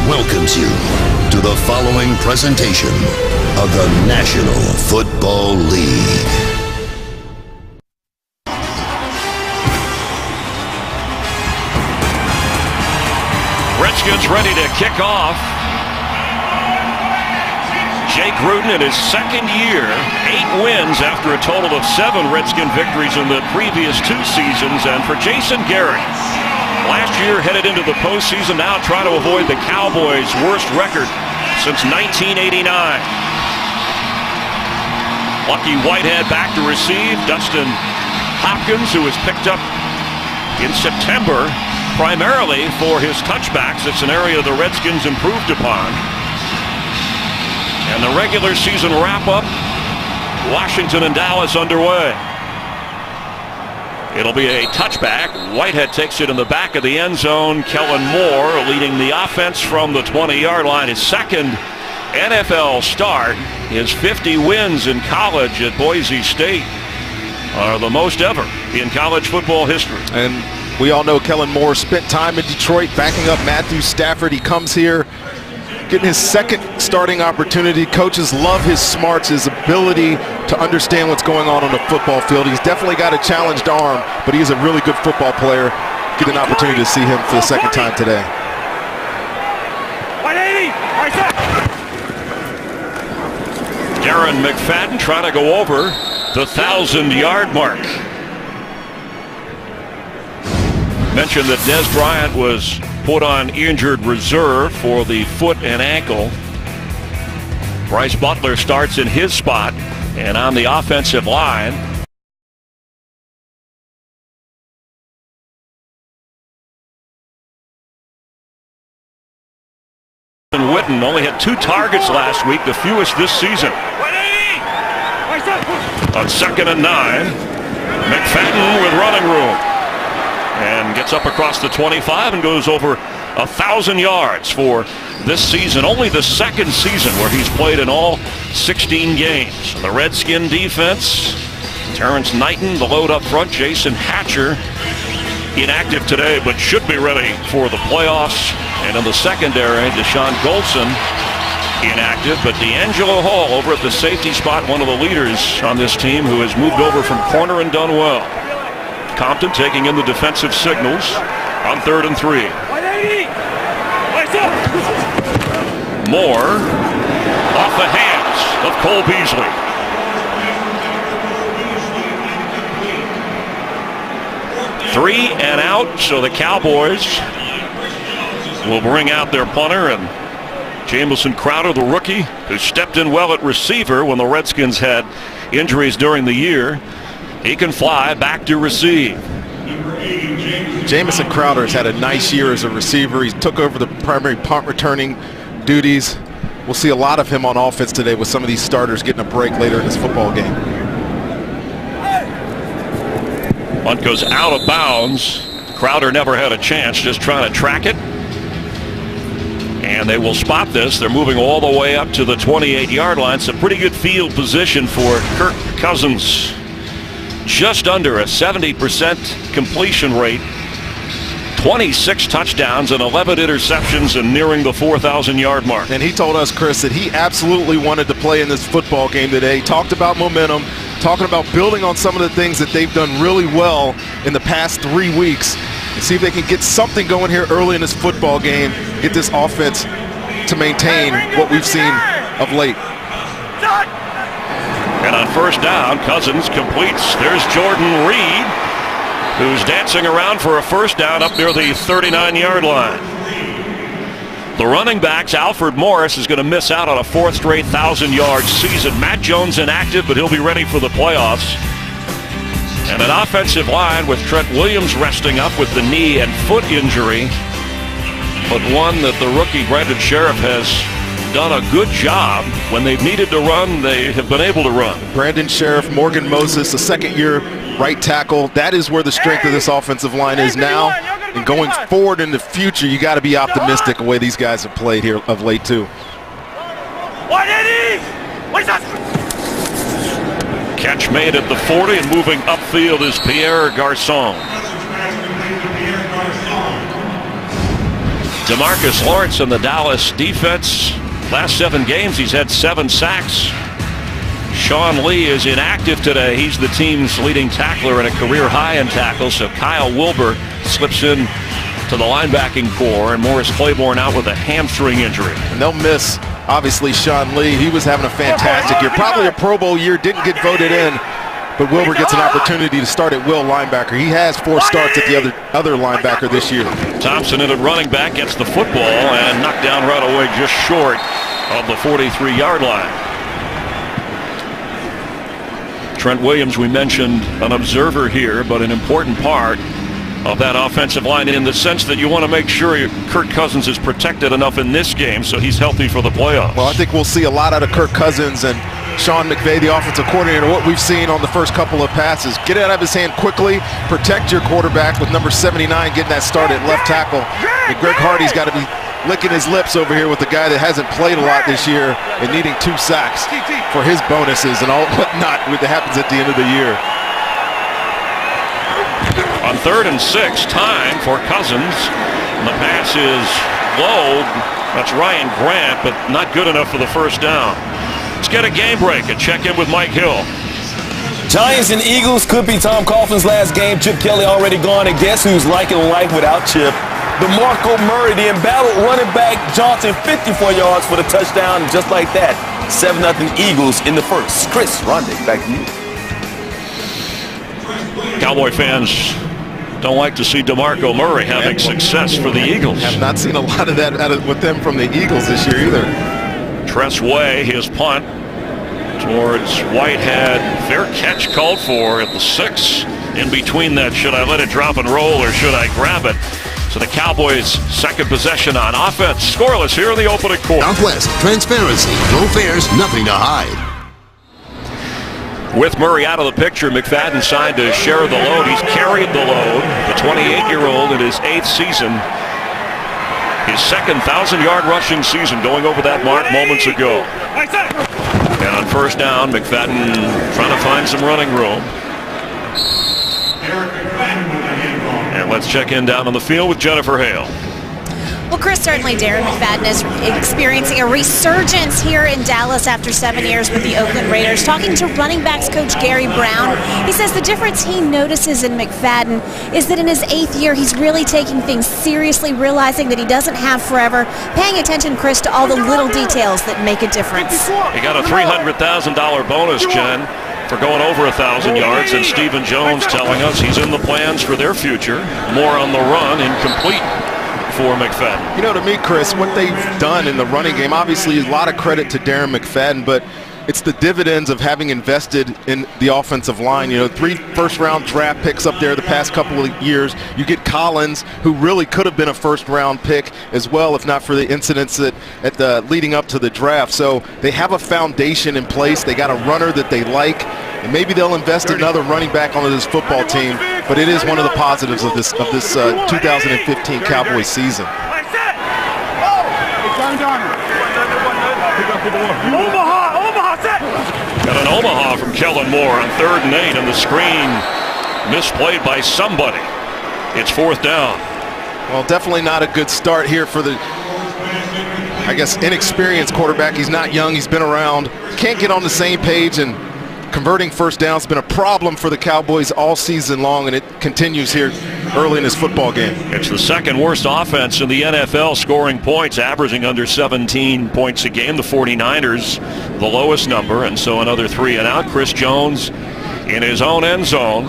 welcomes you to the following presentation of the National Football League. Redskins ready to kick off. Jay Gruden in his second year, 8 wins after a total of 7 Redskin victories in the previous 2 seasons. And for Jason Garrett, last year headed into the postseason, now trying to avoid the Cowboys' worst record since 1989. Lucky Whitehead back to receive. Dustin Hopkins, who was picked up in September primarily for his touchbacks. It's an area the Redskins improved upon. And the regular season wrap-up, Washington and Dallas underway. It'll be a touchback. Whitehead takes it in the back of the end zone. Kellen Moore leading the offense from the 20-yard line. His second NFL start. His 50 wins in college at Boise State are the most ever in college football history. And we all know Kellen Moore spent time in Detroit backing up Matthew Stafford. He comes here getting his second starting opportunity. Coaches love his smarts, his ability to understand what's going on the football field. He's definitely got a challenged arm, but he's a really good football player. Get an opportunity to see him for the second time today. 180! Darren McFadden trying to go over the 1,000-yard mark. Mentioned that Des Bryant was put on injured reserve for the foot and ankle. Bryce Butler starts in his spot, and on the offensive line, Witten only had 2 targets last week, the fewest this season. On 2nd and 9, McFadden with running room. And gets up across the 25 and goes over 1,000 yards for this season. Only the second season where he's played in all 16 games. The Redskin defense, Terrence Knighton, the load up front. Jason Hatcher, inactive today, but should be ready for the playoffs. And in the secondary, Deshaun Goldson, inactive. But D'Angelo Hall over at the safety spot, one of the leaders on this team who has moved over from corner and done well. Compton taking in the defensive signals on 3rd and 3. Moore off the hands of Cole Beasley. Three and out, so the Cowboys will bring out their punter, and Jamison Crowder, the rookie, who stepped in well at receiver when the Redskins had injuries during the year. He can fly back to receive. Jamison Crowder has had a nice year as a receiver. He took over the primary punt returning duties. We'll see a lot of him on offense today with some of these starters getting a break later in this football game. Punt goes out of bounds. Crowder never had a chance, just trying to track it. And they will spot this. They're moving all the way up to the 28-yard line. It's a pretty good field position for Kirk Cousins. Just under a 70% completion rate, 26 touchdowns and 11 interceptions, and nearing the 4,000-yard mark. And he told us, Chris, that he absolutely wanted to play in this football game today. Talked about momentum, talking about building on some of the things that they've done really well in the past 3 weeks, and see if they can get something going here early in this football game, get this offense to maintain what we've seen of late. And on first down, Cousins completes. There's Jordan Reed, who's dancing around for a first down up near the 39-yard line. The running backs, Alfred Morris, is going to miss out on a 4th straight 1,000-yard season. Matt Jones inactive, but he'll be ready for the playoffs. And an offensive line with Trent Williams resting up with the knee and foot injury, but one that the rookie Brandon Sheriff has done a good job. When they've needed to run, they have been able to run. Brandon Sheriff, Morgan Moses, a second-year right tackle. That is where the strength of this offensive line is now. And going forward in the future, you got to be optimistic the way these guys have played here of late, too. Catch made at the 40, and moving upfield is Pierre Garçon. DeMarcus Lawrence in the Dallas defense. Last 7 games, he's had 7 sacks. Sean Lee is inactive today. He's the team's leading tackler and a career high in tackles. So Kyle Wilbur slips in to the linebacking core, and Morris Claiborne out with a hamstring injury. And they'll miss, obviously, Sean Lee. He was having a fantastic year. Probably a Pro Bowl year, didn't get voted in. But Wilbur gets an opportunity to start at will linebacker. He has 4 starts at the other linebacker this year. Thompson in at running back gets the football and knocked down right away just short of the 43-yard line. Trent Williams, we mentioned, an observer here, but an important part of that offensive line in the sense that you want to make sure Kirk Cousins is protected enough in this game so he's healthy for the playoffs. Well, I think we'll see a lot out of Kirk Cousins and Sean McVay, the offensive coordinator. What we've seen on the first couple of passes, get it out of his hand quickly, protect your quarterback with number 79 getting that start at left tackle. And Greg Hardy's got to be licking his lips over here with the guy that hasn't played a lot this year and needing 2 sacks for his bonuses and all whatnot that happens at the end of the year. On 3rd and 6, time for Cousins. And the pass is low. That's Ryan Grant, but not good enough for the first down. Let's get a game break and check in with Mike Hill. Giants and Eagles could be Tom Coughlin's last game. Chip Kelly already gone, and guess who's liking life without Chip? DeMarco Murray, the embattled running back Johnson, 54 yards for the touchdown, and just like that, 7-0 Eagles in the first. Chris Ronde, back to you. Cowboy fans don't like to see DeMarco Murray having success for the Eagles. Have not seen a lot of that with them from the Eagles this year either. Tress Way, his punt towards Whitehead. Fair catch called for at the 6. In between that, should I let it drop and roll or should I grab it? So the Cowboys' second possession on offense. Scoreless here in the opening quarter. Southwest, transparency, no fares, nothing to hide. With Murray out of the picture, McFadden signed to share the load. He's carried the load. The 28-year-old in his 8th season. His second 1,000-yard rushing season, going over that mark moments ago. And on first down, McFadden trying to find some running room. And let's check in down on the field with Jennifer Hale. Well, Chris, certainly Darren McFadden is experiencing a resurgence here in Dallas after 7 years with the Oakland Raiders. Talking to running backs coach Gary Brown, he says the difference he notices in McFadden is that in his 8th year, he's really taking things seriously, realizing that he doesn't have forever, paying attention, Chris, to all the little details that make a difference. He got a $300,000 bonus, Jen, for going over 1,000 yards, and Stephen Jones telling us he's in the plans for their future. More on the run, incomplete for McFadden. You know, to me, Chris, what they've done in the running game, obviously a lot of credit to Darren McFadden, but it's the dividends of having invested in the offensive line. You know, 3 first-round draft picks up there the past couple of years. You get Collins, who really could have been a first-round pick as well, if not for the incidents leading up to the draft. So they have a foundation in place. They got a runner that they like, and maybe they'll invest another running back onto this football team. But it is one of the positives of this 2015 Cowboys season. Got an Omaha from Kellen Moore on 3rd and 8, and the screen misplayed by somebody. It's 4th down. Well, definitely not a good start here for the, I guess, inexperienced quarterback. He's not young. He's been around. Can't get on the same page, and converting first downs has been a problem for the Cowboys all season long, and it continues here early in this football game. It's the 2nd worst offense in the NFL scoring points, averaging under 17 points a game. The 49ers, the lowest number, and so another 3 and out. Chris Jones in his own end zone,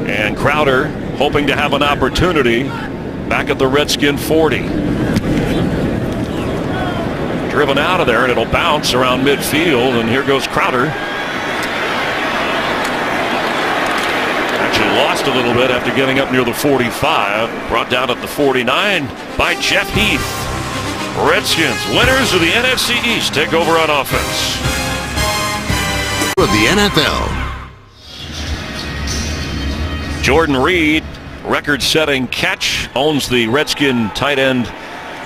and Crowder hoping to have an opportunity back at the Redskin 40. Driven out of there, and it'll bounce around midfield, and here goes Crowder. Lost a little bit after getting up near the 45. Brought down at the 49 by Jeff Heath. Redskins, winners of the NFC East, take over on offense. Of the NFL. Jordan Reed, record-setting catch, owns the Redskin tight end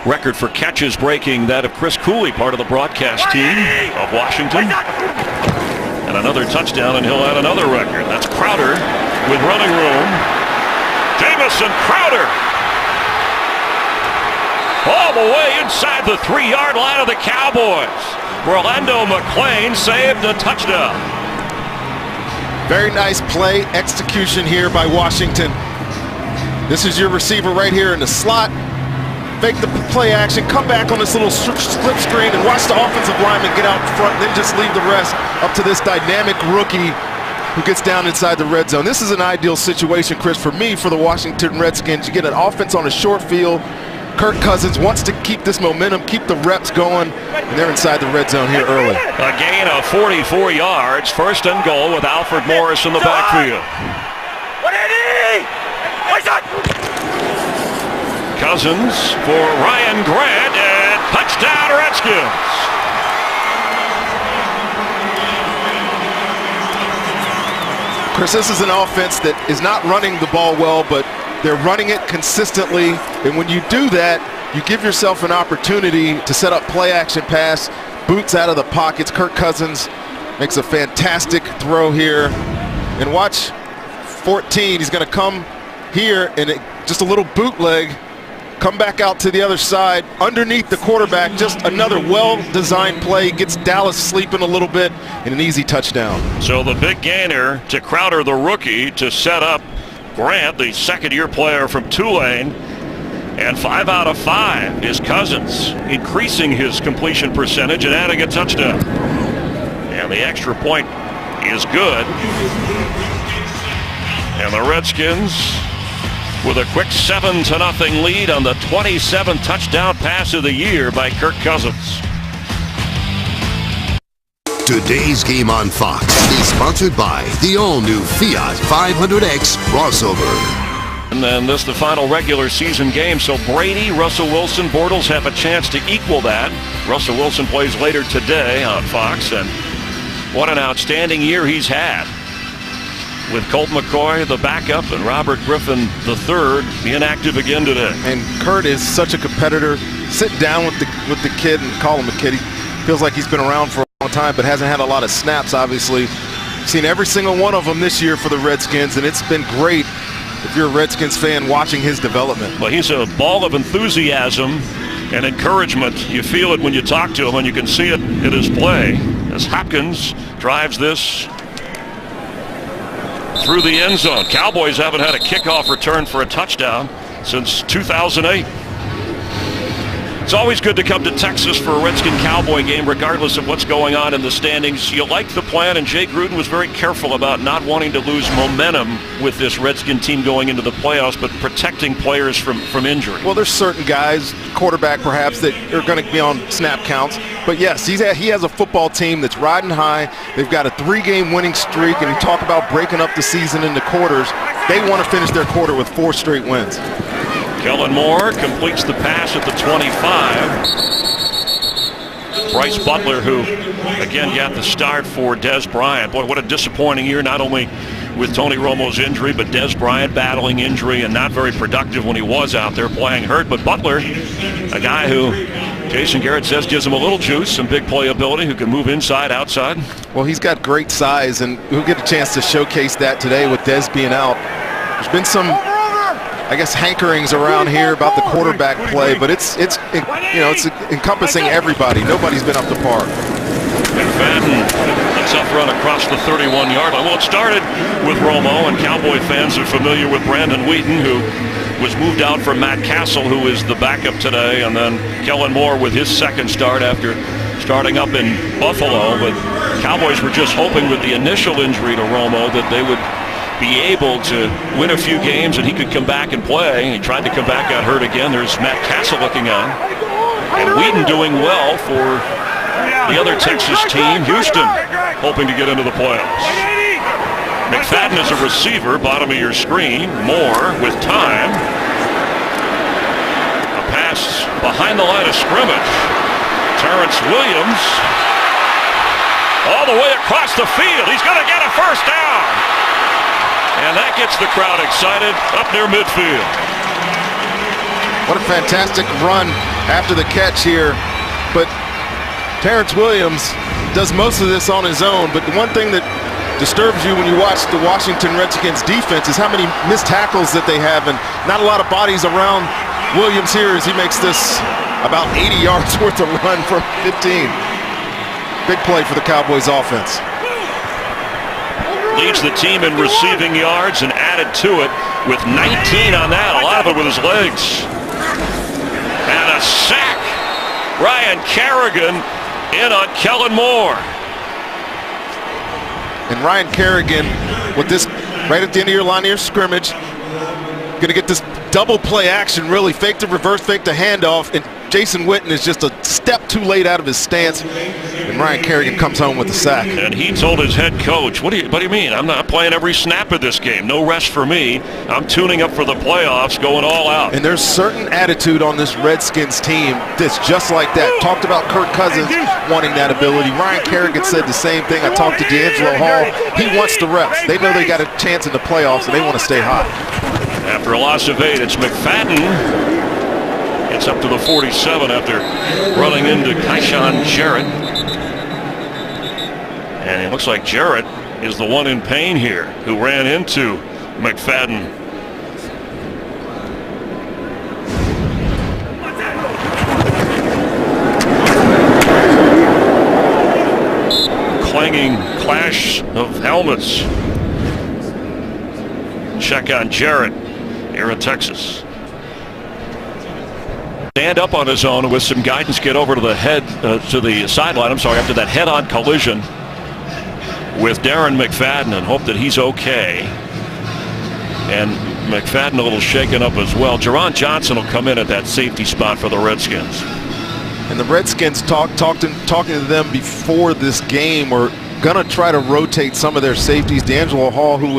record for catches, breaking that of Chris Cooley, part of the broadcast team of Washington. And another touchdown, and he'll add another record. That's Crowder with running room. Jamison Crowder. all the way inside the 3-yard line of the Cowboys. Rolando McClain saved a touchdown. Very nice play execution here by Washington. This is your receiver right here in the slot. Fake the play action, come back on this little slip screen and watch the offensive lineman get out in front, then just leave the rest up to this dynamic rookie who gets down inside the red zone. This is an ideal situation, Chris, for me, for the Washington Redskins. You get an offense on a short field. Kirk Cousins wants to keep this momentum, keep the reps going, and they're inside the red zone here early. A gain of 44 yards, first and goal with Alfred Morris in the backfield. Cousins for Ryan Grant, and touchdown Redskins. Chris, this is an offense that is not running the ball well, but they're running it consistently, and when you do that, you give yourself an opportunity to set up play-action pass, boots out of the pockets. Kirk Cousins makes a fantastic throw here, and watch 14. He's going to come here, and just a little bootleg, come back out to the other side, underneath the quarterback. Just another well-designed play, gets Dallas sleeping a little bit, and an easy touchdown. So the big gainer to Crowder, the rookie, to set up Grant, the second-year player from Tulane, and 5 out of 5 is Cousins, increasing his completion percentage and adding a touchdown. And the extra point is good. And the Redskins with a quick 7-0 lead on the 27th touchdown pass of the year by Kirk Cousins. Today's game on Fox is sponsored by the all-new Fiat 500X crossover. And then this is the final regular season game, so Brady, Russell Wilson, Bortles have a chance to equal that. Russell Wilson plays later today on Fox, and what an outstanding year he's had, with Colt McCoy, the backup, and Robert Griffin III inactive again today. And Kurt is such a competitor. Sit down with the kid and call him a kid. He feels like he's been around for a long time, but hasn't had a lot of snaps, obviously. Seen every single one of them this year for the Redskins, and it's been great if you're a Redskins fan watching his development. Well, he's a ball of enthusiasm and encouragement. You feel it when you talk to him, and you can see it in his play as Hopkins drives this through the end zone. Cowboys haven't had a kickoff return for a touchdown since 2008. It's always good to come to Texas for a Redskin-Cowboy game, regardless of what's going on in the standings. You like the plan, and Jay Gruden was very careful about not wanting to lose momentum with this Redskin team going into the playoffs, but protecting players from injury. Well, there's certain guys, quarterback perhaps, that are going to be on snap counts. But yes, he has a football team that's riding high. They've got a 3-game winning streak, and you talk about breaking up the season into quarters. They want to finish their quarter with 4 straight wins. Kellen Moore completes the pass at the 25. Bryce Butler, who again got the start for Dez Bryant. Boy, what a disappointing year, not only with Tony Romo's injury, but Dez Bryant battling injury and not very productive when he was out there playing hurt. But Butler, a guy who Jason Garrett says gives him a little juice, some big playability, who can move inside, outside. Well, he's got great size, and we'll get a chance to showcase that today with Dez being out. There's been some, I guess, hankerings around here about the quarterback play, but it's encompassing everybody. Nobody's been up to par. McFadden, a tough run across the 31-yard line. Well, it started with Romo, and Cowboy fans are familiar with Brandon Wheaton, who was moved out for Matt Castle, who is the backup today, and then Kellen Moore with his second start after starting up in Buffalo. But Cowboys were just hoping with the initial injury to Romo that they would be able to win a few games and he could come back and play. He tried to come back, got hurt again. There's Matt Castle looking on. And Wheaton doing well for the other Texas team, Houston, hoping to get into the playoffs. McFadden is a receiver, bottom of your screen. Moore with time. A pass behind the line of scrimmage. Terrence Williams all the way across the field. He's going to get a first down. And that gets the crowd excited up near midfield. What a fantastic run after the catch here. But Terrence Williams does most of this on his own. But the one thing that disturbs you when you watch the Washington Redskins defense is how many missed tackles that they have, and not a lot of bodies around Williams here as he makes this about 80 yards worth of run from 15. Big play for the Cowboys offense. Leads the team in receiving yards and added to it with 19 on that, a lot of it with his legs. And a sack. Ryan Kerrigan in on Kellen Moore. And Ryan Kerrigan with this right at the end of your line of scrimmage, going to get this double play action, really fake to reverse, fake to handoff, and Jason Witten is just a step too late out of his stance, and Ryan Kerrigan comes home with the sack. And he told his head coach, what do you mean? I'm not playing every snap of this game. No rest for me. I'm tuning up for the playoffs, going all out. And there's certain attitude on this Redskins team that's just like that. Talked about Kirk Cousins wanting that ability. Ryan Kerrigan said the same thing. I talked to D'Angelo Hall. He wants the reps. They know they got a chance in the playoffs, and they want to stay hot. After a loss of 8, it's McFadden. Gets up to the 47 after running into Kyshawn Jarrett. And it looks like Jarrett is the one in pain here who ran into McFadden. Clanging clash of helmets. Check on Jarrett here in Texas. Stand up on his own with some guidance, get over to the to the sideline, after that head-on collision with Darren McFadden, and hope that he's okay. And McFadden a little shaken up as well. Jerron Johnson will come in at that safety spot for the Redskins. And the Redskins talking to them before this game, were going to try to rotate some of their safeties. D'Angelo Hall, who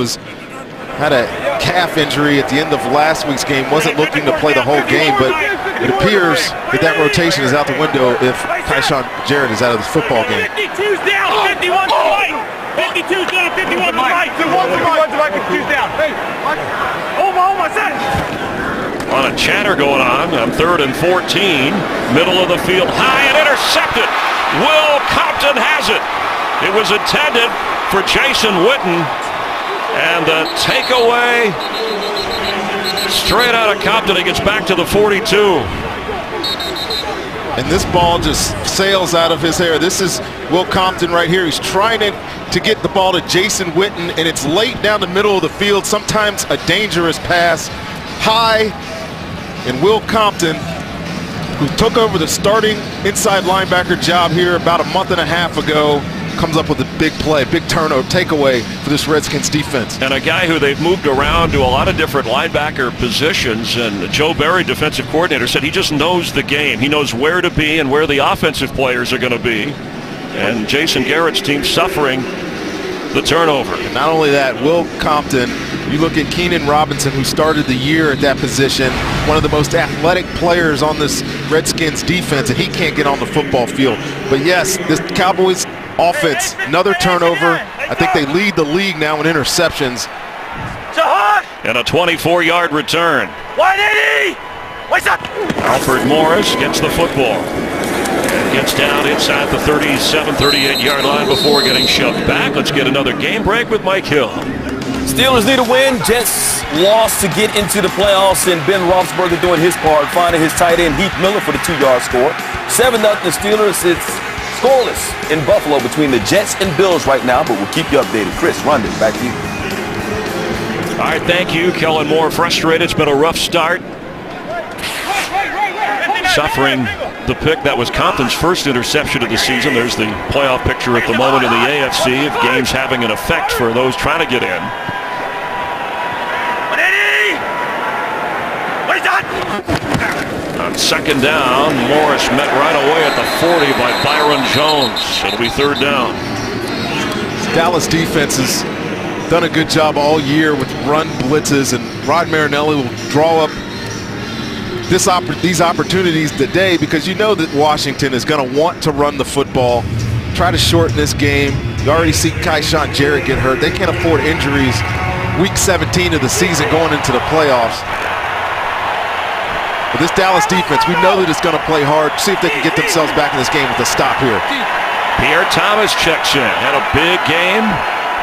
had a calf injury at the end of last week's game, wasn't looking to play the whole game, but it appears that rotation is out the window if Kyshawn Jarrett is out of the football game. 52's down, 51's the right. 52's down, 51's the right. 51's the right, 52's down. Hey, hold my set. A lot of chatter going on 3rd and 14. Middle of the field, high and intercepted. Will Compton has it. It was intended for Jason Witten. And the takeaway straight out of Compton. He gets back to the 42. And this ball just sails out of his hair. This is Will Compton right here. He's trying to get the ball to Jason Witten, and it's late down the middle of the field. Sometimes a dangerous pass. High, and Will Compton, who took over the starting inside linebacker job here about a month and a half ago, comes up with a big play, big turnover, takeaway for this Redskins defense. And a guy who they've moved around to a lot of different linebacker positions, and Joe Barry, defensive coordinator, said he just knows the game. He knows where to be and where the offensive players are going to be. And Jason Garrett's team suffering the turnover. And not only that, Will Compton, you look at Keenan Robinson, who started the year at that position, one of the most athletic players on this Redskins defense, and he can't get on the football field. But yes, this Cowboys offense, another turnover. I think they lead the league now in interceptions. And a 24-yard return. 180! What's up? Alfred Morris gets the football. And gets down inside the 37, 38-yard line before getting shoved back. Let's get another game break with Mike Hill. Steelers need a win. Jets lost to get into the playoffs, and Ben Roethlisberger doing his part, finding his tight end Heath Miller for the 2-yard score. 7-0 Steelers. It's scoreless in Buffalo between the Jets and Bills right now, but we'll keep you updated. Chris, Rondon, back to you. All right, thank you. Kellen Moore frustrated. It's been a rough start. Suffering the pick that was Compton's first interception of the season. There's the playoff picture at the moment in the AFC. If games having an effect for those trying to get in. 180! What is that? On second down, Morris met right away at the 40 by Byron Jones. It'll be 3rd down. Dallas defense has done a good job all year with run blitzes, and Rod Marinelli will draw up these opportunities today, because you know that Washington is going to want to run the football, try to shorten this game. You already see Kyshawn Jarrett get hurt. They can't afford injuries week 17 of the season going into the playoffs. But this Dallas defense, we know that it's going to play hard. See if they can get themselves back in this game with a stop here. Pierre Thomas checks in. Had a big game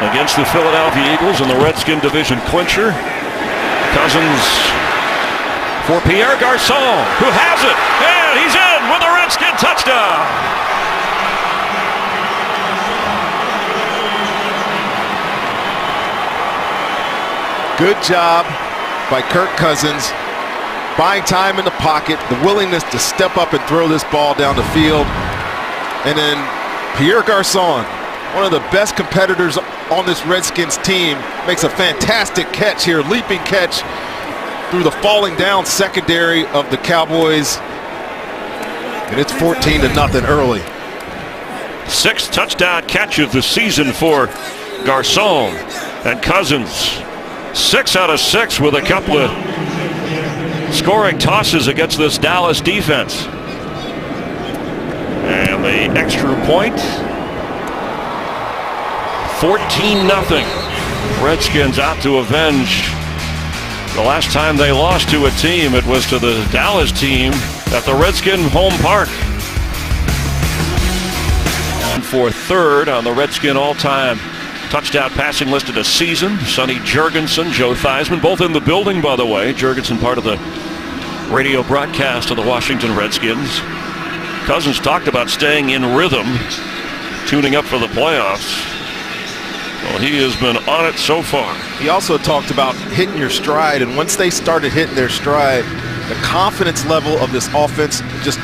against the Philadelphia Eagles in the Redskin division clincher. Cousins for Pierre Garçon, who has it, and he's in with a Redskin touchdown. Good job by Kirk Cousins, buying time in the pocket, the willingness to step up and throw this ball down the field. And then Pierre Garçon, one of the best competitors on this Redskins team, makes a fantastic catch here, leaping catch through the falling down secondary of the Cowboys. And it's 14-0 early. 6th touchdown catch of the season for Garçon. And Cousins, 6 out of 6 with a couple of scoring tosses against this Dallas defense. And the extra point, 14-0. Redskins out to avenge. The last time they lost to a team, it was to the Dallas team at the Redskin home park. And for 3rd on the Redskin all-time touchdown passing list of the season, Sonny Jurgensen, Joe Theismann, both in the building, by the way. Jurgensen part of the radio broadcast of the Washington Redskins. Cousins talked about staying in rhythm, tuning up for the playoffs. Well, he has been on it so far. He also talked about hitting your stride, and once they started hitting their stride, the confidence level of this offense just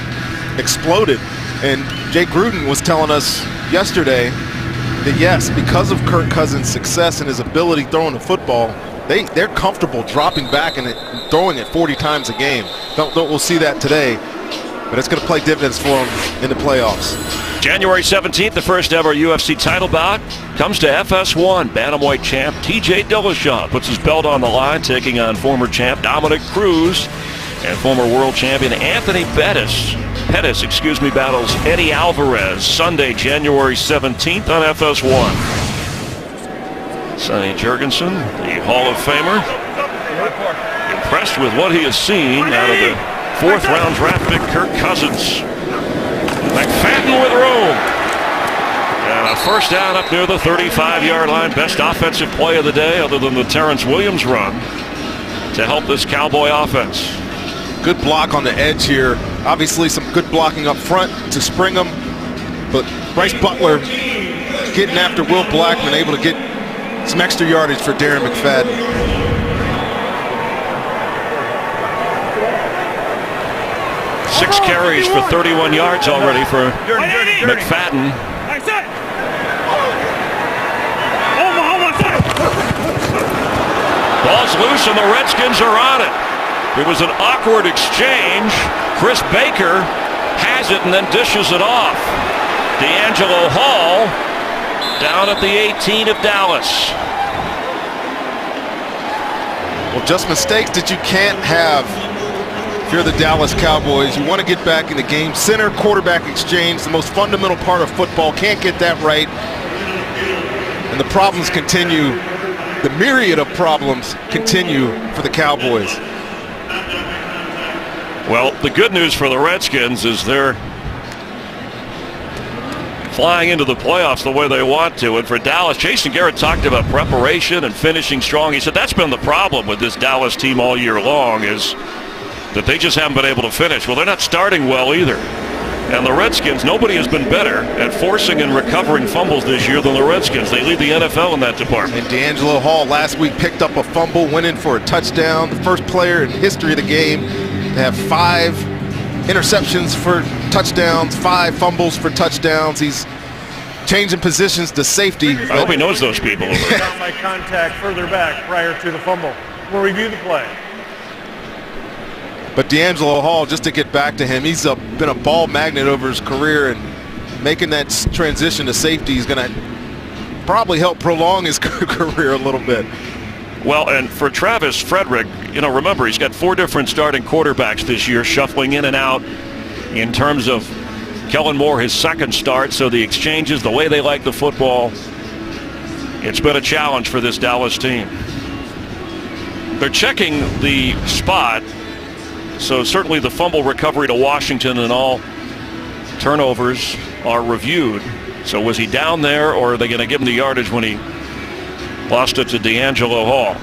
exploded. And Jay Gruden was telling us yesterday that yes, because of Kirk Cousins' success and his ability throwing the football, they're comfortable dropping back and throwing it 40 times a game. We'll see that today, but it's going to play dividends for them in the playoffs. January 17th, the first ever UFC title bout comes to FS1. Bantamweight champ TJ Dillashaw puts his belt on the line, taking on former champ Dominic Cruz, and former world champion Anthony Pettis battles Eddie Alvarez Sunday, January 17th on FS1. Sonny Jurgensen, the Hall of Famer, impressed with what he has seen out of the 4th round draft pick Kirk Cousins. McFadden with room. And a first down up near the 35-yard line. Best offensive play of the day other than the Terrence Williams run to help this Cowboy offense. Good block on the edge here. Obviously some good blocking up front to spring them. But Bryce Butler getting after Will Blackman, able to get some extra yardage for Darren McFadden. 6 carries for 31 yards already for McFadden. Ball's loose and the Redskins are on it. It was an awkward exchange. Chris Baker has it and then dishes it off. D'Angelo Hall down at the 18 of Dallas. Well, just mistakes that you can't have. If you're the Dallas Cowboys, you want to get back in the game. Center quarterback exchange, the most fundamental part of football. Can't get that right. And the problems continue. The myriad of problems continue for the Cowboys. Well, the good news for the Redskins is they're flying into the playoffs the way they want to. And for Dallas, Jason Garrett talked about preparation and finishing strong. He said that's been the problem with this Dallas team all year long, is that they just haven't been able to finish. Well, they're not starting well either. And the Redskins, nobody has been better at forcing and recovering fumbles this year than the Redskins. They lead the NFL in that department. And D'Angelo Hall last week picked up a fumble, went in for a touchdown. The first player in history of the game to have 5 interceptions for touchdowns, 5 fumbles for touchdowns. He's changing positions to safety. I hope he knows those people. My contact further back prior to the fumble. We'll review the play. But D'Angelo Hall, just to get back to him, he's been a ball magnet over his career, and making that transition to safety is going to probably help prolong his career a little bit. Well, and for Travis Frederick, you know, remember, he's got 4 different starting quarterbacks this year, shuffling in and out in terms of Kellen Moore, his second start. So the exchanges, the way they like the football, it's been a challenge for this Dallas team. They're checking the spot. So certainly the fumble recovery to Washington and all turnovers are reviewed. So was he down there, or are they going to give him the yardage when he lost it to D'Angelo Hall?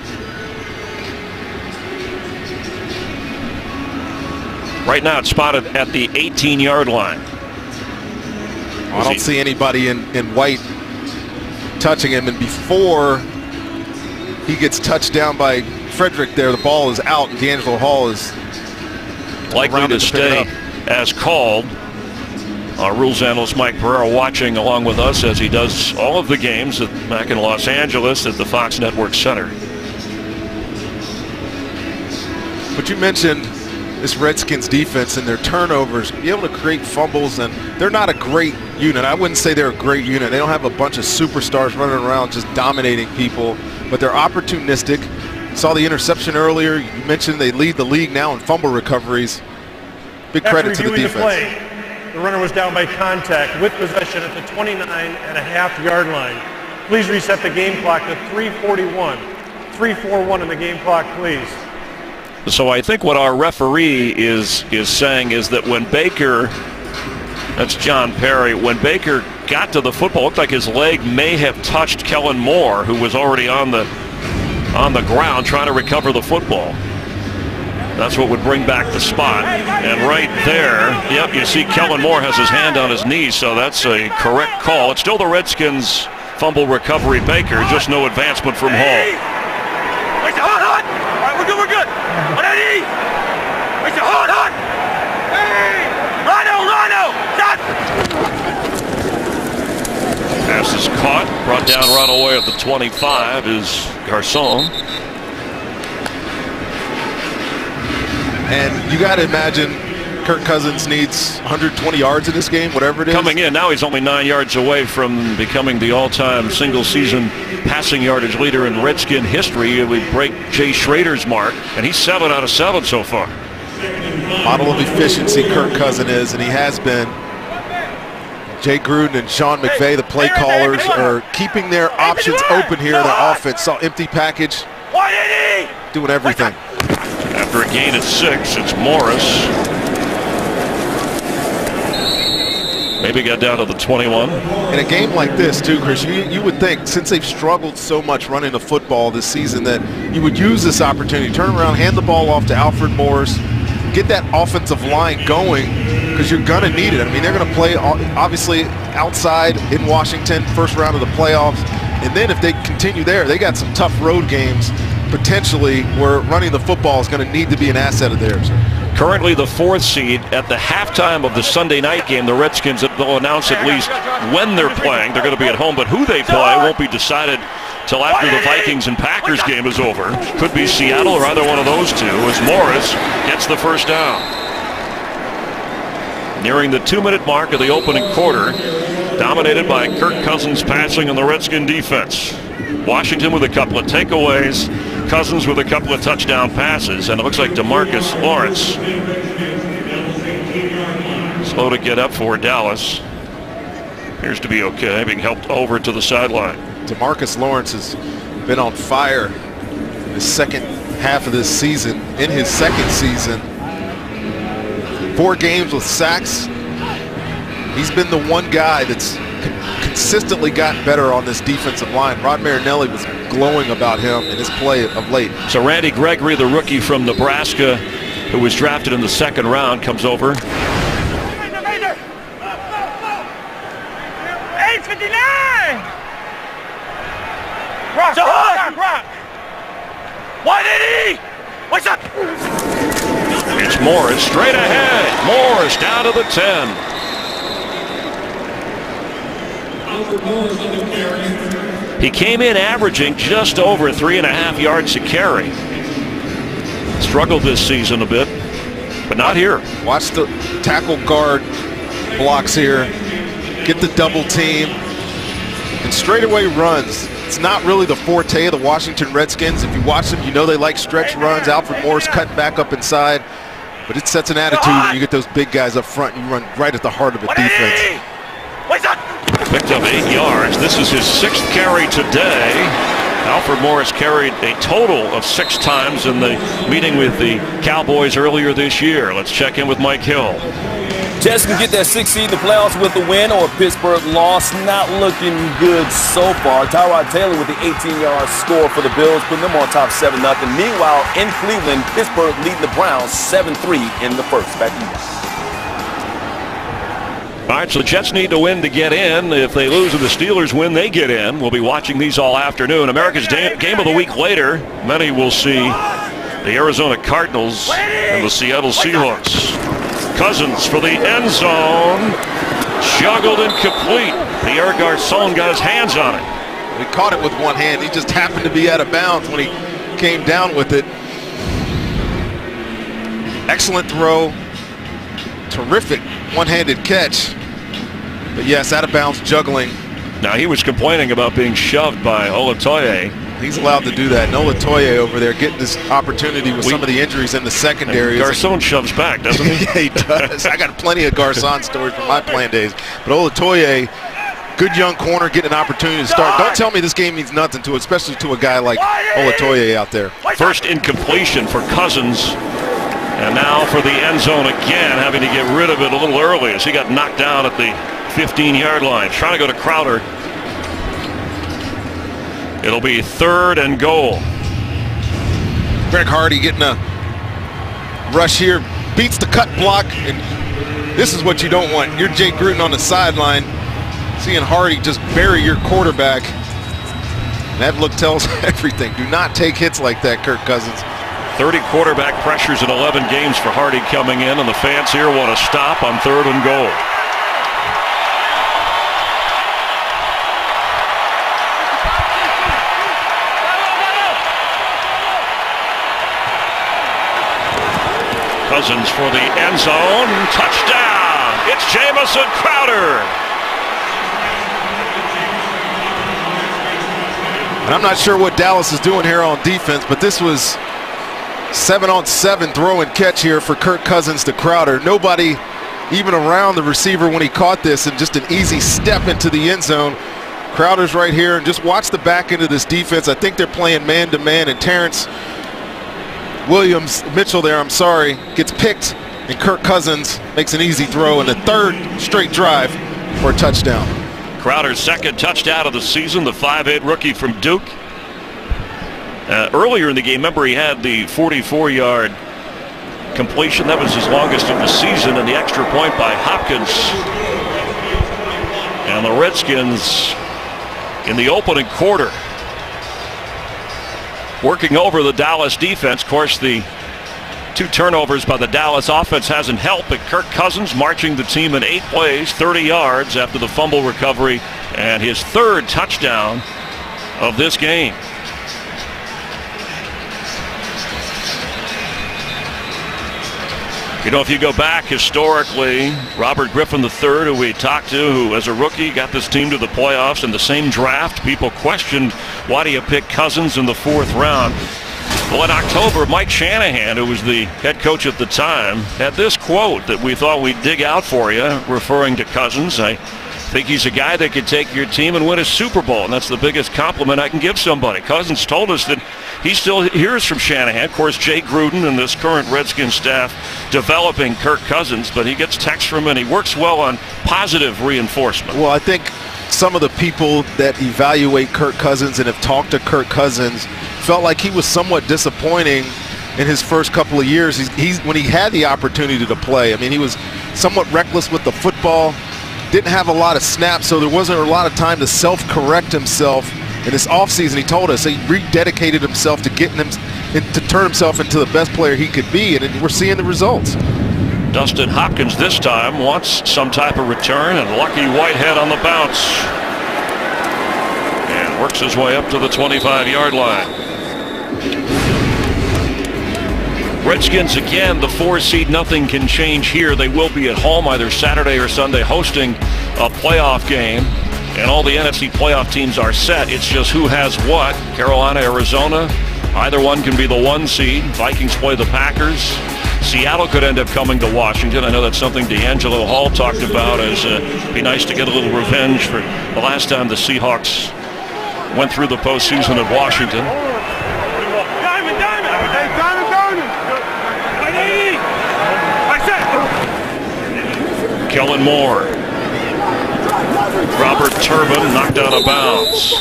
Right now it's spotted at the 18-yard line. I don't see anybody in white touching him, and before he gets touched down by Frederick there, the ball is out, and D'Angelo Hall is likely to stay as called. Our rules analyst Mike Pereira watching along with us as he does all of the games back in Los Angeles at the Fox Network Center. But you mentioned this Redskins defense and their turnovers, be able to create fumbles, and they're not a great unit. I wouldn't say they're a great unit. They don't have a bunch of superstars running around just dominating people, but they're opportunistic. Saw the interception earlier. You mentioned they lead the league now in fumble recoveries. Big credit to the defense. The runner was down by contact with possession at the 29.5-yard line. Please reset the game clock to 3:41. 3:41 in the game clock, please. So I think what our referee is saying is that when Baker, that's John Perry, when Baker got to the football, it looked like his leg may have touched Kellen Moore, who was already on the ground trying to recover the football. That's what would bring back the spot. And right there, yep, you see Kellen Moore has his hand on his knee, so that's a correct call. It's still the Redskins fumble recovery. Baker, just no advancement from Hall. Wait, hold on. All right, we're good. On that knee. Wait, hold on. Hey, Rhino, stop. Pass is caught, brought down right away at the 25 is Garcon. And you got to imagine Kirk Cousins needs 120 yards in this game, whatever it is. Coming in, now he's only 9 yards away from becoming the all-time single-season passing yardage leader in Redskin history. It would break Jay Schrader's mark, and he's 7 out of 7 so far. Model of efficiency Kirk Cousins is, and he has been. Jay Gruden and Sean McVay, the play callers, are keeping their options open here. Their offense saw empty package, doing everything. After a gain at 6, it's Morris. Maybe got down to the 21. In a game like this, too, Chris, you would think, since they've struggled so much running the football this season, that you would use this opportunity, turn around, hand the ball off to Alfred Morris, get that offensive line going, because you're going to need it. I mean, they're going to play, obviously, outside in Washington, first round of the playoffs. And then if they continue there, they got some tough road games, potentially, where running the football is going to need to be an asset of theirs. Currently the 4th seed. At the halftime of the Sunday night game, the Redskins will announce at least when they're playing. They're going to be at home, but who they play won't be decided till after the Vikings and Packers game is over. Could be Seattle or either one of those two, as Morris gets the first down. Nearing the 2-minute mark of the opening quarter, dominated by Kirk Cousins passing and the Redskin defense. Washington with a couple of takeaways, Cousins with a couple of touchdown passes, and it looks like DeMarcus Lawrence slow to get up for Dallas. Appears to be okay, being helped over to the sideline. DeMarcus Lawrence has been on fire in the second half of this season. In his second season, 4 games with sacks. He's been the one guy that's consistently gotten better on this defensive line. Rod Marinelli was glowing about him in his play of late. So Randy Gregory, the rookie from Nebraska, who was drafted in the 2nd round, comes over. 8:59. Rock. Why did he? What's up? It's Morris straight ahead. Morris down to the 10. He came in averaging just over 3.5 yards a carry. Struggled this season a bit, but not here. Watch the tackle guard blocks here. Get the double team. And straightaway runs. It's not really the forte of the Washington Redskins. If you watch them, you know they like stretch runs. Alfred Morris cutting back up inside. But it sets an attitude when you get those big guys up front and you run right at the heart of a defense. Picked up 8 yards. This is his 6th carry today. Alfred Morris carried a total of 6 times in the meeting with the Cowboys earlier this year. Let's check in with Mike Hill. Jets can get that 6th seed in the playoffs with a win or a Pittsburgh loss. Not looking good so far. Tyrod Taylor with the 18-yard score for the Bills, putting them on top 7-0. Meanwhile, in Cleveland, Pittsburgh leading the Browns 7-3 in the first. Back to you. All right, so the Jets need to win to get in. If they lose and the Steelers win, they get in. We'll be watching these all afternoon. America's Game of the Week later, many will see the Arizona Cardinals and the Seattle Seahawks. Cousins for the end zone. Juggled incomplete. Pierre Garçon got his hands on it. He caught it with one hand. He just happened to be out of bounds when he came down with it. Excellent throw. Terrific one-handed catch. But yes, out of bounds juggling. Now he was complaining about being shoved by Olatoye. He's allowed to do that. Olatoye over there getting this opportunity with some of the injuries in the secondary. Garçon shoves back, doesn't he? Yeah, he does. I got plenty of Garçon stories from my playing days. But Olatoye, good young corner, getting an opportunity to start. Don't tell me this game means nothing to, especially to a guy like Olatoye out there. First incompletion for Cousins. And now for the end zone again, having to get rid of it a little early as he got knocked down at the 15-yard line. Trying to go to Crowder. It'll be 3rd and goal. Greg Hardy getting a rush here. Beats the cut block. And this is what you don't want. You're Jay Gruden on the sideline. Seeing Hardy just bury your quarterback. That look tells everything. Do not take hits like that, Kirk Cousins. 30 quarterback pressures in 11 games for Hardy coming in, and the fans here want to stop on 3rd and goal. Cousins for the end zone. Touchdown! It's Jamison Crowder. And I'm not sure what Dallas is doing here on defense, but this was 7-on-7 throw and catch here for Kirk Cousins to Crowder. Nobody even around the receiver when he caught this, and just an easy step into the end zone. Crowder's right here, and just watch the back end of this defense. I think they're playing man-to-man, and Terrence Mitchell there, gets picked, and Kirk Cousins makes an easy throw in the 3rd straight drive for a touchdown. Crowder's 2nd touchdown of the season, the 5'8" rookie from Duke. Earlier in the game, remember, he had the 44-yard completion. That was his longest of the season, and the extra point by Hopkins. And the Redskins in the opening quarter working over the Dallas defense. Of course, the 2 turnovers by the Dallas offense hasn't helped, but Kirk Cousins marching the team in 8 plays, 30 yards after the fumble recovery, and his 3rd touchdown of this game. You know, if you go back historically, Robert Griffin III, who we talked to, who as a rookie got this team to the playoffs in the same draft, people questioned, why do you pick Cousins in the 4th round? Well, in October, Mike Shanahan, who was the head coach at the time, had this quote that we thought we'd dig out for you, referring to Cousins. I think he's a guy that could take your team and win a Super Bowl, and that's the biggest compliment I can give somebody. Cousins told us that he still hears from Shanahan. Of course, Jay Gruden and this current Redskins staff developing Kirk Cousins, but he gets texts from him, and he works well on positive reinforcement. Well, I think some of the people that evaluate Kirk Cousins and have talked to Kirk Cousins felt like he was somewhat disappointing in his first couple of years. When he had the opportunity to play, I mean, he was somewhat reckless with the football. Didn't have a lot of snaps, so there wasn't a lot of time to self-correct himself. In this offseason, he told us he rededicated himself to getting him to turn himself into the best player he could be, and we're seeing the results. Dustin Hopkins this time wants some type of return, and Lucky Whitehead on the bounce. And works his way up to the 25-yard line. Redskins again, the 4 seed, nothing can change here. They will be at home either Saturday or Sunday hosting a playoff game. And all the NFC playoff teams are set. It's just who has what. Carolina, Arizona, either one can be the 1 seed. Vikings play the Packers. Seattle could end up coming to Washington. I know that's something D'Angelo Hall talked about, as it'd be nice to get a little revenge for the last time the Seahawks went through the postseason at Washington. Kellen Moore. Robert Turbin knocked out of bounds.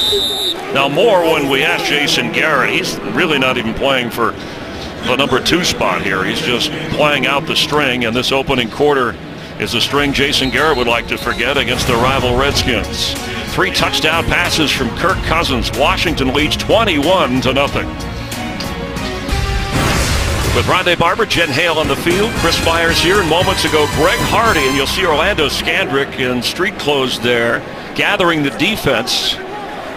Now Moore, when we asked Jason Garrett, he's really not even playing for the number 2 spot here. He's just playing out the string, and this opening quarter is a string Jason Garrett would like to forget against the rival Redskins. 3 touchdown passes from Kirk Cousins. Washington leads 21-0. With Rondé Barber, Jen Hale on the field, Chris Myers here, and moments ago Greg Hardy, and you'll see Orlando Scandrick in street clothes there, gathering the defense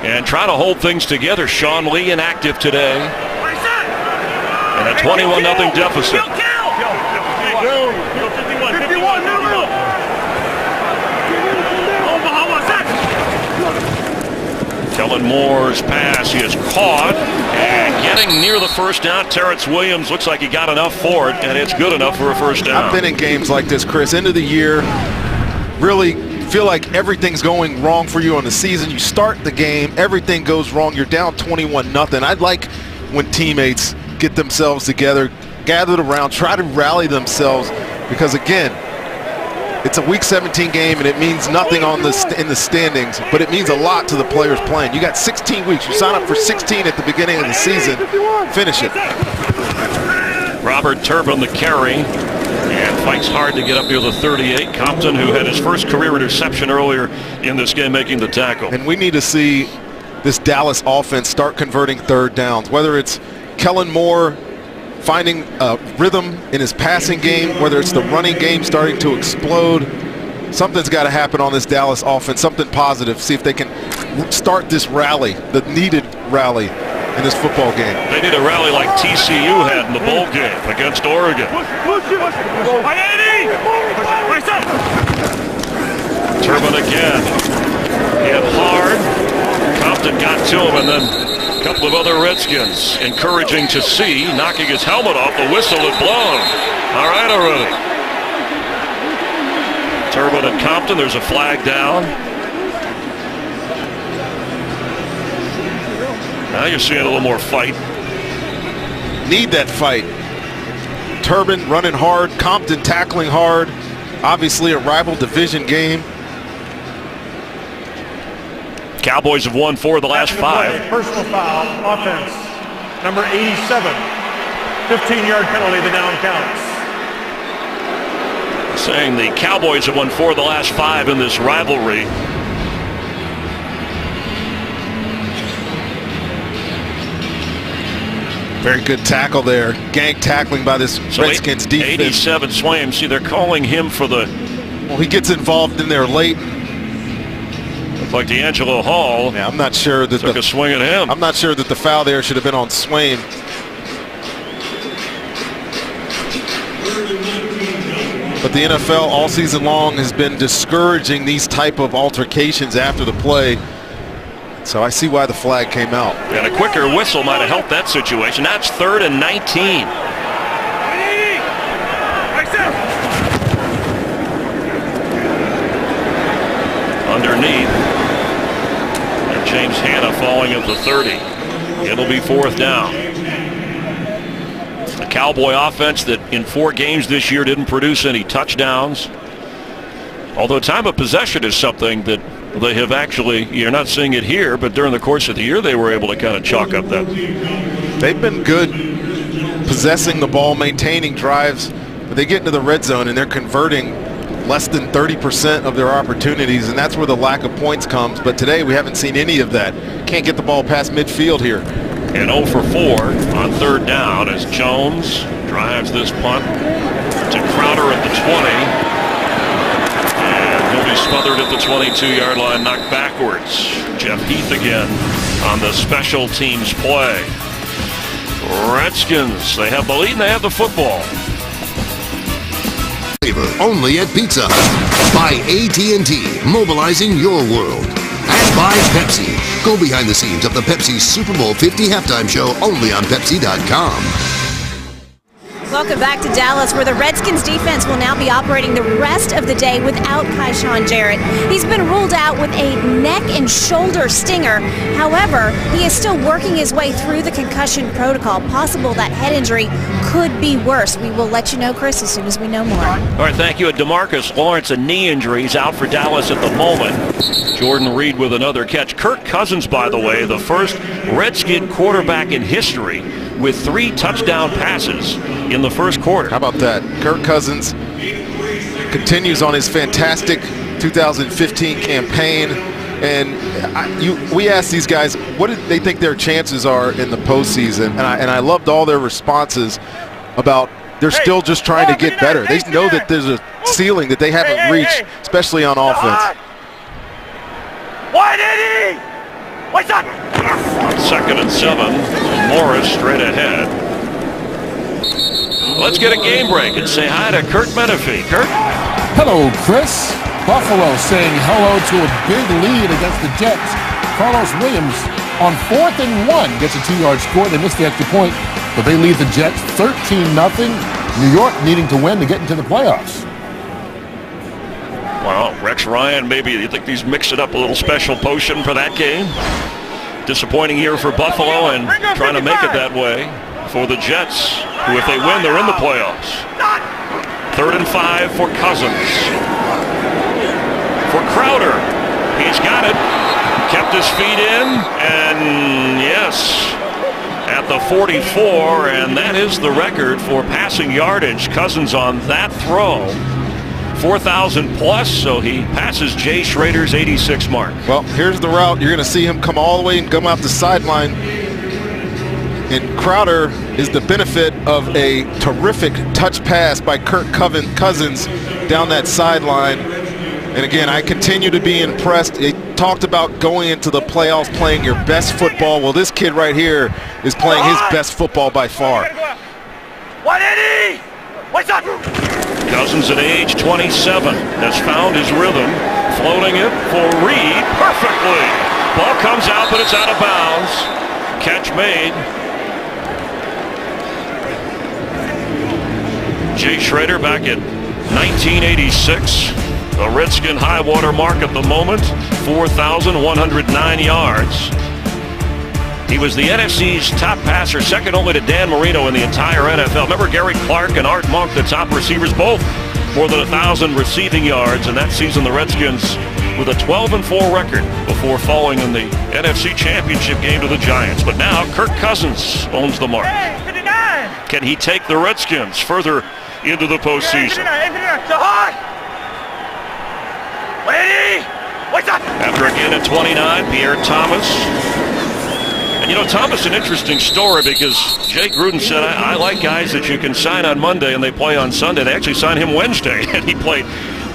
and trying to hold things together. Sean Lee inactive today, and a 21-0 deficit. Kellen Moore's pass, he is caught, and getting near the first down. Terrence Williams looks like he got enough for it, and it's good enough for a first down. I've been in games like this, Chris, end of the year, really feel like everything's going wrong for you on the season. You start the game, everything goes wrong, you're down 21-0. I'd like when teammates get themselves together, gathered around, try to rally themselves, because again, it's a Week 17 game, and it means nothing in the standings, but it means a lot to the players playing. You got 16 weeks. You sign up for 16 at the beginning of the season. Finish it. Robert Turbin, the carry, and fights hard to get up near the 38. Compton, who had his first career interception earlier in this game, making the tackle. And we need to see this Dallas offense start converting third downs, whether it's Kellen Moore finding a rhythm in his passing game, whether it's the running game starting to explode. Something's got to happen on this Dallas offense, something positive. See if they can start this rally, the needed rally in this football game. They need a rally like TCU had in the bowl game against Oregon. Turbin again. Hit hard. Compton got to him, and then a couple of other Redskins encouraging to see, knocking his helmet off. The whistle had blown. All right already. Turbin and Compton, there's a flag down. Now you're seeing a little more fight. Need that fight. Turbin running hard, Compton tackling hard. Obviously a rival division game. Cowboys have won 4 of the last 5. Personal foul, offense, number 87. 15-yard penalty, the down counts. Saying the Cowboys have won 4 of the last 5 in this rivalry. Very good tackle there. Gang tackling by this Redskins defense. 87 Swaim. See, they're calling him for the... Well, he gets involved in there late. Looks like D'Angelo Hall. Yeah, I'm not sure that took a swing at him. I'm not sure that the foul there should have been on Swaim. But the NFL all season long has been discouraging these type of altercations after the play. So I see why the flag came out. And a quicker whistle might have helped that situation. That's 3rd and 19. Underneath. And James Hanna falling at the 30. It'll be 4th down. A Cowboy offense that in 4 games this year didn't produce any touchdowns. Although time of possession is something that they have actually, you're not seeing it here, but during the course of the year they were able to kind of chalk up that. They've been good possessing the ball, maintaining drives, but they get into the red zone and they're converting less than 30% of their opportunities, and that's where the lack of points comes. But today we haven't seen any of that. Can't get the ball past midfield here. And 0 for 4 on 3rd down as Jones drives this punt to Crowder at the 20. He'll be smothered at the 22-yard line, knocked backwards. Jeff Heath again on the special teams play. Redskins, they have the lead and they have the football. Only at Pizza Hut. By AT&T, mobilizing your world. And by Pepsi. Go behind the scenes of the Pepsi Super Bowl 50 halftime show only on Pepsi.com. Welcome back to Dallas, where the Redskins defense will now be operating the rest of the day without Kyshawn Jarrett. He's been ruled out with a neck and shoulder stinger. However, he is still working his way through the concussion protocol. Possible that head injury could be worse. We will let you know, Chris, as soon as we know more. All right, thank you. DeMarcus Lawrence, a knee injury. He's out for Dallas at the moment. Jordan Reed with another catch. Kirk Cousins, by the way, the first Redskin quarterback in history with 3 touchdown passes in the first quarter. How about that? Kirk Cousins continues on his fantastic 2015 campaign. And we asked these guys, what do they think their chances are in the postseason? And I loved all their responses about they're still just trying to get better. They know that there's a ceiling that they haven't reached, especially on offense. Wide Eddie! What's up? 2nd and 7. Morris straight ahead. Let's get a game break and say hi to Kurt Menefee. Kurt? Hello, Chris. Buffalo saying hello to a big lead against the Jets. Carlos Williams on 4th and 1 gets a 2-yard score. They missed the extra point, but they lead the Jets 13-0. New York needing to win to get into the playoffs. Well, Rex Ryan, maybe you think he's mixed it up a little special potion for that game? Disappointing year for Buffalo and trying to make it that way for the Jets, who if they win, they're in the playoffs. 3rd and 5 for Cousins. For Crowder, he's got it. Kept his feet in, and yes, at the 44, and that is the record for passing yardage. Cousins on that throw. 4,000 plus, so he passes Jay Schrader's 86 mark. Well, here's the route. You're going to see him come all the way and come out the sideline. And Crowder is the benefit of a terrific touch pass by Kirk Cousins down that sideline. And again, I continue to be impressed. He talked about going into the playoffs playing your best football. Well, this kid right here is playing his best football by far. Wide Eddie! What's up? Cousins at age 27 has found his rhythm, floating it for Reed perfectly. Ball comes out, but it's out of bounds. Catch made. Jay Schrader back in 1986. A Redskin high water mark at the moment, 4,109 yards. He was the NFC's top passer, second only to Dan Marino in the entire NFL. Remember Gary Clark and Art Monk, the top receivers, both more than 1,000 receiving yards. And that season, the Redskins with a 12-4 record before falling in the NFC Championship game to the Giants. But now Kirk Cousins owns the mark. Hey, 59! Can he take the Redskins further into the postseason? What's up? After again at 29, Pierre Thomas. And you know, Thomas, an interesting story because Jay Gruden said, I like guys that you can sign on Monday and they play on Sunday. They actually signed him Wednesday and he played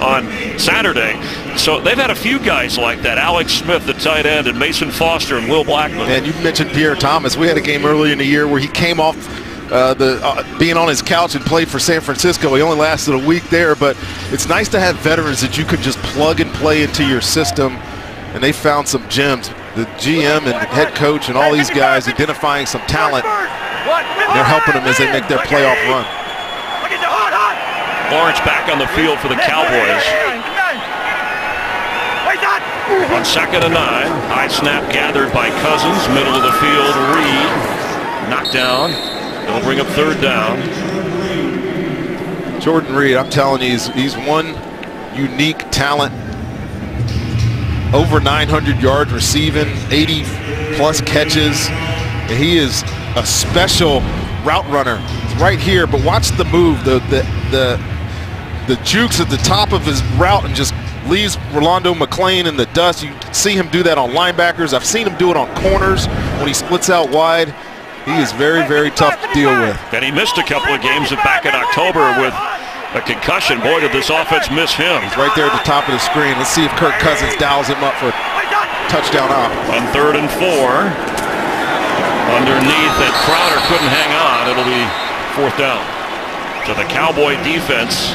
on Saturday. So they've had a few guys like that. Alex Smith, the tight end, and Mason Foster and Will Blackman. And you mentioned Pierre Thomas. We had a game earlier in the year where he came off being on his couch and played for San Francisco. He only lasted a week there, but it's nice to have veterans that you could just plug and play into your system, and they found some gems. The GM and the head coach and all these guys identifying some talent. They're helping them as they make their playoff run. Lawrence back on the field for the Cowboys. On 2nd and 9, high snap gathered by Cousins, middle of the field, Reed knocked down. It'll bring up 3rd down. Jordan Reed, I'm telling you, he's one unique talent. Over 900 yards receiving, 80 plus catches. And he is a special route runner. It's right here, but watch the move, the jukes at the top of his route and just leaves Rolando McClain in the dust. You see him do that on linebackers. I've seen him do it on corners when he splits out wide. He is very, very tough to deal with. And he missed a couple of games back in October with a concussion. Boy, did this offense miss him. He's right there at the top of the screen. Let's see if Kirk Cousins dials him up for a touchdown off. On 3rd and 4. Underneath that Crowder couldn't hang on. It'll be 4th down. So the Cowboy defense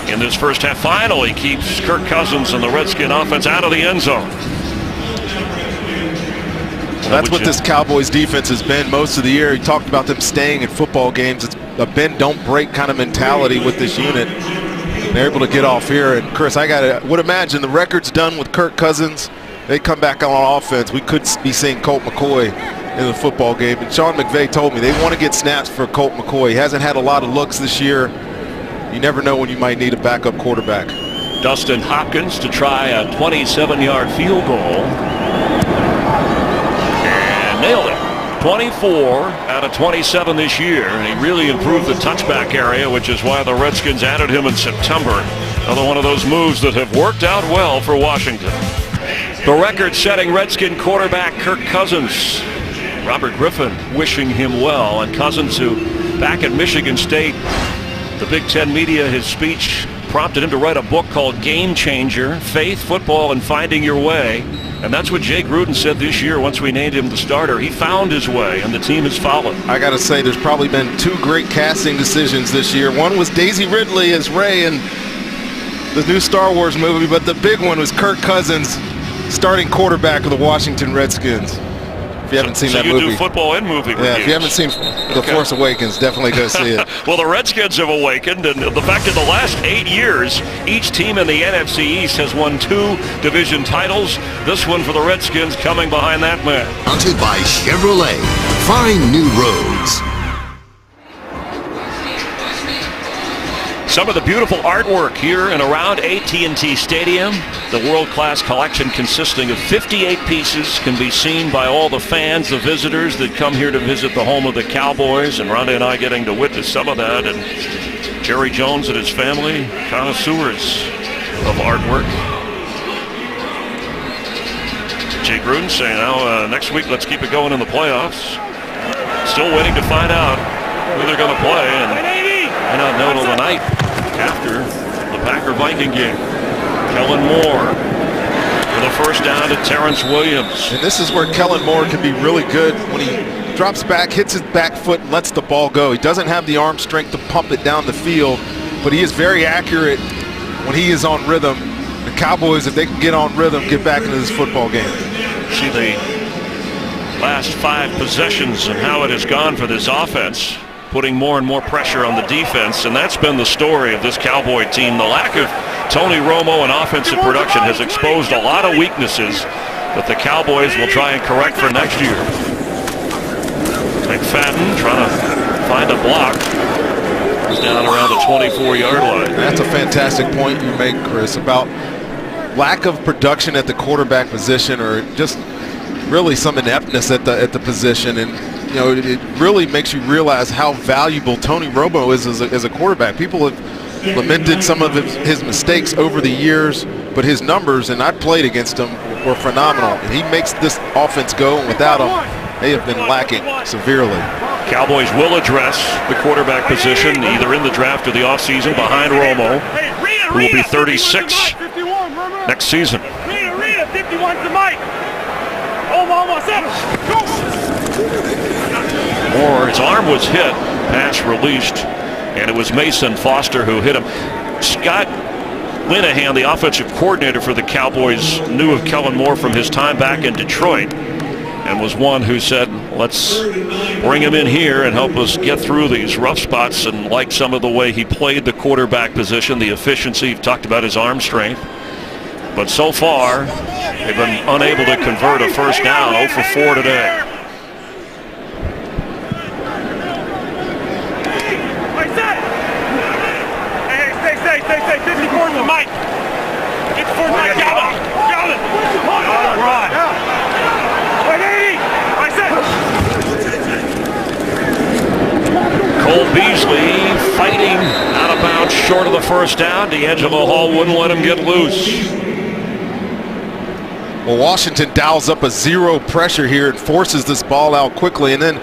in this first half finally keeps Kirk Cousins and the Redskin offense out of the end zone. That's what this Cowboys defense has been most of the year. You talked about them staying in football games. It's a bend, don't break kind of mentality with this unit. They're able to get off here. And Chris, would imagine the record's done with Kirk Cousins. They come back on offense. We could be seeing Colt McCoy in the football game. And Sean McVay told me they want to get snaps for Colt McCoy. He hasn't had a lot of looks this year. You never know when you might need a backup quarterback. Dustin Hopkins to try a 27-yard field goal. And nailed it. 24 out of 27 this year. And he really improved the touchback area, which is why the Redskins added him in September. Another one of those moves that have worked out well for Washington. The record-setting Redskin quarterback Kirk Cousins. Robert Griffin wishing him well. And Cousins, who back at Michigan State, the Big Ten media, his speech prompted him to write a book called Game Changer, Faith, Football, and Finding Your Way. And that's what Jay Gruden said this year once we named him the starter. He found his way, and the team has followed. I got to say, there's probably been two great casting decisions this year. One was Daisy Ridley as Rey in the new Star Wars movie, but the big one was Kirk Cousins, starting quarterback of the Washington Redskins. If you haven't seen that movie. So you do football and movie reviews. Yeah, if you haven't seen The Force Awakens, definitely go see it. Well, the Redskins have awakened, and the fact in the last 8 years, each team in the NFC East has won 2 division titles. This one for the Redskins coming behind that man. Sponsored by Chevrolet. Find new roads. Some of the beautiful artwork here and around AT&T Stadium. The world-class collection consisting of 58 pieces can be seen by all the fans, the visitors that come here to visit the home of the Cowboys. And Rhonda and I getting to witness some of that. And Jerry Jones and his family, connoisseurs of artwork. Jay Gruden saying, now next week let's keep it going in the playoffs. Still waiting to find out who they're going to play. And may not know till the night after the Packer-Viking game. Kellen Moore for the first down to Terrence Williams. And this is where Kellen Moore can be really good when he drops back, hits his back foot, and lets the ball go. He doesn't have the arm strength to pump it down the field, but he is very accurate when he is on rhythm. The Cowboys, if they can get on rhythm, get back into this football game. See the last 5 possessions and how it has gone for this offense, putting more and more pressure on the defense, and that's been the story of this Cowboy team. The lack of Tony Romo and offensive production has exposed a lot of weaknesses that the Cowboys will try and correct for next year. McFadden trying to find a block. He's down around the 24-yard line. That's a fantastic point you make, Chris, about lack of production at the quarterback position, or just really some ineptness at the position. And you know, it really makes you realize how valuable Tony Romo is as a quarterback. People have lamented some of his mistakes over the years, but his numbers, and I played against him, were phenomenal. And he makes this offense go, and without him, they have been lacking severely. Cowboys will address the quarterback position either in the draft or the offseason behind Romo, who will be 36 next season. Rita, 51 to Mike. Almost up. Moore, his arm was hit, pass released, and it was Mason Foster who hit him. Scott Linehan, the offensive coordinator for the Cowboys, knew of Kellen Moore from his time back in Detroit and was one who said, let's bring him in here and help us get through these rough spots, and like some of the way he played the quarterback position, the efficiency. You've talked about his arm strength. But so far, they've been unable to convert a first down. 0 for 4 today. Stay. 54 to Mike. 54 to Mike. Galvin. Run. 180. I said. Cole Beasley fighting out of bounds short of the first down. D'Angelo Hall wouldn't let him get loose. Well, Washington dials up a zero pressure here and forces this ball out quickly, and then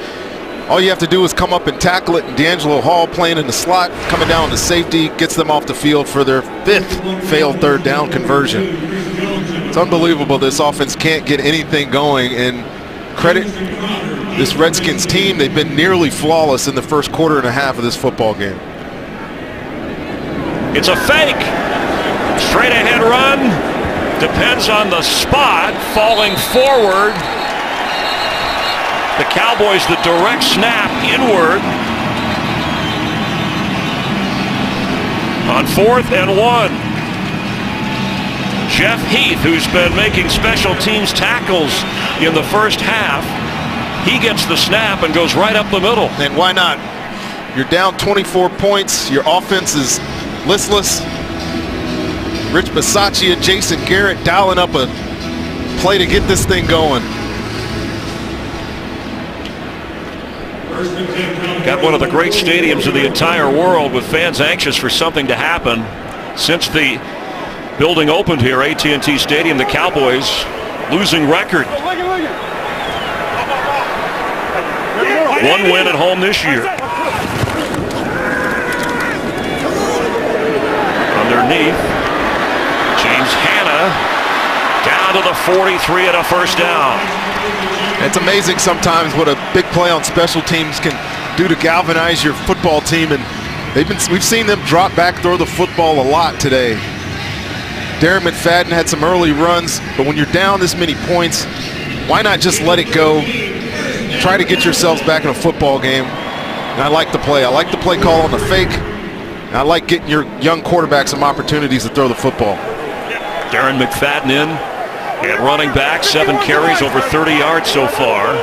all you have to do is come up and tackle it, and D'Angelo Hall playing in the slot, coming down to safety, gets them off the field for their 5th failed third down conversion. It's unbelievable this offense can't get anything going, and credit this Redskins team. They've been nearly flawless in the first quarter and a half of this football game. It's a fake. Straight ahead run. Depends on the spot. Falling forward The Cowboys, the direct snap inward. On 4th and 1. Jeff Heath, who's been making special teams tackles in the first half, he gets the snap and goes right up the middle. And why not? You're down 24 points. Your offense is listless. Rich Bisaccia, Jason Garrett dialing up a play to get this thing going. Got one of the great stadiums in the entire world with fans anxious for something to happen. Since the building opened here, AT&T Stadium, the Cowboys losing record. One win at home this year. Underneath, James Hanna down to the 43 and a first down. It's amazing sometimes what a big play on special teams can do to galvanize your football team, and we've seen them drop back, throw the football a lot today. Darren McFadden had some early runs, but when you're down this many points, why not just let it go? Try to get yourselves back in a football game. And I like the play. I like the play call on the fake. And I like getting your young quarterback some opportunities to throw the football. Darren McFadden in at running back, 7 carries, over 30 yards so far.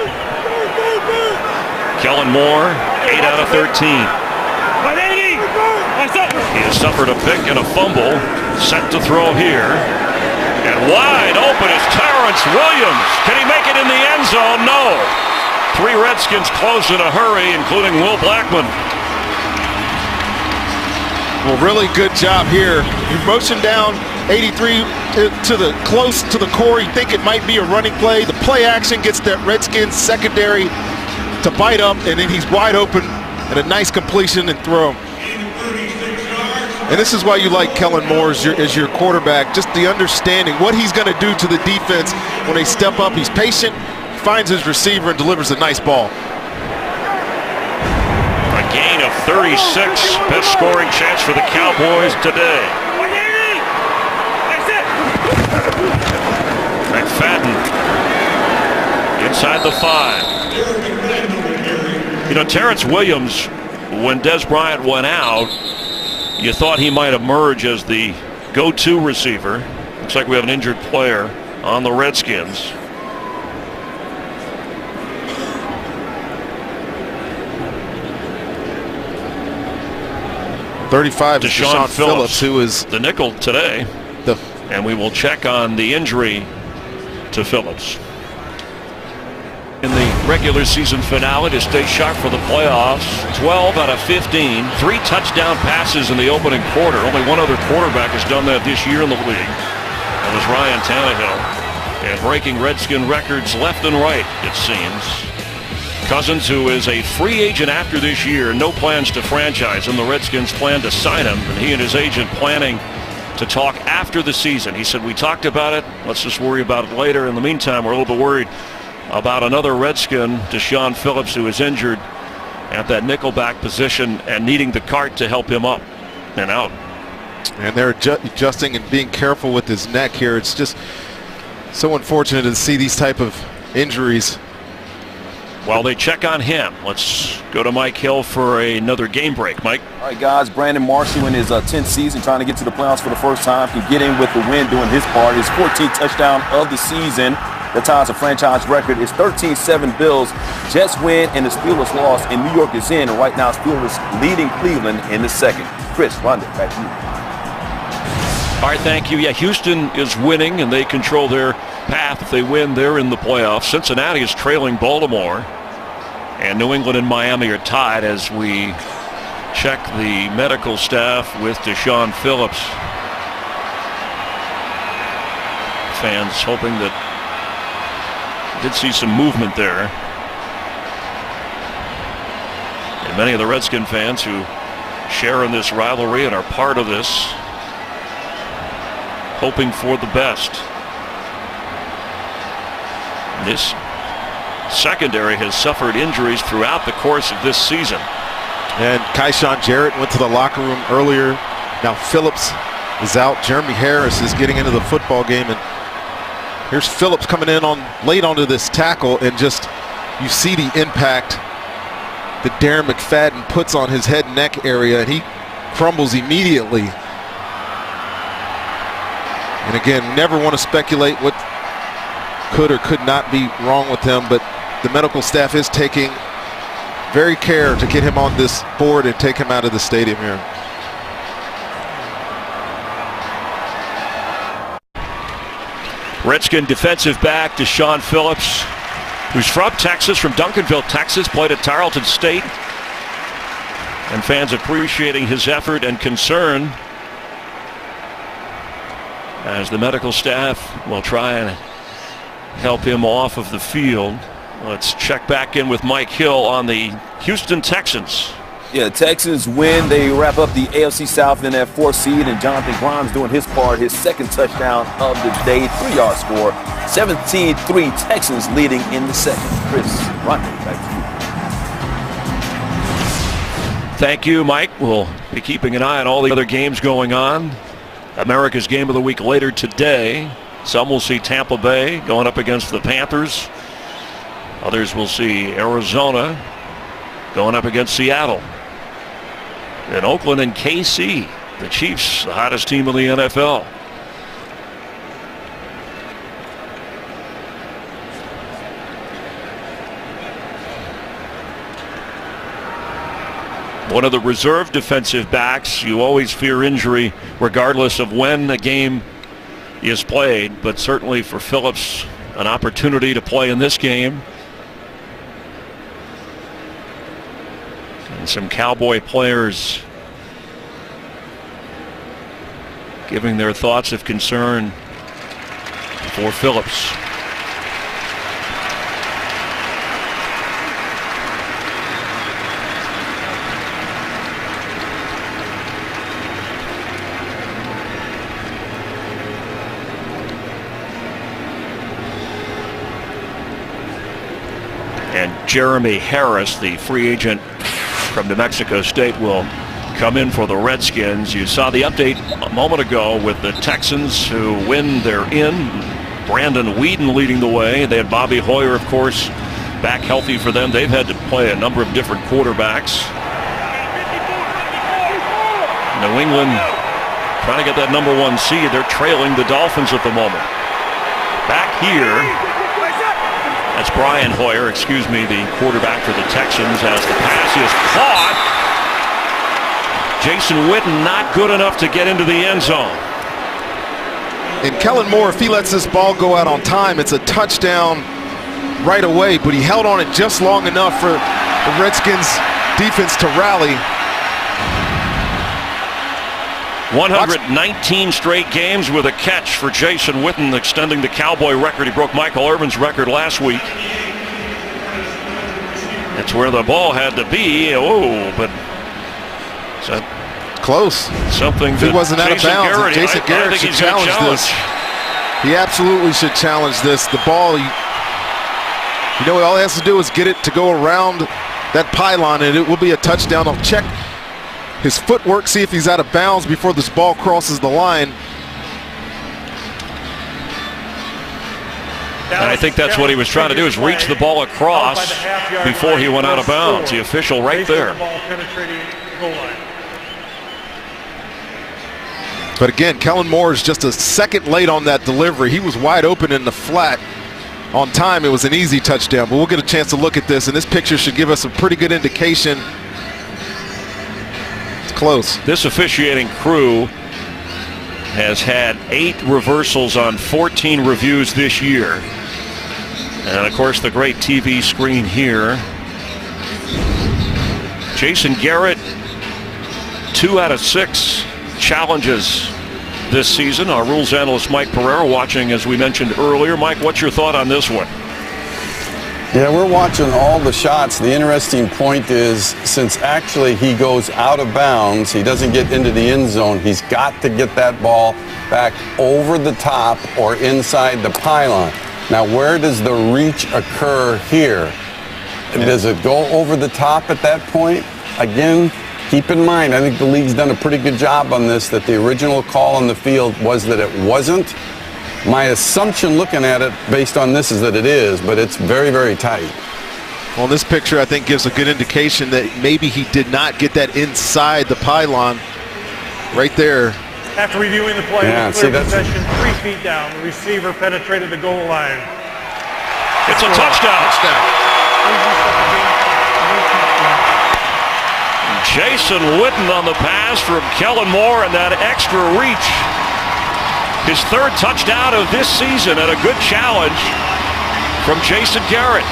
Kellen Moore, 8 out of 13. He has suffered a pick and a fumble. Set to throw here. And wide open is Terrence Williams. Can he make it in the end zone? No. 3 Redskins close in a hurry, including Will Blackman. Well, really good job here. You motion down 83 to the close to the core. You think it might be a running play. The play action gets that Redskins secondary to bite up, and then he's wide open and a nice completion and throw. And this is why you like Kellen Moore as your quarterback, just the understanding what he's going to do to the defense when they step up. He's patient, finds his receiver, and delivers a nice ball. A gain of 36, best scoring chance for the Cowboys today. McFadden inside the 5. You know, Terrence Williams, when Des Bryant went out, you thought he might emerge as the go-to receiver. Looks like we have an injured player on the Redskins. $35 is Deshaun Phillips, who is the nickel today. And we will check on the injury to Phillips. In the regular season finale to stay sharp for the playoffs, 12 out of 15, 3 touchdown passes in the opening quarter. Only one other quarterback has done that this year in the league. That was Ryan Tannehill. And breaking Redskin records left and right, it seems. Cousins, who is a free agent after this year, no plans to franchise him. The Redskins plan to sign him, and he and his agent planning to talk after the season. He said, we talked about it. Let's just worry about it later. In the meantime, we're a little bit worried about another Redskin, Deshaun Phillips, who is injured at that nickelback position and needing the cart to help him up and out. And they're adjusting and being careful with his neck here. It's just so unfortunate to see these type of injuries. While they check on him, let's go to Mike Hill for another game break. Mike. All right, guys, Brandon Marshall in his 10th season trying to get to the playoffs for the first time. Can get in with the win doing his part. His 14th touchdown of the season. The Times a franchise record is 13-7 Bills. Jets win and the Steelers lost, and New York is in. And right now, Steelers leading Cleveland in the second. Chris, run it back to you. All right, thank you. Yeah, Houston is winning, and they control their path. If they win, they're in the playoffs. Cincinnati is trailing Baltimore, and New England and Miami are tied as we check the medical staff with Deshaun Phillips. Fans hoping that did see some movement there. And many of the Redskin fans who share in this rivalry and are part of this, hoping for the best. This secondary has suffered injuries throughout the course of this season. And Kyshawn Jarrett went to the locker room earlier. Now Phillips is out. Jeremy Harris is getting into the football game, and here's Phillips coming in late onto this tackle and just you see the impact that Darren McFadden puts on his head and neck area, and he crumbles immediately. And again, never want to speculate what could or could not be wrong with him, but the medical staff is taking very care to get him on this board and take him out of the stadium here. Redskin defensive back Deshaun Phillips, who's from Texas, from Duncanville, Texas, played at Tarleton State. And fans appreciating his effort and concern as the medical staff will try and help him off of the field. Let's check back in with Mike Hill on the Houston Texans. Yeah, Texans win. They wrap up the AFC South in that 4th seed, and Jonathan Grimes doing his part, his second touchdown of the day, 3-yard score. 17-3 Texans leading in the second. Chris, Rodney, back to you. Thank you, Mike. We'll be keeping an eye on all the other games going on. America's Game of the Week later today. Some will see Tampa Bay going up against the Panthers. Others will see Arizona going up against Seattle. In Oakland and KC, the Chiefs, the hottest team in the NFL. One of the reserve defensive backs, you always fear injury regardless of when a game is played, but certainly for Phillips, an opportunity to play in this game. And some Cowboy players giving their thoughts of concern for Phillips. And Jeremy Harris, the free agent from New Mexico State, will come in for the Redskins. You saw the update a moment ago with the Texans, who win, they're in. Brandon Whedon leading the way. They had Bobby Hoyer, of course, back healthy for them. They've had to play a number of different quarterbacks. New England trying to get that #1 seed. They're trailing the Dolphins at the moment. Back here, that's Brian Hoyer, the quarterback for the Texans, as the pass is caught. Jason Witten not good enough to get into the end zone. And Kellen Moore, if he lets this ball go out on time, it's a touchdown right away, but he held on it just long enough for the Redskins defense to rally. 119 straight games with a catch for Jason Witten, extending the Cowboy record. He broke Michael Irvin's record last week. That's where the ball had to be. Oh, but is that close? Something if he wasn't out of bounds. Jason Garrett should challenge this. He absolutely should challenge this. The ball, all he has to do is get it to go around that pylon, and it will be a touchdown. I'll check his footwork, see if he's out of bounds before this ball crosses the line. And I think that's what he was trying to do, is reach the ball across before he went out of bounds. The official right there. But again, Kellen Moore is just a second late on that delivery. He was wide open in the flat. On time, it was an easy touchdown. But we'll get a chance to look at this, and this picture should give us a pretty good indication. Close. This officiating crew has had 8 reversals on 14 reviews this year. And of course, the great TV screen here. Jason Garrett, 2 out of 6 challenges this season. Our rules analyst Mike Pereira watching, as we mentioned earlier. Mike, what's your thought on this one? Yeah, we're watching all the shots. The interesting point is, since actually he goes out of bounds, he doesn't get into the end zone, he's got to get that ball back over the top or inside the pylon. Now, where does the reach occur here? Does it go over the top at that point? Again, keep in mind, I think the league's done a pretty good job on this, that the original call on the field was that it wasn't. My assumption looking at it based on this is that it is, but it's very, very tight. Well, this picture, I think, gives a good indication that maybe he did not get that inside the pylon right there. After reviewing the play, clear possession, 3 feet down. The receiver penetrated the goal line. It's a touchdown. Jason Witten on the pass from Kellen Moore and that extra reach. His 3rd touchdown of this season and a good challenge from Jason Garrett.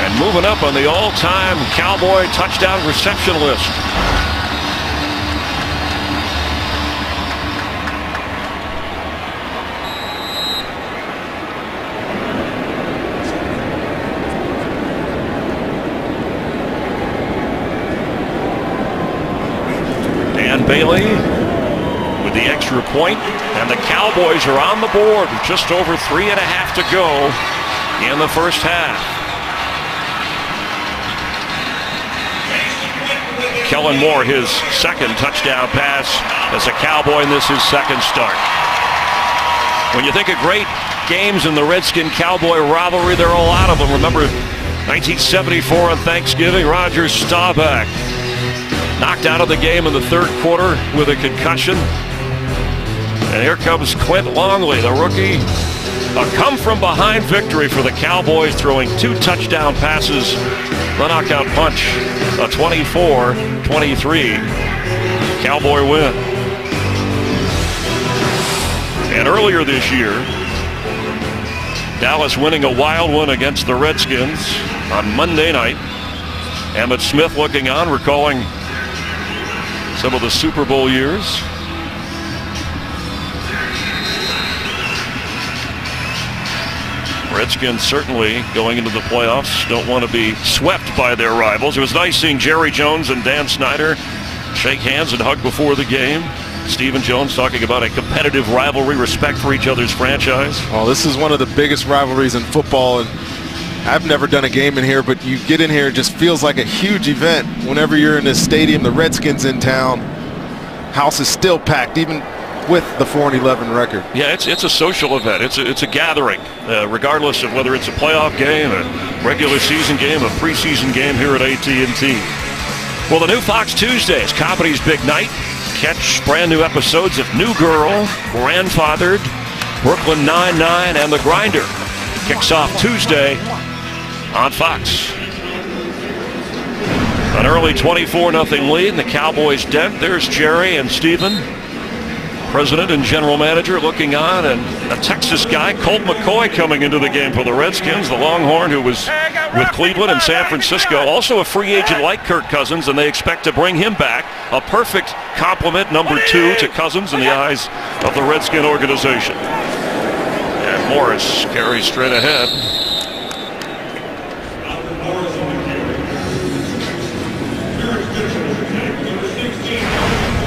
And moving up on the all-time Cowboy touchdown reception list. Dan Bailey with the extra point, and the Cowboys are on the board with just over 3.5 to go in the first half. Kellen Moore, his 2nd touchdown pass as a Cowboy, and this is his 2nd start. When you think of great games in the Redskin-Cowboy rivalry, there are a lot of them. Remember 1974 on Thanksgiving, Roger Staubach knocked out of the game in the 3rd quarter with a concussion. And here comes Clint Longley, the rookie. A come-from-behind victory for the Cowboys, throwing 2 touchdown passes. The knockout punch, a 24-23 Cowboy win. And earlier this year, Dallas winning a wild one against the Redskins on Monday night. Emmitt Smith looking on, recalling some of the Super Bowl years. Redskins certainly going into the playoffs don't want to be swept by their rivals. It was nice seeing Jerry Jones and Dan Snyder shake hands and hug before the game. Stephen Jones talking about a competitive rivalry, respect for each other's franchise. Oh, this is one of the biggest rivalries in football, and I've never done a game in here, but you get in here, it just feels like a huge event. Whenever you're in this stadium, the Redskins in town, house is still packed, even with the 4-11 record. Yeah, it's a social event. It's a gathering, regardless of whether it's a playoff game, a regular season game, a preseason game here at AT&T. Well, the new Fox Tuesdays, Comedy's Big Night. Catch brand new episodes of New Girl, Grandfathered, Brooklyn Nine-Nine, and The Grinder. Kicks off Tuesday on Fox. An early 24-0 lead in the Cowboys' dent. There's Jerry and Stephen, president and general manager, looking on, and a Texas guy, Colt McCoy, coming into the game for the Redskins, the Longhorn who was with Cleveland and San Francisco, also a free agent like Kirk Cousins, and they expect to bring him back. A perfect complement, number 2 to Cousins in the eyes of the Redskin organization. And Morris carries straight ahead.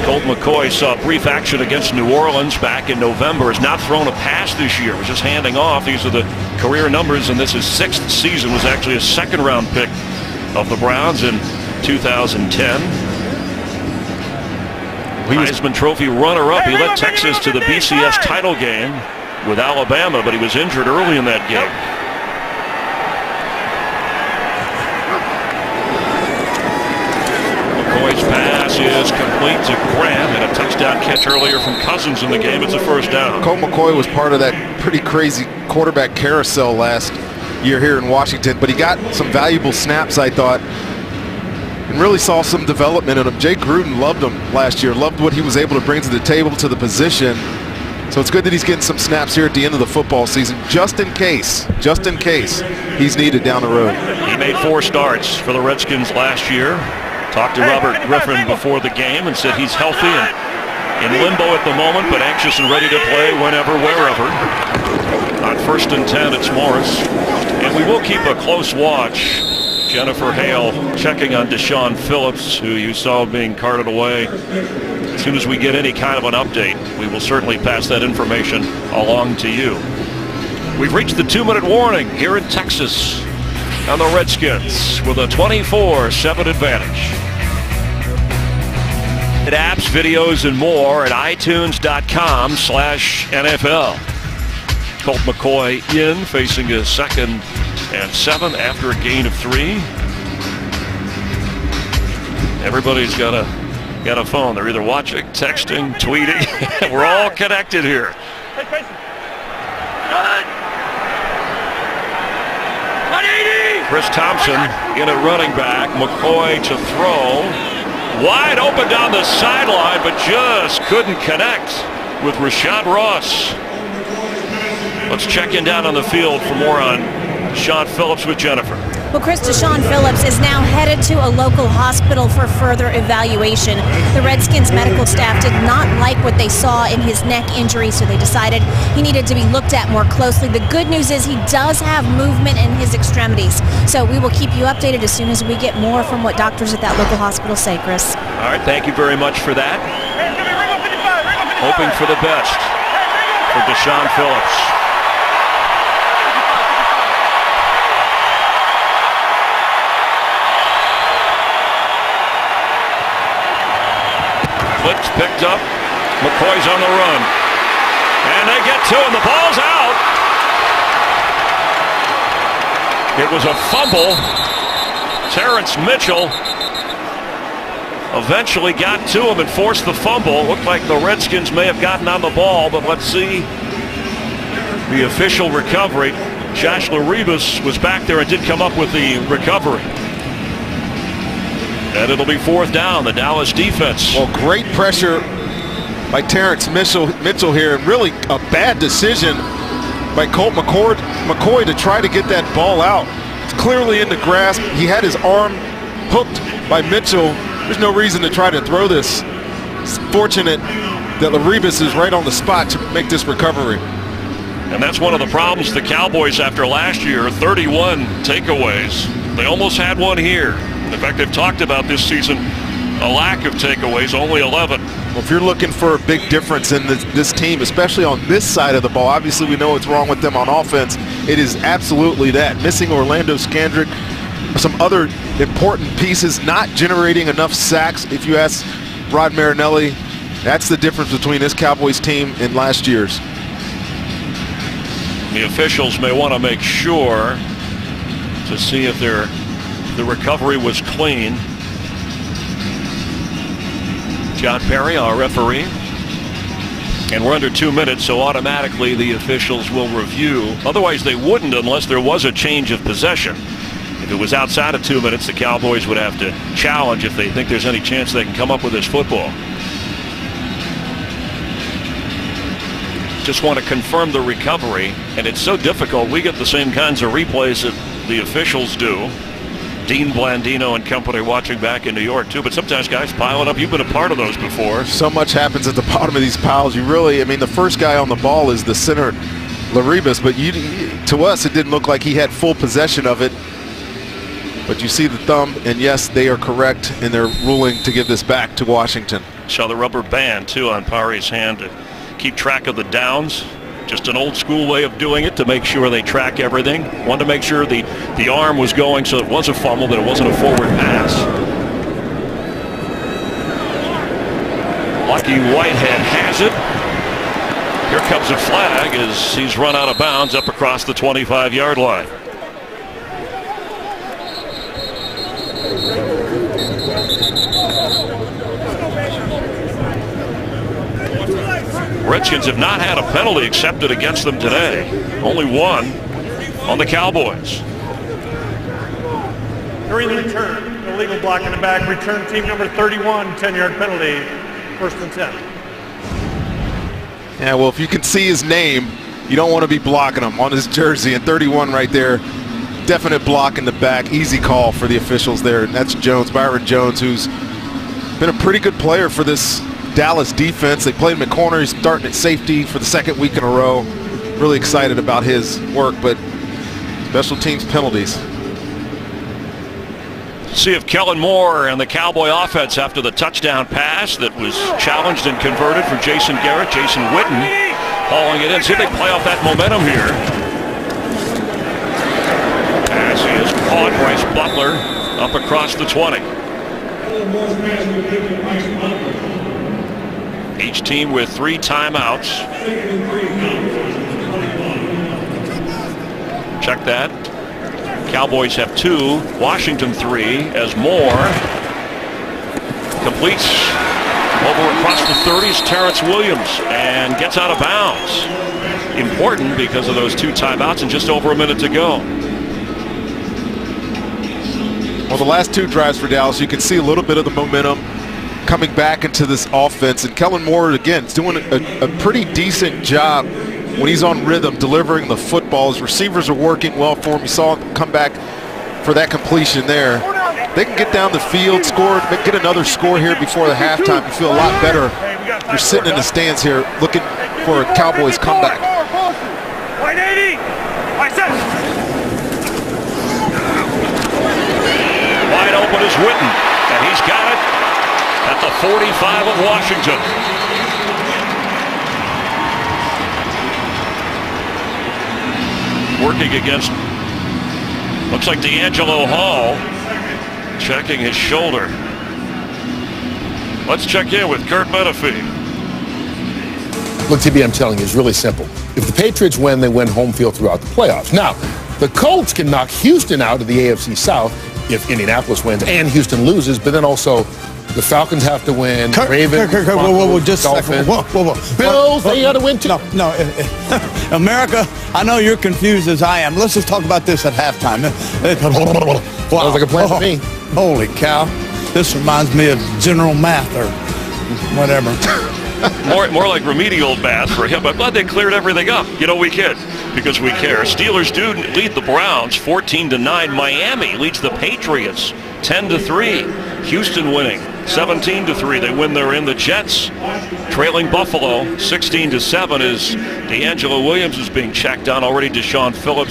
Colt McCoy saw brief action against New Orleans back in November. Has not thrown a pass this year. Was just handing off. These are the career numbers, and this is 6th season. Was actually a 2nd-round pick of the Browns in 2010. Heisman Trophy runner-up. He led Texas to the BCS title game with Alabama, but he was injured early in that game. McCoy's pass is complete to Grant, and a touchdown catch earlier from Cousins in the game. It's a 1st down. Colt McCoy was part of that pretty crazy quarterback carousel last year here in Washington, but he got some valuable snaps, I thought, and really saw some development in him. Jay Gruden loved him last year, loved what he was able to bring to the table, to the position. So it's good that he's getting some snaps here at the end of the football season, just in case he's needed down the road. He made 4 starts for the Redskins last year. Talked to Robert Griffin before the game and said he's healthy and in limbo at the moment, but anxious and ready to play whenever, wherever. On 1st and 10, it's Morris. And we will keep a close watch. Jennifer Hale checking on Deshaun Phillips, who you saw being carted away. As soon as we get any kind of an update, we will certainly pass that information along to you. We've reached the 2-minute warning here in Texas, and the Redskins with a 24-7 advantage. Apps, videos, and more at iTunes.com/NFL. Colt McCoy in, facing a 2nd and 7 after a gain of 3. Everybody's got a phone. They're either watching, texting, tweeting. We're all connected here. Chris Thompson in at running back. McCoy to throw. Wide open down the sideline, but just couldn't connect with Rashad Ross. Let's check in down on the field for more on Sean Phillips with Jennifer. Well, Chris, Deshaun Phillips is now headed to a local hospital for further evaluation. The Redskins medical staff did not like what they saw in his neck injury, so they decided he needed to be looked at more closely. The good news is he does have movement in his extremities. So we will keep you updated as soon as we get more from what doctors at that local hospital say, Chris. All right, thank you very much for that. Hoping for the best for Deshaun Phillips. Blitz picked up. McCoy's on the run. And they get to him. The ball's out. It was a fumble. Terrence Mitchell eventually got to him and forced the fumble. Looked like the Redskins may have gotten on the ball, but let's see the official recovery. Josh Laribas was back there and did come up with the recovery. And it'll be 4th down, the Dallas defense. Well, great pressure by Terrence Mitchell here, and really a bad decision by Colt McCoy to try to get that ball out. It's clearly in the grasp. He had his arm hooked by Mitchell. There's no reason to try to throw this. It's fortunate that Laribas is right on the spot to make this recovery. And that's one of the problems the Cowboys after last year, 31 takeaways. They almost had one here. In fact, they've talked about this season a lack of takeaways, only 11. Well, if you're looking for a big difference in this team, especially on this side of the ball, obviously we know what's wrong with them on offense. It is absolutely that. Missing Orlando Scandrick, some other important pieces, not generating enough sacks. If you ask Rod Marinelli, that's the difference between this Cowboys team and last year's. The officials may want to make sure to see if the recovery was clean. John Perry, our referee. And we're under 2 minutes, so automatically the officials will review. Otherwise, they wouldn't unless there was a change of possession. If it was outside of 2 minutes, the Cowboys would have to challenge if they think there's any chance they can come up with this football. Just want to confirm the recovery, and it's so difficult. We get the same kinds of replays that the officials do. Dean Blandino and company watching back in New York too, but sometimes guys piling up. You've been a part of those before. So much happens at the bottom of these piles. You really, I mean, the first guy on the ball is the center, Laribas, but to us it didn't look like he had full possession of it. But you see the thumb, and yes, they are correct in their ruling to give this back to Washington. Saw the rubber band too on Pari's hand to keep track of the downs. Just an old school way of doing it to make sure they track everything. Wanted to make sure the arm was going so it was a fumble, but it wasn't a forward pass. Lucky Whitehead has it. Here comes a flag as he's run out of bounds up across the 25-yard line. Redskins have not had a penalty accepted against them today. Only one on the Cowboys. During the return, illegal block in the back. Return team number 31, 10-yard penalty, 1st and 10. Yeah, well, if you can see his name, you don't want to be blocking him on his jersey. And 31 right there, definite block in the back. Easy call for the officials there. And that's Jones, Byron Jones, who's been a pretty good player for this Dallas defense. They played him at corner. He's starting at safety for the 2nd week in a row. Really excited about his work, but special teams penalties. See if Kellen Moore and the Cowboy offense after the touchdown pass that was challenged and converted for Jason Garrett. Jason Witten hauling it in. See if they play off that momentum here. As he is caught, Bryce Butler up across the 20. Each team with 3 timeouts. Check that. Cowboys have 2, Washington 3, as Moore completes over across the 30s, Terrence Williams, and gets out of bounds. Important because of those 2 timeouts and just over a minute to go. Well, the last 2 drives for Dallas, you can see a little bit of the momentum coming back into this offense. And Kellen Moore, again, is doing a pretty decent job when he's on rhythm, delivering the football. His receivers are working well for him. You saw him come back for that completion there. They can get down the field, score, get another score here before the halftime. You feel a lot better. You're sitting in the stands here looking for a Cowboys comeback. White 80. White 7. Wide open is Witten, and he's got it at the 45 of Washington. Working against, looks like D'Angelo Hall, checking his shoulder. Let's check in with Kurt Menefee. Look, TB, I'm telling you, it's really simple. If the Patriots win, they win home field throughout the playoffs. Now, the Colts can knock Houston out of the AFC South if Indianapolis wins and Houston loses, but then also the Falcons have to win. Ravens, whoa, just a second. Whoa. Bills, they got to win too. No. America, I know you're confused as I am. Let's just talk about this at halftime. Wow. Sounds like a plan to me. Holy cow. This reminds me of general math or whatever. More like remedial math for him. I'm glad they cleared everything up. You know, we kid because we care. Steelers do lead the Browns 14-9. Miami leads the Patriots 10-3. Houston winning 17-3. They win there in. The Jets trailing Buffalo 16-7 as D'Angelo Williams is being checked on already. D'Angelo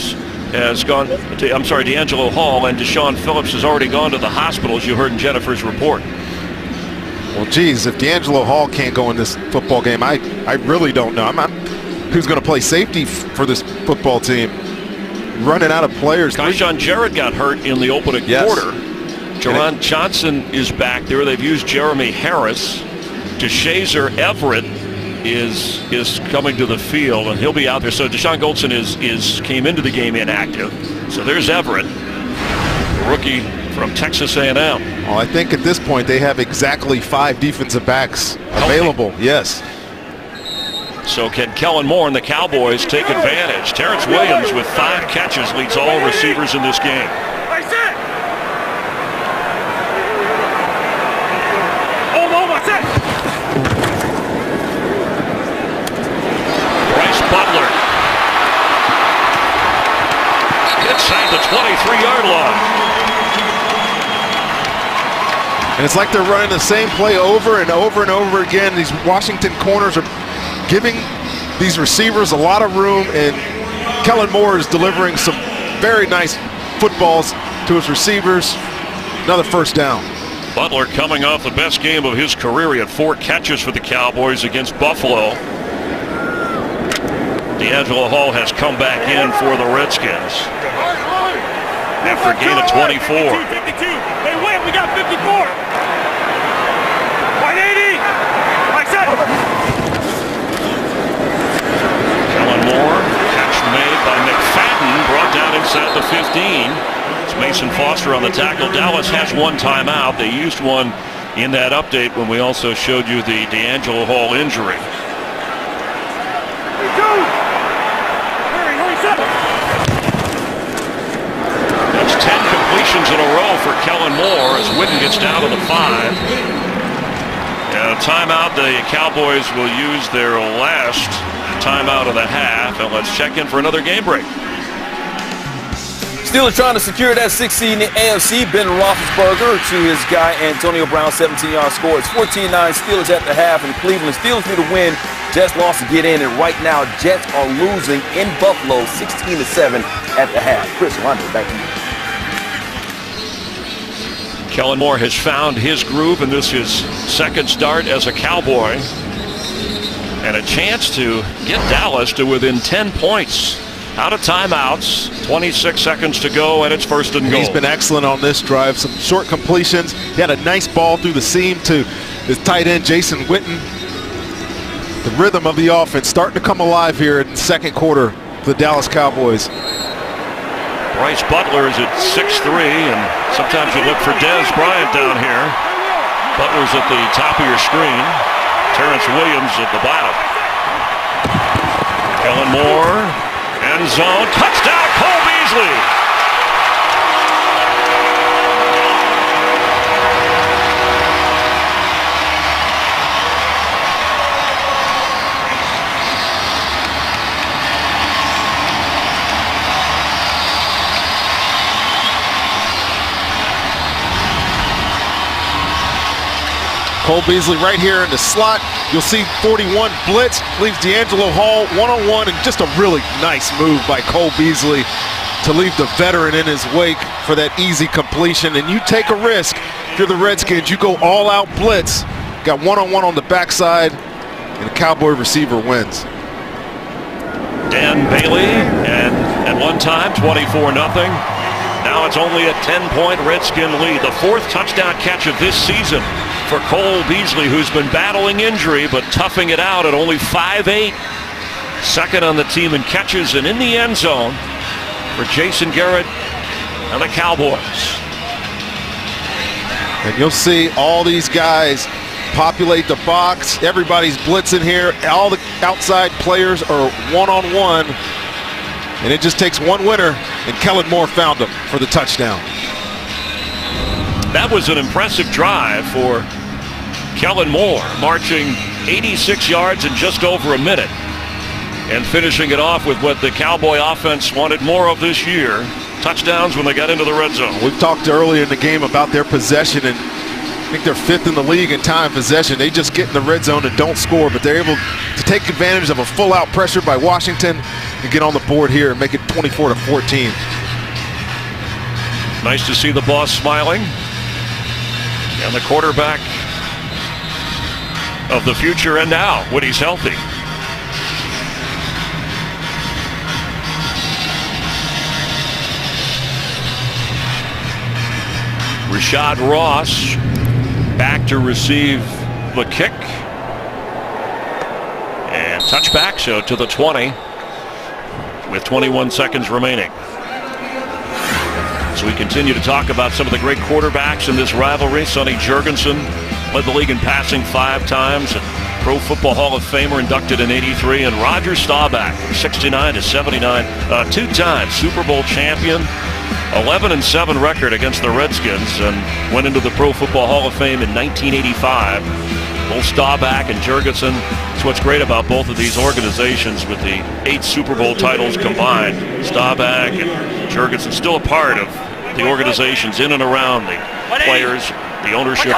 Hall and Deshaun Phillips has already gone to the hospital, as you heard in Jennifer's report. Well, geez, if D'Angelo Hall can't go in this football game, I really don't know. Who's going to play safety for this football team? Running out of players. Kyshawn Jarrett got hurt in the opening quarter. Jerron Johnson is back there. They've used Jeremy Harris. DeShazer Everett is coming to the field, and he'll be out there. So Deshaun Goldson came into the game inactive. So there's Everett, the rookie from Texas A&M. Well, I think at this point they have exactly 5 defensive backs available. Yes. So can Kellen Moore and the Cowboys take advantage? Terrence Williams with 5 catches leads all receivers in this game. Butler inside the 23-yard line. And it's like they're running the same play over and over and over again. These Washington corners are giving these receivers a lot of room, and Kellen Moore is delivering some very nice footballs to his receivers. Another first down. Butler coming off the best game of his career. He had 4 catches for the Cowboys against Buffalo. D'Angelo Hall has come back in for the Redskins after a gain of 24. 52. They win. We got 54. White 80. White 7. Kellen Moore, catch made by McFadden, brought down inside the 15. It's Mason Foster on the tackle. Dallas has 1 timeout. They used one in that update when we also showed you the D'Angelo Hall injury. That's 10 completions in a row for Kellen Moore as Witten gets down to the 5. And a timeout. The Cowboys will use their last timeout of the half. And let's check in for another game break. Steelers trying to secure that 6th seed in the AFC. Ben Roethlisberger to his guy Antonio Brown, 17-yard score. It's 14-9 Steelers at the half in Cleveland. Steelers need to win. Jets lost to get in, and right now Jets are losing in Buffalo 16-7 at the half. Chris Rondo, back to you. Kellen Moore has found his groove, and this is his second start as a Cowboy. And a chance to get Dallas to within 10 points. Out of timeouts, 26 seconds to go, and it's 1st and goal. He's been excellent on this drive. Some short completions. He had a nice ball through the seam to his tight end, Jason Witten. The rhythm of the offense starting to come alive here in the second quarter for the Dallas Cowboys. Bryce Butler is at 6'3", and sometimes you look for Dez Bryant down here. Butler's at the top of your screen. Terrence Williams at the bottom. Kellen Moore, end zone, touchdown, Cole Beasley. Cole Beasley right here in the slot. You'll see 41 blitz, leaves D'Angelo Hall one-on-one, and just a really nice move by Cole Beasley to leave the veteran in his wake for that easy completion. And you take a risk. If you're the Redskins, you go all-out blitz. Got one-on-one on the backside, and the Cowboy receiver wins. Dan Bailey, and at one time, 24-0. Now it's only a 10-point Redskin lead. The fourth touchdown catch of this season for Cole Beasley, who's been battling injury but toughing it out at only 5'8". Second on the team in catches and in the end zone for Jason Garrett and the Cowboys. And you'll see all these guys populate the box. Everybody's blitzing here. All the outside players are one-on-one. And it just takes one winner, and Kellen Moore found him for the touchdown. That was an impressive drive for Kellen Moore, marching 86 yards in just over a minute and finishing it off with what the Cowboy offense wanted more of this year, touchdowns when they got into the red zone. We've talked earlier in the game about their possession, and I think they're fifth in the league in time possession. They just get in the red zone and don't score, but they're able to take advantage of a full-out pressure by Washington and get on the board here and make it 24-14. Nice to see the boss smiling. And the quarterback of the future and now when he's healthy. Rashad Ross back to receive the kick. And touchback, so to the 20 with 21 seconds remaining. So we continue to talk about some of the great quarterbacks in this rivalry. Sonny Jurgensen led the league in passing 5 times. And Pro Football Hall of Famer inducted in '83. And Roger Staubach from 69 to 79. 2-time Super Bowl champion. 11-7 record against the Redskins. And went into the Pro Football Hall of Fame in 1985. Both Staubach and Jurgensen. That's what's great about both of these organizations with the 8 Super Bowl titles combined. Staubach and Jurgensen still a part of the organizations in and around the players, the ownership.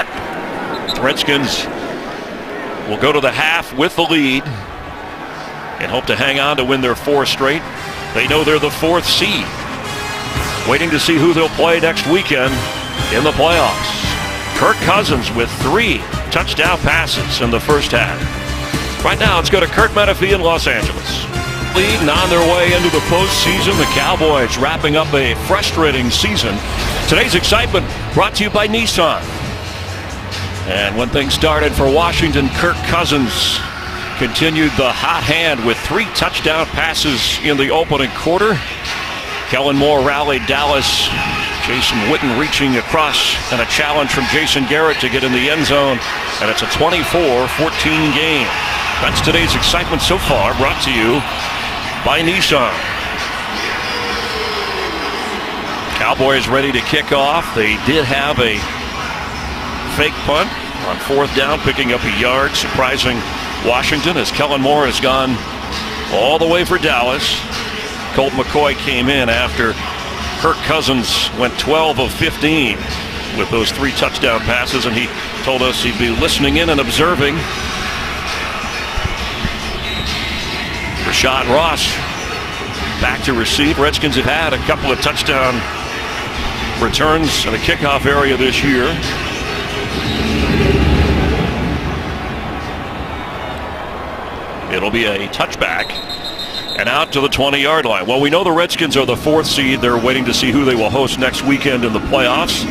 The Redskins will go to the half with the lead and hope to hang on to win their 4 straight. They know they're the 4th seed. Waiting to see who they'll play next weekend in the playoffs. Kirk Cousins with 3 touchdown passes in the first half. Right now, let's go to Kurt Menefee in Los Angeles. Lead and on their way into the postseason. The Cowboys wrapping up a frustrating season. Today's excitement brought to you by Nissan. And when things started for Washington, Kirk Cousins continued the hot hand with 3 touchdown passes in the opening quarter. Kellen Moore rallied Dallas. Jason Witten reaching across, and a challenge from Jason Garrett to get in the end zone. And it's a 24-14 game. That's today's excitement so far, brought to you by Nissan. Cowboys ready to kick off. They did have a fake punt on 4th down, picking up a yard, surprising Washington as Kellen Moore has gone all the way for Dallas. Colt McCoy came in after Kirk Cousins went 12 of 15 with those 3 touchdown passes, and he told us he'd be listening in and observing. Rashad Ross back to receive. Redskins have had a couple of touchdown returns in the kickoff area this year. It'll be a touchback and out to the 20-yard line. Well, we know the Redskins are the 4th seed. They're waiting to see who they will host next weekend in the playoffs.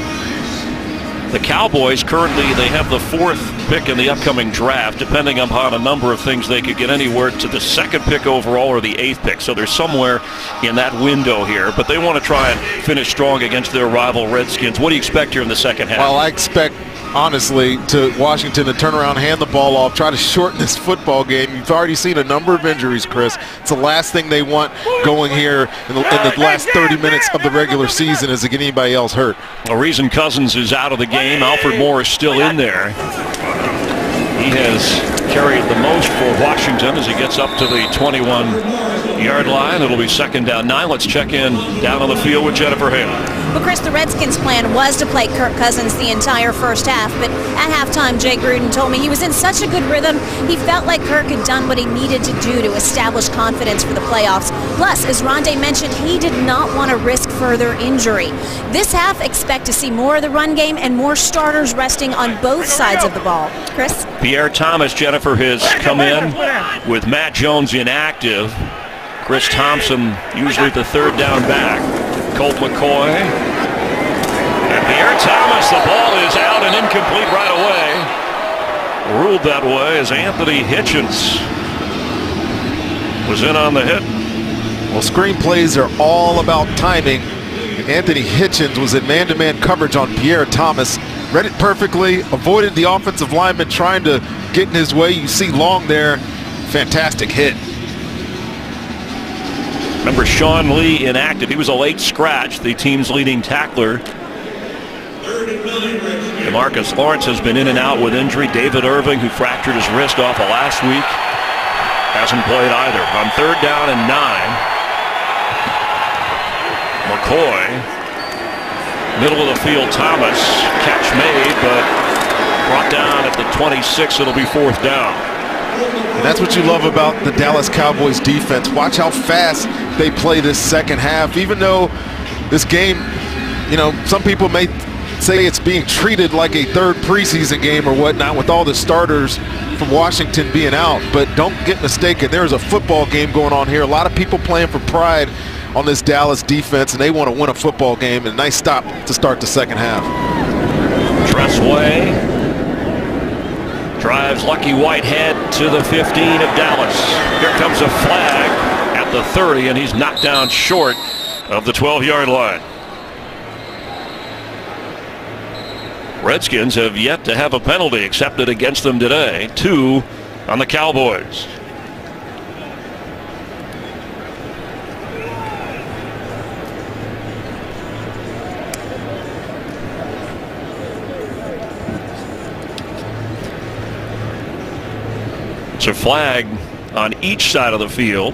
The Cowboys currently, they have the 4th pick in the upcoming draft. Depending upon a number of things, they could get anywhere to the 2nd pick overall or the 8th pick. So they're somewhere in that window here. But they want to try and finish strong against their rival Redskins. What do you expect here in the second half? Well, I expect, honestly, to Washington to turn around, hand the ball off, try to shorten this football game. You've already seen a number of injuries, Chris. It's the last thing they want going here in the last 30 minutes of the regular season is to get anybody else hurt. The reason Cousins is out of the game, Alfred Moore is still in there. He has carried the most for Washington as he gets up to the 21-yard line. It'll be 2nd down 9. Let's check in down on the field with Jennifer Hale. Well, Chris, the Redskins' plan was to play Kirk Cousins the entire first half, but at halftime, Jay Gruden told me he was in such a good rhythm, he felt like Kirk had done what he needed to do to establish confidence for the playoffs. Plus, as Rondé mentioned, he did not want to risk further injury. This half, expect to see more of the run game and more starters resting on both sides of the ball. Chris? Pierre Thomas, Jennifer, has come in with Matt Jones inactive. Chris Thompson, usually the 3rd down back. Colt McCoy. And Pierre Thomas, the ball is out and incomplete right away. Ruled that way as Anthony Hitchens was in on the hit. Well, screen plays are all about timing. Anthony Hitchens was in man-to-man coverage on Pierre Thomas. Read it perfectly, avoided the offensive lineman trying to get in his way. You see Long there. Fantastic hit. Remember Sean Lee inactive. He was a late scratch, the team's leading tackler. DeMarcus Lawrence has been in and out with injury. David Irving, who fractured his wrist off of last week, hasn't played either. On 3rd down and 9, McCoy, middle of the field, Thomas, catch made, but brought down at the 26. It'll be 4th down. And that's what you love about the Dallas Cowboys defense. Watch how fast they play this second half. Even though this game, you know, some people may say it's being treated like a 3rd preseason game or whatnot with all the starters from Washington being out. But don't get mistaken, there's a football game going on here. A lot of people playing for pride on this Dallas defense, and they want to win a football game. And a nice stop to start the second half. Tressway drives Lucky Whitehead to the 15 of Dallas. Here comes a flag at the 30, and he's knocked down short of the 12-yard line. Redskins have yet to have a penalty accepted against them today. 2 on the Cowboys. It's a flag on each side of the field.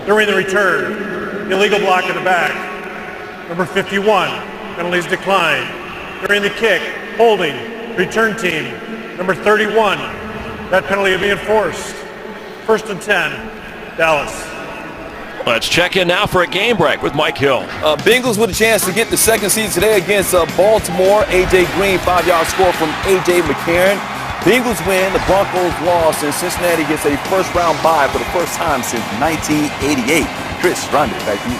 During the return, illegal block in the back. Number 51, penalties declined. During the kick, holding, return team. Number 31, that penalty will be enforced. 1st and 10, Dallas. Let's check in now for a game break with Mike Hill. Bengals with a chance to get the 2nd seed today against Baltimore. A.J. Green, 5-yard score from A.J. McCarron. Bengals win, the Broncos lost, and Cincinnati gets a first-round bye for the first time since 1988. Chris, Rondé, back to you.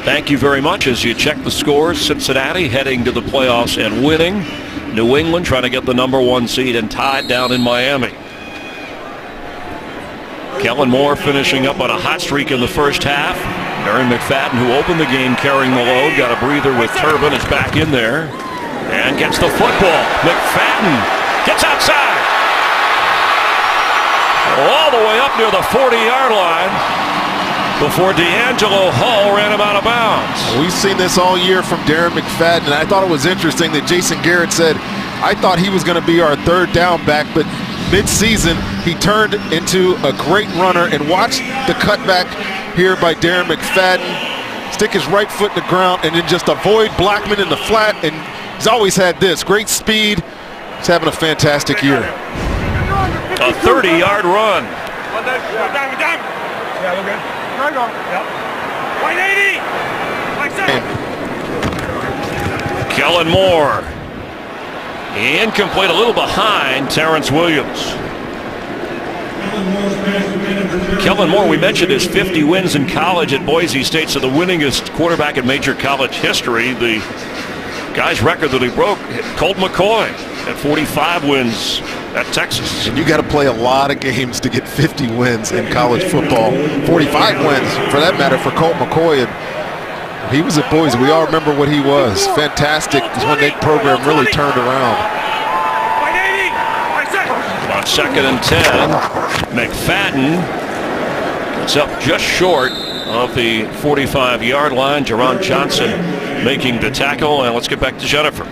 Thank you very much. As you check the scores, Cincinnati heading to the playoffs and winning. New England trying to get the number 1 seed and tied down in Miami. Kellen Moore finishing up on a hot streak in the first half. Darren McFadden, who opened the game carrying the load, got a breather with Turbin, is back in there and gets the football. McFadden gets outside. All the way up near the 40-yard line before D'Angelo Hull ran him out of bounds. We've seen this all year from Darren McFadden, and I thought it was interesting that Jason Garrett said, I thought he was going to be our 3rd down back, but mid-season, he turned into a great runner. And watch the cutback here by Darren McFadden. Stick his right foot in the ground and then just avoid Blackman in the flat. And he's always had this great speed. He's having a fantastic year. A 30-yard run. Yeah, we're good. Go. Yep. 180. Kellen Moore. Incomplete, a little behind Terrence Williams. Kellen Moore, we mentioned his 50 wins in college at Boise State, so the winningest quarterback in major college history. The guy's record that he broke, Colt McCoy at 45 wins at Texas. And you got to play a lot of games to get 50 wins in college football. 45 wins, for that matter, for Colt McCoy. And he was at Boise. We all remember what he was. Fantastic when that program really turned around. On 2nd and 10, McFadden gets up just short of the 45-yard line. Jerron Johnson making the tackle. And let's get back to Jennifer.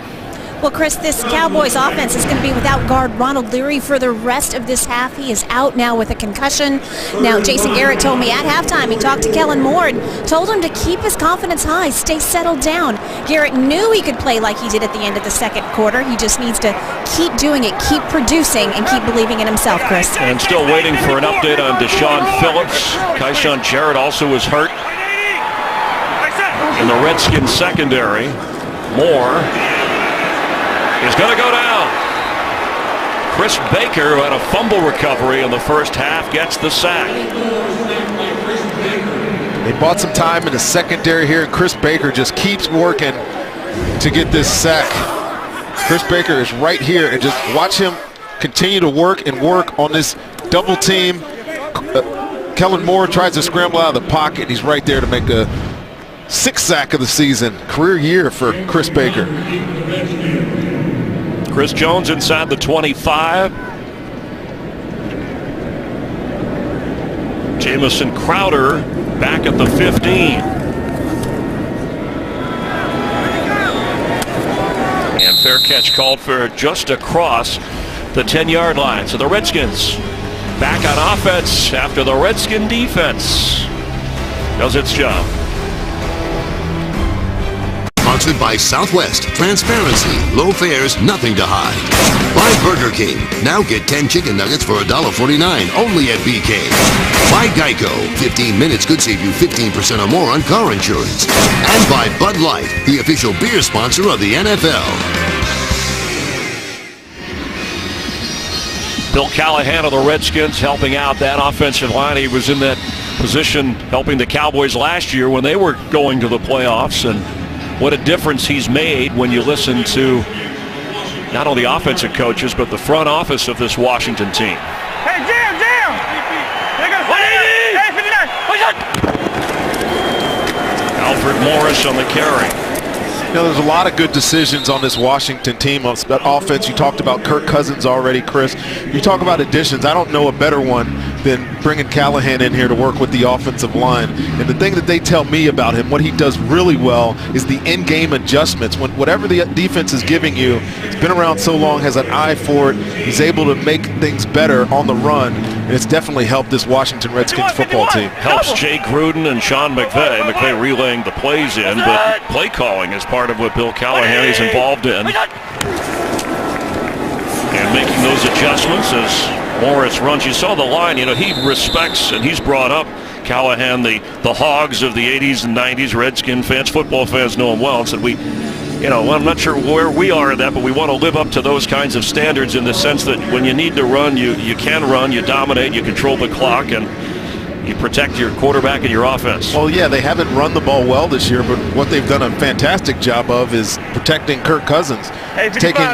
Well, Chris, this Cowboys offense is going to be without guard Ronald Leary for the rest of this half. He is out now with a concussion. Now, Jason Garrett told me at halftime he talked to Kellen Moore and told him to keep his confidence high, stay settled down. Garrett knew he could play like he did at the end of the second quarter. He just needs to keep doing it, keep producing, and keep believing in himself, Chris. And still waiting for an update on Deshaun Phillips. Kyshawn Jarrett also was hurt in the Redskins secondary. Moore is going to go down. Chris Baker, who had a fumble recovery in the first half, gets the sack. They bought some time in the secondary here, and Chris Baker just keeps working to get this sack. Chris Baker is right here, and just watch him continue to work on this double team. Kellen Moore tries to scramble out of the pocket. He's right there to make a 6th sack of the season. Career year for Chris Baker. Chris Jones inside the 25. Jamison Crowder back at the 15. And fair catch called for just across the 10-yard line. So the Redskins back on offense after the Redskin defense does its job. Sponsored by Southwest. Transparency, low fares, nothing to hide. By Burger King. Now get 10 chicken nuggets for $1.49 only at BK. By Geico. 15 minutes could save you 15% or more on car insurance. And by Bud Light, the official beer sponsor of the NFL. Bill Callahan of the Redskins helping out that offensive line. He was in that position helping the Cowboys last year when they were going to the playoffs, and what a difference he's made when you listen to not only offensive coaches, but the front office of this Washington team. Hey, Jam! They got 59. Alfred Morris on the carry. You know, there's a lot of good decisions on this Washington team on that offense. You talked about Kirk Cousins already, Chris. You talk about additions. I don't know a better one than bringing Callahan in here to work with the offensive line. And the thing that they tell me about him, what he does really well, is the in-game adjustments. When whatever the defense is giving you, he's been around so long, has an eye for it. He's able to make things better on the run, and it's definitely helped this Washington Redskins football team. Helps Jay Gruden and Sean McVay. McVay relaying the plays in, but play calling is part of what Bill Callahan is involved in. And making those adjustments as Morris runs. You saw the line, you know, he respects and he's brought up Callahan, the Hogs of the 80s and 90s. Redskin fans, football fans know him well, and said I'm not sure where we are in that, but we want to live up to those kinds of standards in the sense that when you need to run, you can run, you dominate, you control the clock, and you protect your quarterback and your offense. Well, yeah, they haven't run the ball well this year, but what they've done a fantastic job of is protecting Kirk Cousins. Taking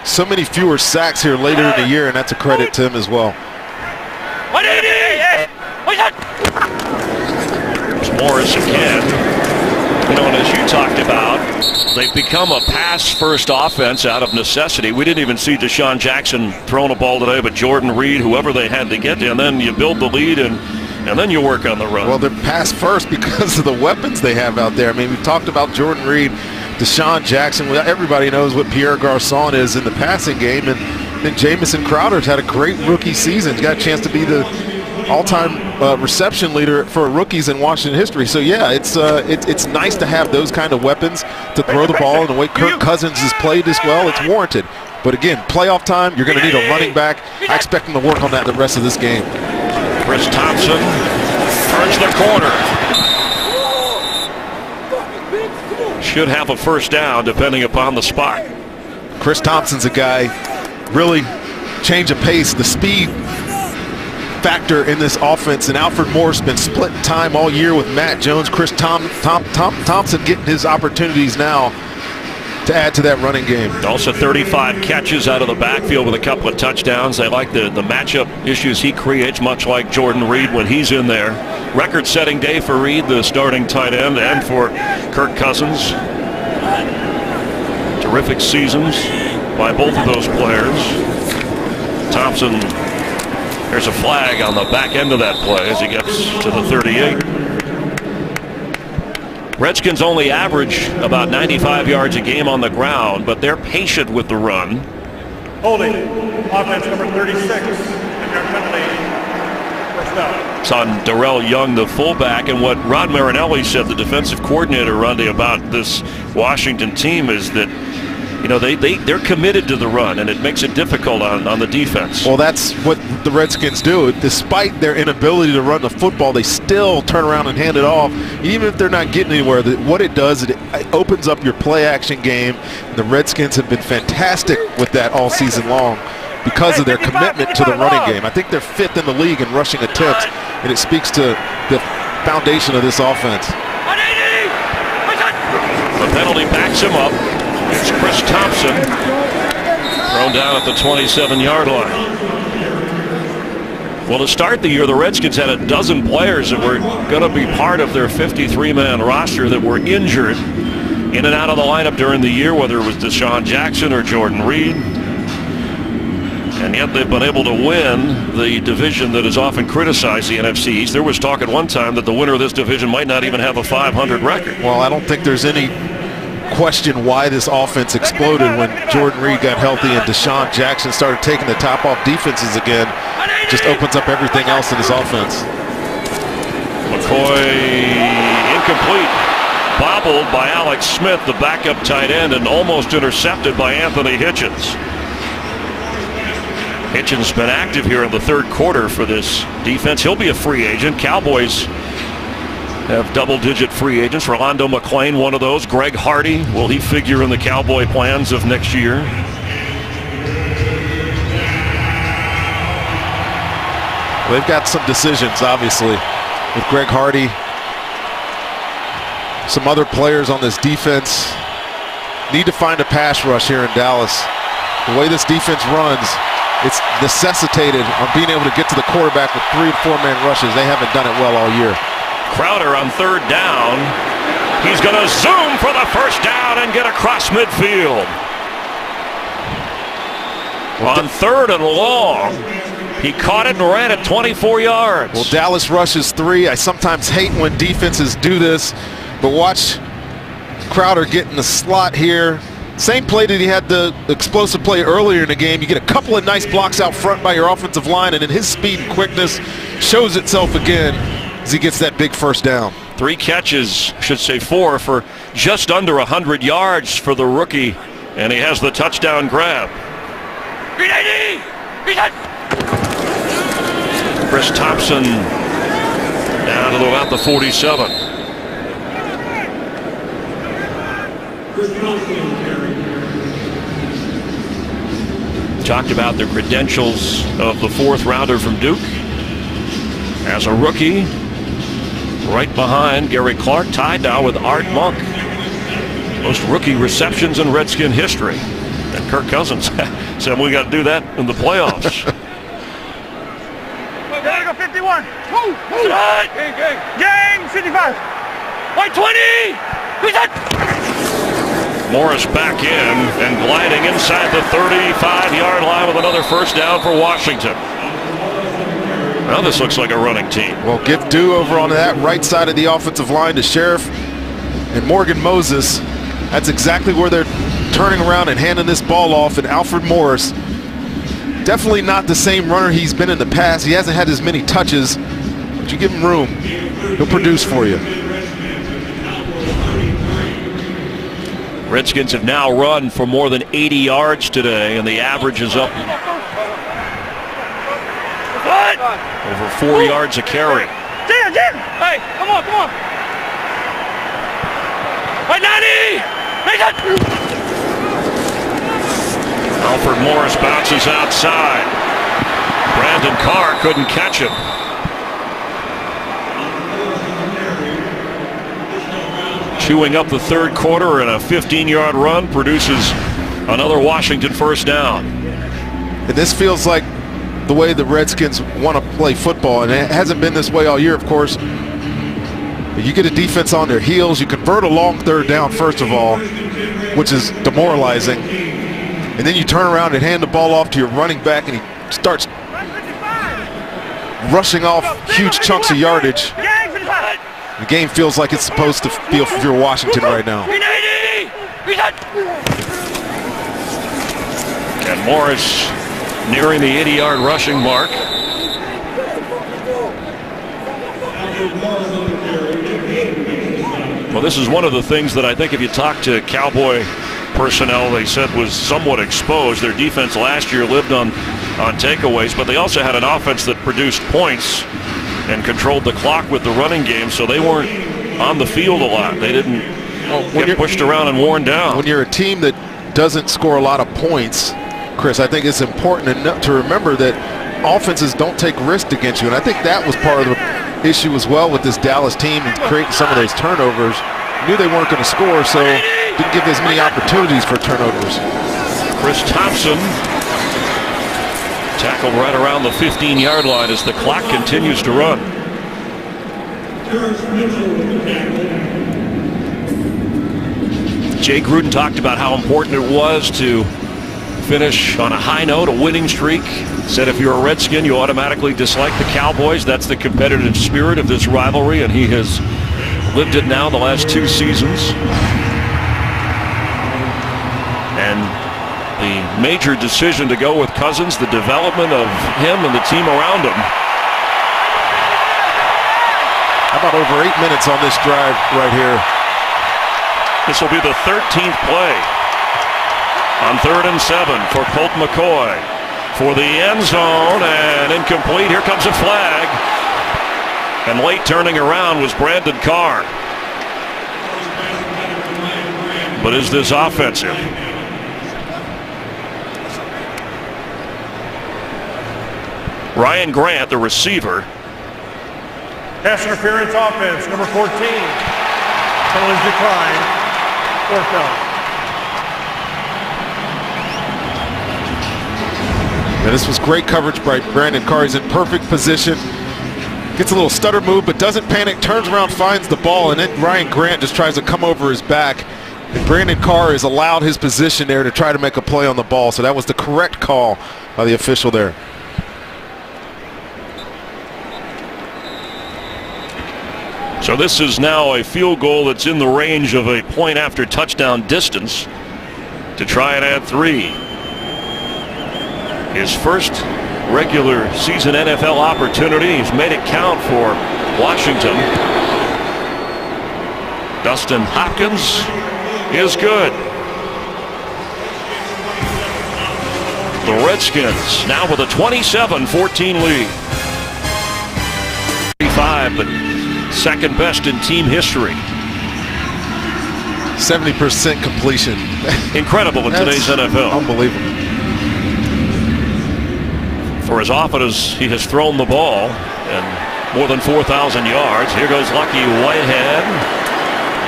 so many fewer sacks here later in the year, and that's a credit to him as well. There's Morris again. You know, and as you talked about, they've become a pass-first offense out of necessity. We didn't even see Deshaun Jackson throwing a ball today, but Jordan Reed, whoever they had to get to, and then you build the lead and then you work on the run. Well, they're pass first because of the weapons they have out there. I mean, we've talked about Jordan Reed, Deshaun Jackson. Everybody knows what Pierre Garçon is in the passing game, and then Jamison Crowder's had a great rookie season. He's got a chance to be the all-time reception leader for rookies in Washington history. So yeah, it's nice to have those kind of weapons to throw the ball, and the way Kirk Cousins has played this well, it's warranted. But again, playoff time, you're going to need a running back. I expect him to work on that the rest of this game. Chris Thompson turns the corner. Should have a first down depending upon the spot. Chris Thompson's a guy, really change of pace, the speed factor in this offense, and Alfred Morris been splitting time all year with Matt Jones. Chris Thompson getting his opportunities now to add to that running game. Also 35 catches out of the backfield with a couple of touchdowns. They like the matchup issues he creates, much like Jordan Reed when he's in there. Record-setting day for Reed, the starting tight end, and for Kirk Cousins. Terrific seasons by both of those players. Thompson, there's a flag on the back end of that play as he gets to the 38. Redskins only average about 95 yards a game on the ground, but they're patient with the run. Holding, offense number 36, and your penalty, first down. It's on Darrell Young, the fullback, and what Rod Marinelli said, the defensive coordinator, Rundy, about this Washington team is that, you know, they're committed to the run, and it makes it difficult on the defense. Well, that's what the Redskins do. Despite their inability to run the football, they still turn around and hand it off. Even if they're not getting anywhere, what it does, it opens up your play-action game. And the Redskins have been fantastic with that all season long because of their commitment to the running game. I think they're 5th in the league in rushing attempts, and it speaks to the foundation of this offense. The penalty backs him up. It's Chris Thompson thrown down at the 27-yard line. Well, to start the year, the Redskins had a dozen players that were going to be part of their 53-man roster that were injured in and out of the lineup during the year, whether it was Deshaun Jackson or Jordan Reed. And yet they've been able to win the division that is often criticized, the NFC East. There was talk at one time that the winner of this division might not even have a 500 record. Well, I don't think there's any question why this offense exploded when Jordan Reed got healthy and Deshaun Jackson started taking the top off defenses again. Just opens up everything else in this offense. McCoy incomplete. Bobbled by Alex Smith, the backup tight end, and almost intercepted by Anthony Hitchens. Hitchens been active here in the third quarter for this defense. He'll be a free agent. Cowboys have double-digit free agents. Rolando McClain, one of those. Greg Hardy, will he figure in the Cowboy plans of next year? They've got some decisions, obviously, with Greg Hardy. Some other players on this defense need to find a pass rush here in Dallas. The way this defense runs, it's necessitated on being able to get to the quarterback with 3- and 4-man rushes. They haven't done it well all year. Crowder on third down. He's going to zoom for the first down and get across midfield. On third and long, he caught it and ran it 24 yards. Well, Dallas rushes 3. I sometimes hate when defenses do this, but watch Crowder get in the slot here. Same play that he had the explosive play earlier in the game. You get a couple of nice blocks out front by your offensive line, and then his speed and quickness shows itself again as he gets that big first down. 3 catches, should say 4, for just under 100 yards for the rookie, and he has the touchdown grab. Chris Thompson down to about the 47. Talked about the credentials of the 4th rounder from Duke. As a rookie, right behind Gary Clark, tied now with Art Monk. Most rookie receptions in Redskin history. And Kirk Cousins said we got to do that in the playoffs. Gotta go 51. Gang 55. White 20. Who's that? Morris back in and gliding inside the 35-yard line with another first down for Washington. Now this looks like a running team. Well, give due over on that right side of the offensive line to Sheriff and Morgan Moses. That's exactly where they're turning around and handing this ball off. And Alfred Morris, definitely not the same runner he's been in the past. He hasn't had as many touches, but you give him room, he'll produce for you. Redskins have now run for more than 80 yards today, and the average is up over 4 yards a carry. Jim! Hey, come on! White 90! Alfred Morris bounces outside. Brandon Carr couldn't catch him. Chewing up the third quarter, and a 15-yard run produces another Washington first down. And this feels like the way the Redskins want to play football, and it hasn't been this way all year, of course. You get a defense on their heels, you convert a long third down first of all, which is demoralizing, and then you turn around and hand the ball off to your running back, and he starts rushing off huge chunks of yardage. The game feels like it's supposed to feel if you're Washington right now. And Morris nearing the 80-yard rushing mark. Well, this is one of the things that I think if you talk to Cowboy personnel, they said was somewhat exposed. Their defense last year lived on takeaways, but they also had an offense that produced points and controlled the clock with the running game, so they weren't on the field a lot. They didn't get pushed around and worn down. When you're a team that doesn't score a lot of points, Chris, I think it's important to remember that offenses don't take risks against you, and I think that was part of the issue as well with this Dallas team and creating some of those turnovers. Knew they weren't going to score, so didn't give as many opportunities for turnovers. Chris Thompson tackled right around the 15-yard line as the clock continues to run. Jay Gruden talked about how important it was to finish on a high note, a winning streak. Said if you're a Redskin, you automatically dislike the Cowboys. That's the competitive spirit of this rivalry, and he has lived it now the last 2 seasons. And the major decision to go with Cousins, the development of him and the team around him. How about over 8 minutes on this drive right here? This will be the 13th play on 3rd and 7 for Colt McCoy for the end zone, and incomplete. Here comes a flag, and late turning around was Brandon Carr. But is this offensive? Ryan Grant, the receiver. Pass interference offense, number 14. Penalties declined. 4th down. Now, this was great coverage by Brandon Carr. He's in perfect position. Gets a little stutter move, but doesn't panic. Turns around, finds the ball, and then Ryan Grant just tries to come over his back. And Brandon Carr has allowed his position there to try to make a play on the ball. So that was the correct call by the official there. So this is now a field goal that's in the range of a point after touchdown distance to try and add 3. His first regular season NFL opportunity. He's made it count for Washington. Dustin Hopkins is good. The Redskins now with a 27-14 lead. 35, but second best in team history. 70% completion. Incredible in today's NFL. Unbelievable. For as often as he has thrown the ball, and more than 4,000 yards. Here goes Lucky Whitehead,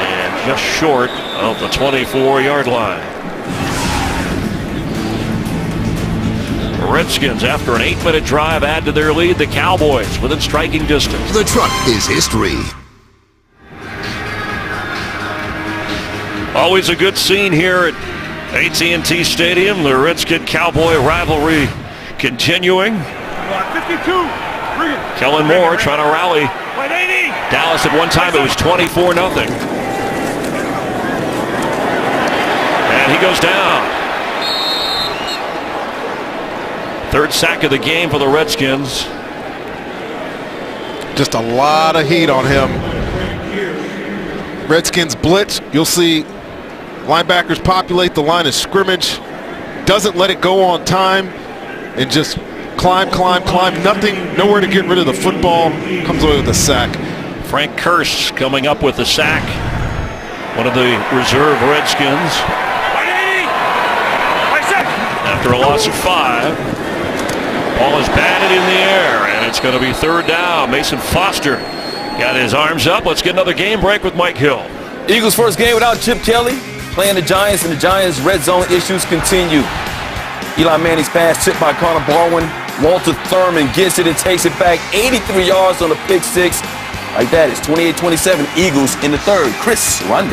and just short of the 24-yard line. The Redskins, after an 8-minute drive, add to their lead. The Cowboys within striking distance. The truck is history. Always a good scene here at AT&T Stadium. The Redskin-Cowboy rivalry continuing. 52. Kellen Moore trying to rally Dallas. At one time it was 24-0. And he goes down. Third sack of the game for the Redskins. Just a lot of heat on him. Redskins blitz. You'll see linebackers populate the line of scrimmage. Doesn't let it go on time and just climb. Nothing, nowhere to get rid of the football. Comes away with a sack. Frank Kurse coming up with the sack. One of the reserve Redskins. After a loss of 5. Ball is batted in the going to be third down. Mason Foster got his arms up. Let's get another game break with Mike Hill. Eagles' first game without Chip Kelly, playing the Giants, and the Giants' red zone issues continue. Eli Manning's pass tipped by Connor Barwin. Walter Thurman gets it and takes it back 83 yards on a pick six. Like that, it's 28-27, Eagles in the third. Chris Ronde.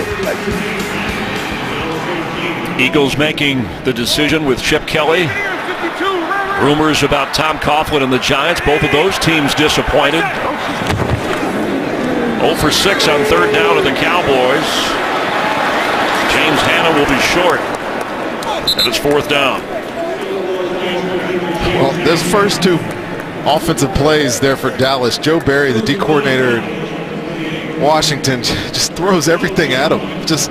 Eagles making the decision with Chip Kelly. Rumors about Tom Coughlin and the Giants. Both of those teams disappointed. 0 for 6 on third down to the Cowboys. James Hanna will be short. And it's fourth down. Well, those first two offensive plays there for Dallas, Joe Barry, the D coordinator in Washington, just throws everything at him. Just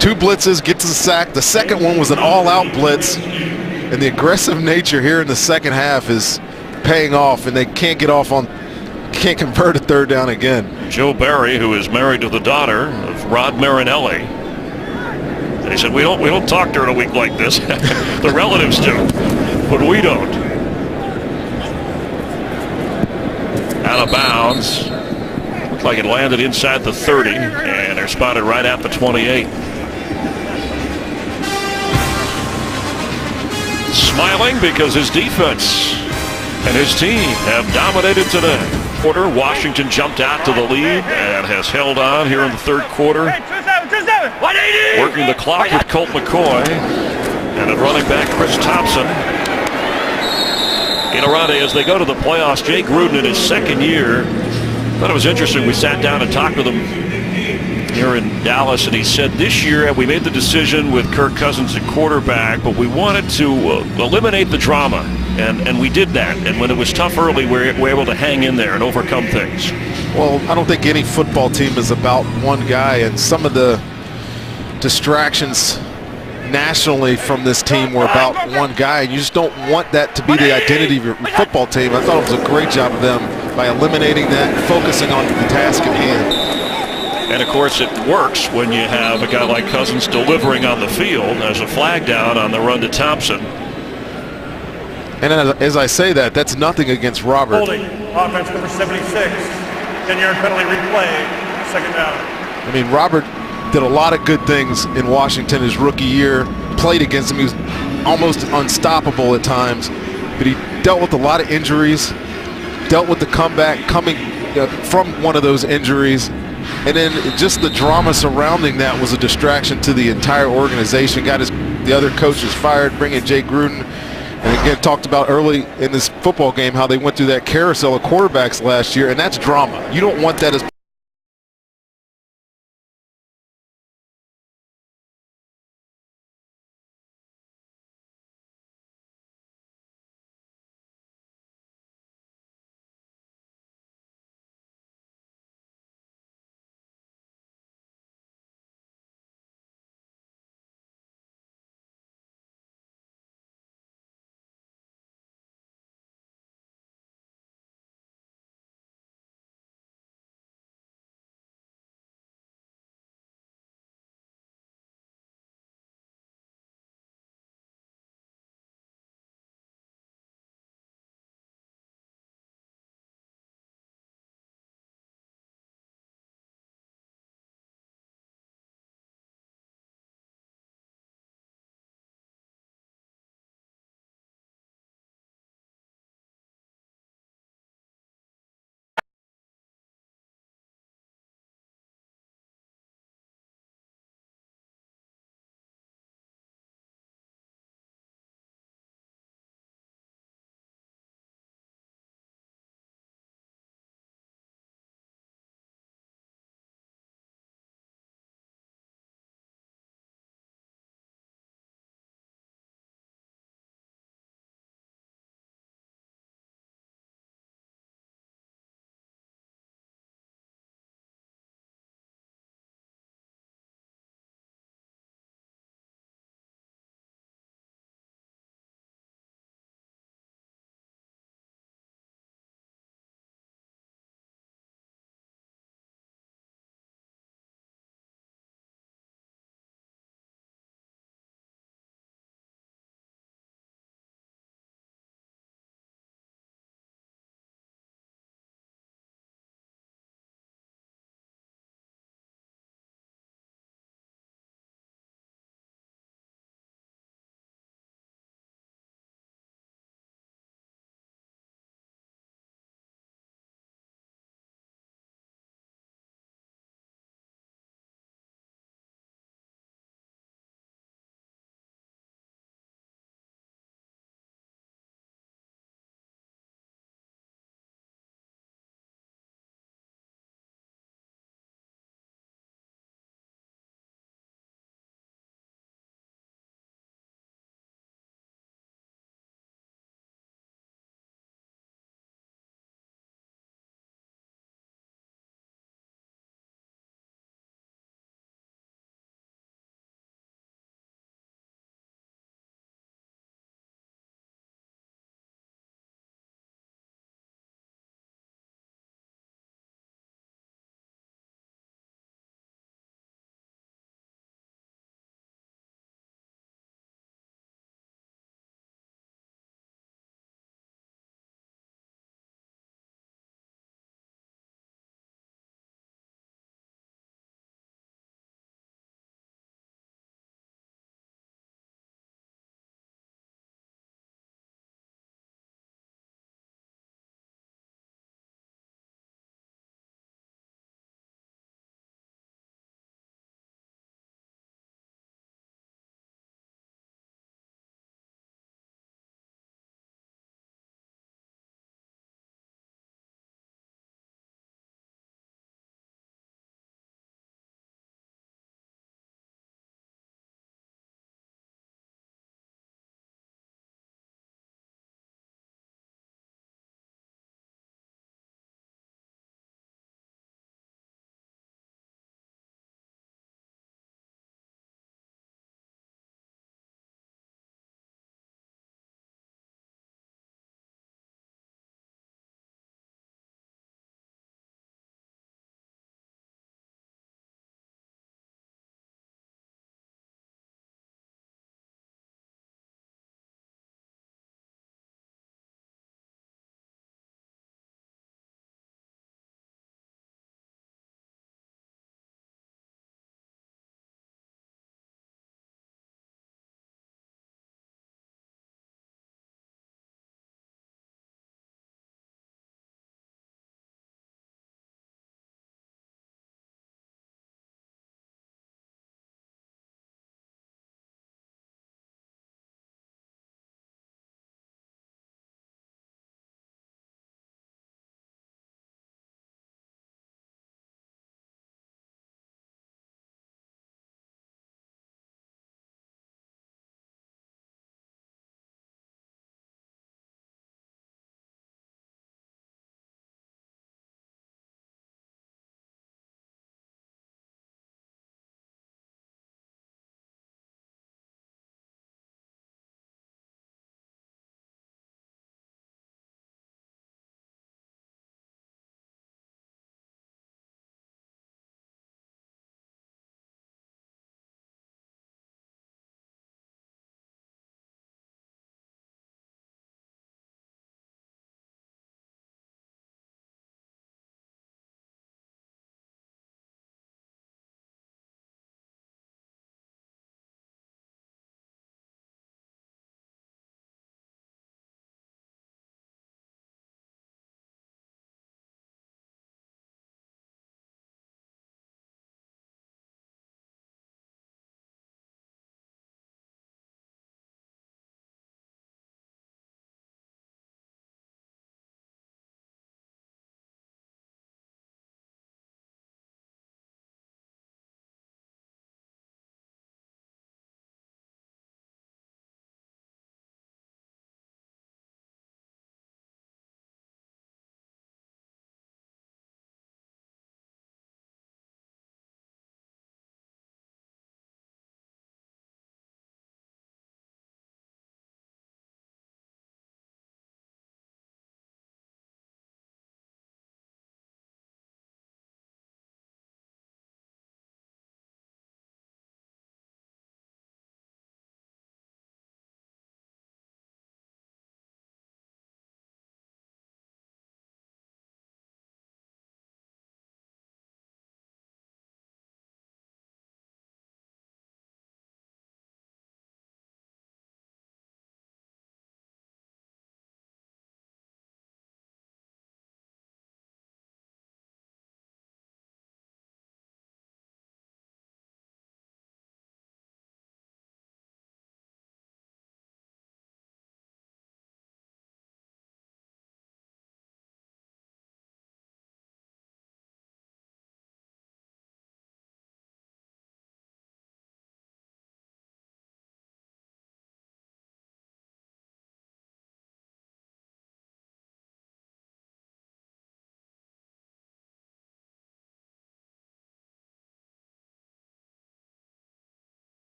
two blitzes, gets a sack. The second one was an all-out blitz, and the aggressive nature here in the second half is paying off, and they can't can't convert a third down again. Joe Barry, who is married to the daughter of Rod Marinelli. They said, we don't talk during a week like this. The relatives do, but we don't. Out of bounds. Looked like it landed inside the 30, and they're spotted right at the 28. Smiling because his defense and his team have dominated today. Quarter, Washington jumped out to the lead and has held on here in the third quarter. Working the clock with Colt McCoy and at running back Chris Thompson. As they go to the playoffs, Jay Gruden in his second year. Thought it was interesting. We sat down and talked with him here in Dallas, and he said this year we made the decision with Kirk Cousins at quarterback, but we wanted to eliminate the drama, and we did that. And when it was tough early, we were able to hang in there and overcome things. Well, I don't think any football team is about one guy, and some of the distractions nationally from this team were about one guy, and you just don't want that to be the identity of your football team. I thought it was a great job of them by eliminating that and focusing on the task at hand. And of course it works when you have a guy like Cousins delivering on the field. There's a flag down on the run to Thompson. And as I say that, that's nothing against Robert. Holding, offense number 76, 10-yard penalty replay, second down. I mean, Robert did a lot of good things in Washington his rookie year. Played against him. He was almost unstoppable at times, but he dealt with a lot of injuries, dealt with the comeback coming from one of those injuries, and then just the drama surrounding that was a distraction to the entire organization. Got the other coaches fired, bringing Jay Gruden, and again talked about early in this football game how they went through that carousel of quarterbacks last year, and that's drama. You don't want that as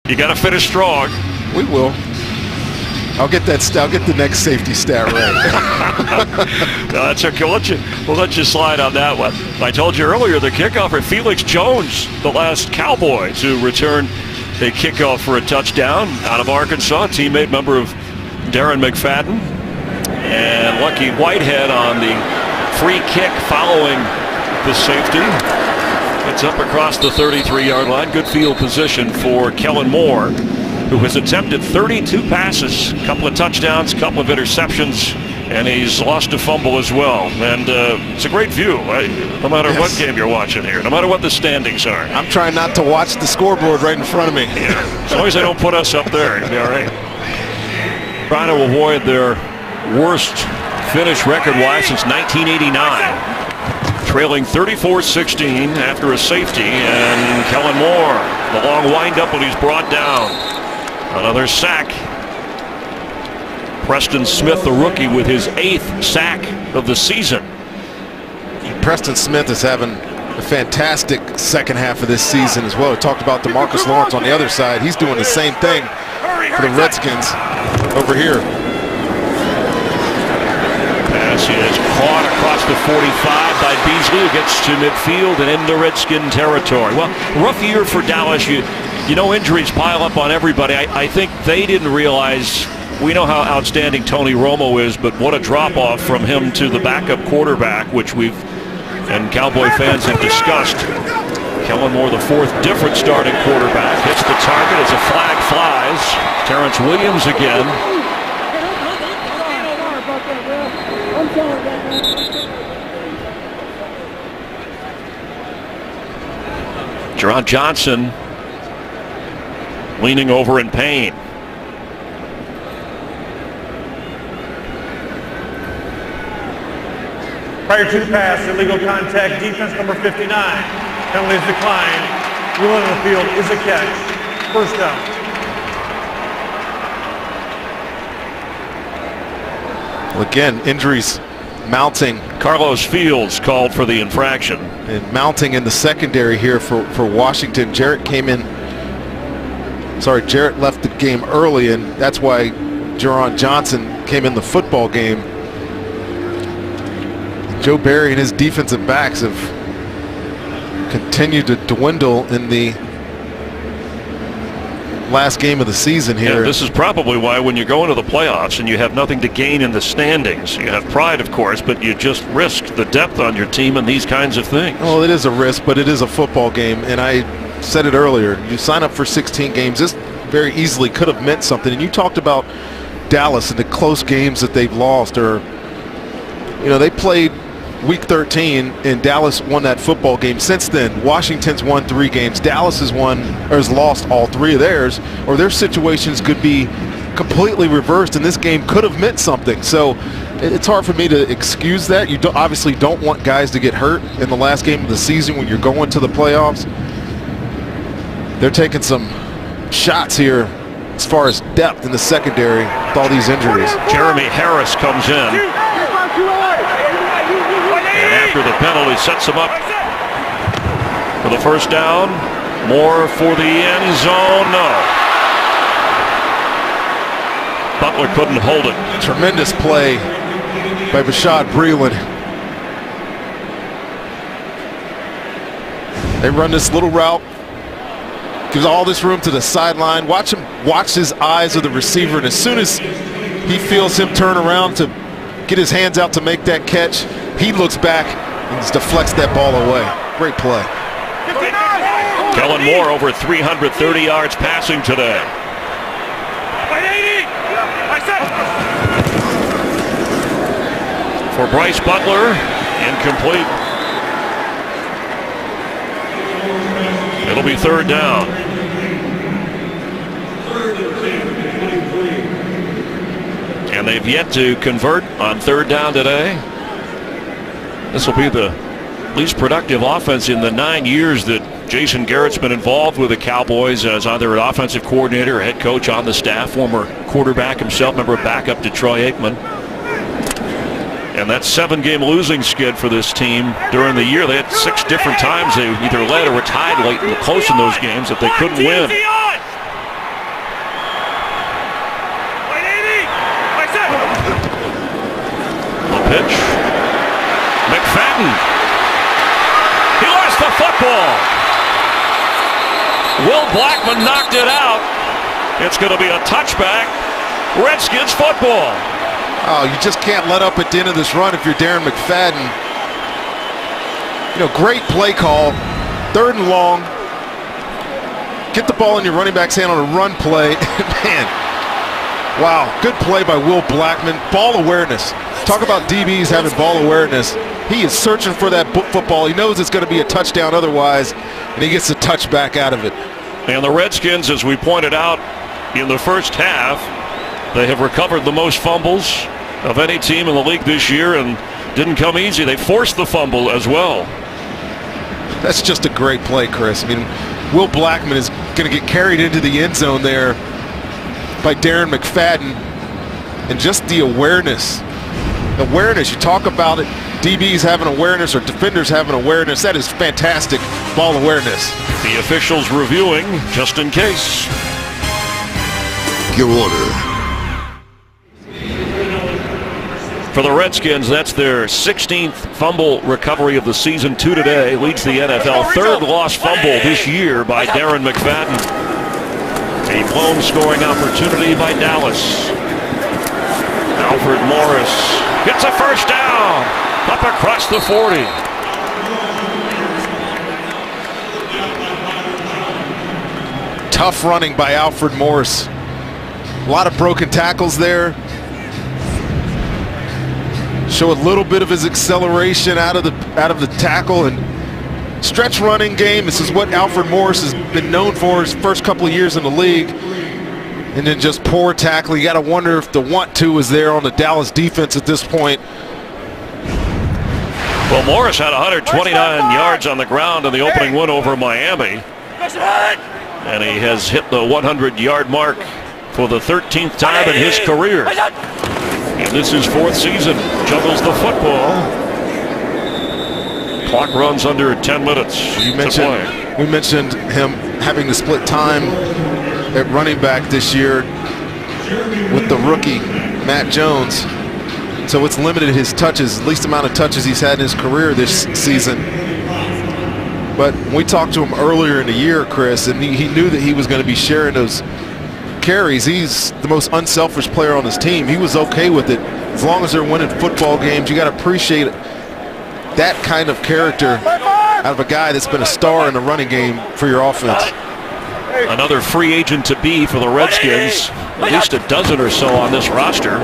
You got to finish strong. We will. I'll get the next safety stat right. No, that's okay. We'll let you slide on that one. I told you earlier, the kickoff for Felix Jones, the last Cowboy to return a kickoff for a touchdown out of Arkansas, teammate member of Darren McFadden. And Lucky Whitehead on the free kick following the safety. It's up across the 33-yard line. Good field position for Kellen Moore, who has attempted 32 passes, a couple of touchdowns, a couple of interceptions, and he's lost a fumble as well. And it's a great view, right? No matter what game you're watching here, no matter what the standings are. I'm trying not to watch the scoreboard right in front of me. Yeah. As long as they don't put us up there, it'll be all right. Trying to avoid their worst finish record-wise since 1989. Trailing 34-16 after a safety, and Kellen Moore, the long windup when he's brought down. Another sack. Preston Smith, the rookie, with his 8th sack of the season. Preston Smith is having a fantastic second half of this season as well. We talked about DeMarcus Lawrence on the other side. He's doing the same thing for the Redskins over here. Pass is caught across the 45 by Beasley, who gets to midfield and into Redskin territory. Well, rough year for Dallas. You know, injuries pile up on everybody. I think they didn't realize. We know how outstanding Tony Romo is, but what a drop-off from him to the backup quarterback, which we've and Cowboy fans have discussed. Kellen Moore, the 4th different starting quarterback, hits the target as a flag flies. Terrence Williams again. Jerron Johnson leaning over in pain. Prior to the pass, illegal contact, defense number 59. Penalties declined. Rule on the field is a catch. First down. Well, again, injuries mounting. Carlos Fields called for the infraction. And mounting in the secondary here for Washington. Jarrett left the game early, and that's why Jerron Johnson came in the football game. Joe Barry and his defensive backs have continued to dwindle in the last game of the season here. Yeah, this is probably why when you go into the playoffs and you have nothing to gain in the standings, you have pride, of course, but you just risk the depth on your team and these kinds of things. Well, it is a risk, but it is a football game, and I said it earlier. You sign up for 16 games. This very easily could have meant something. And you talked about Dallas and the close games that they've lost, or they played Week 13, and Dallas won that football game. Since then, Washington's won 3 games. Dallas has lost all 3 of theirs, or their situations could be completely reversed, and this game could have meant something. So it's hard for me to excuse that. You obviously don't want guys to get hurt in the last game of the season when you're going to the playoffs. They're taking some shots here as far as depth in the secondary with all these injuries. Jeremy Harris comes in. After the penalty, sets him up for the first down. Moore for the end zone. No. Butler couldn't hold it. Tremendous play by Bashaud Breeland. They run this little route. Gives all this room to the sideline. Watch his eyes of the receiver, and as soon as he feels him turn around to get his hands out to make that catch, he looks back and just deflects that ball away. Great play. Kellen Moore over 330 yards passing today. For Bryce Butler, incomplete. It'll be 3rd down. And they've yet to convert on 3rd down today. This will be the least productive offense in the 9 years that Jason Garrett's been involved with the Cowboys as either an offensive coordinator or head coach on the staff, former quarterback himself, member of backup to Troy Aikman. And that 7-game losing skid for this team during the year. They had 6 different times they either led or were tied late and close in those games that they couldn't win. pitch. McFadden. He lost the football. Will Blackman knocked it out. It's going to be a touchback. Redskins football. Oh, you just can't let up at the end of this run if you're Darren McFadden. You know, great play call. 3rd and long. Get the ball in your running back's hand on a run play. Man, wow, good play by Will Blackman. Ball awareness. Talk about DBs having ball awareness. He is searching for that football. He knows it's going to be a touchdown otherwise, and he gets the touchback out of it. And the Redskins, as we pointed out in the first half, they have recovered the most fumbles of any team in the league this year, and didn't come easy. They forced the fumble as well. That's just a great play, Chris. I mean, Will Blackman is going to get carried into the end zone there by Darren McFadden, and just the awareness. Awareness, you talk about it, DBs having awareness or defenders having awareness. That is fantastic ball awareness. The officials reviewing just in case. Your order. For the Redskins, that's their 16th fumble recovery of the season. 2 today. Leads the NFL. 3rd lost fumble this year by Darren McFadden. A blown scoring opportunity by Dallas. Alfred Morris gets a first down. Up across the 40. Tough running by Alfred Morris. A lot of broken tackles there. Show a little bit of his acceleration out of the tackle, and stretch running game. This is what Alfred Morris has been known for his first couple of years in the league. And then just poor tackle. You got to wonder if the want-to is there on the Dallas defense at this point. Well, Morris had 129 yards on the ground in the opening win over Miami. And he has hit the 100-yard mark for the 13th time in his career. And this is 4th season. Juggles the football. Clock runs under 10 minutes We mentioned him having to split time at running back this year with the rookie, Matt Jones. So it's limited his touches, least amount of touches he's had in his career this season. But we talked to him earlier in the year, Chris, and he knew that he was going to be sharing those carries. He's the most unselfish player on his team. He was okay with it. As long as they're winning football games, you got to appreciate that kind of character out of a guy that's been a star in the running game for your offense. Another free agent to be for the Redskins. At least a dozen or so on this roster.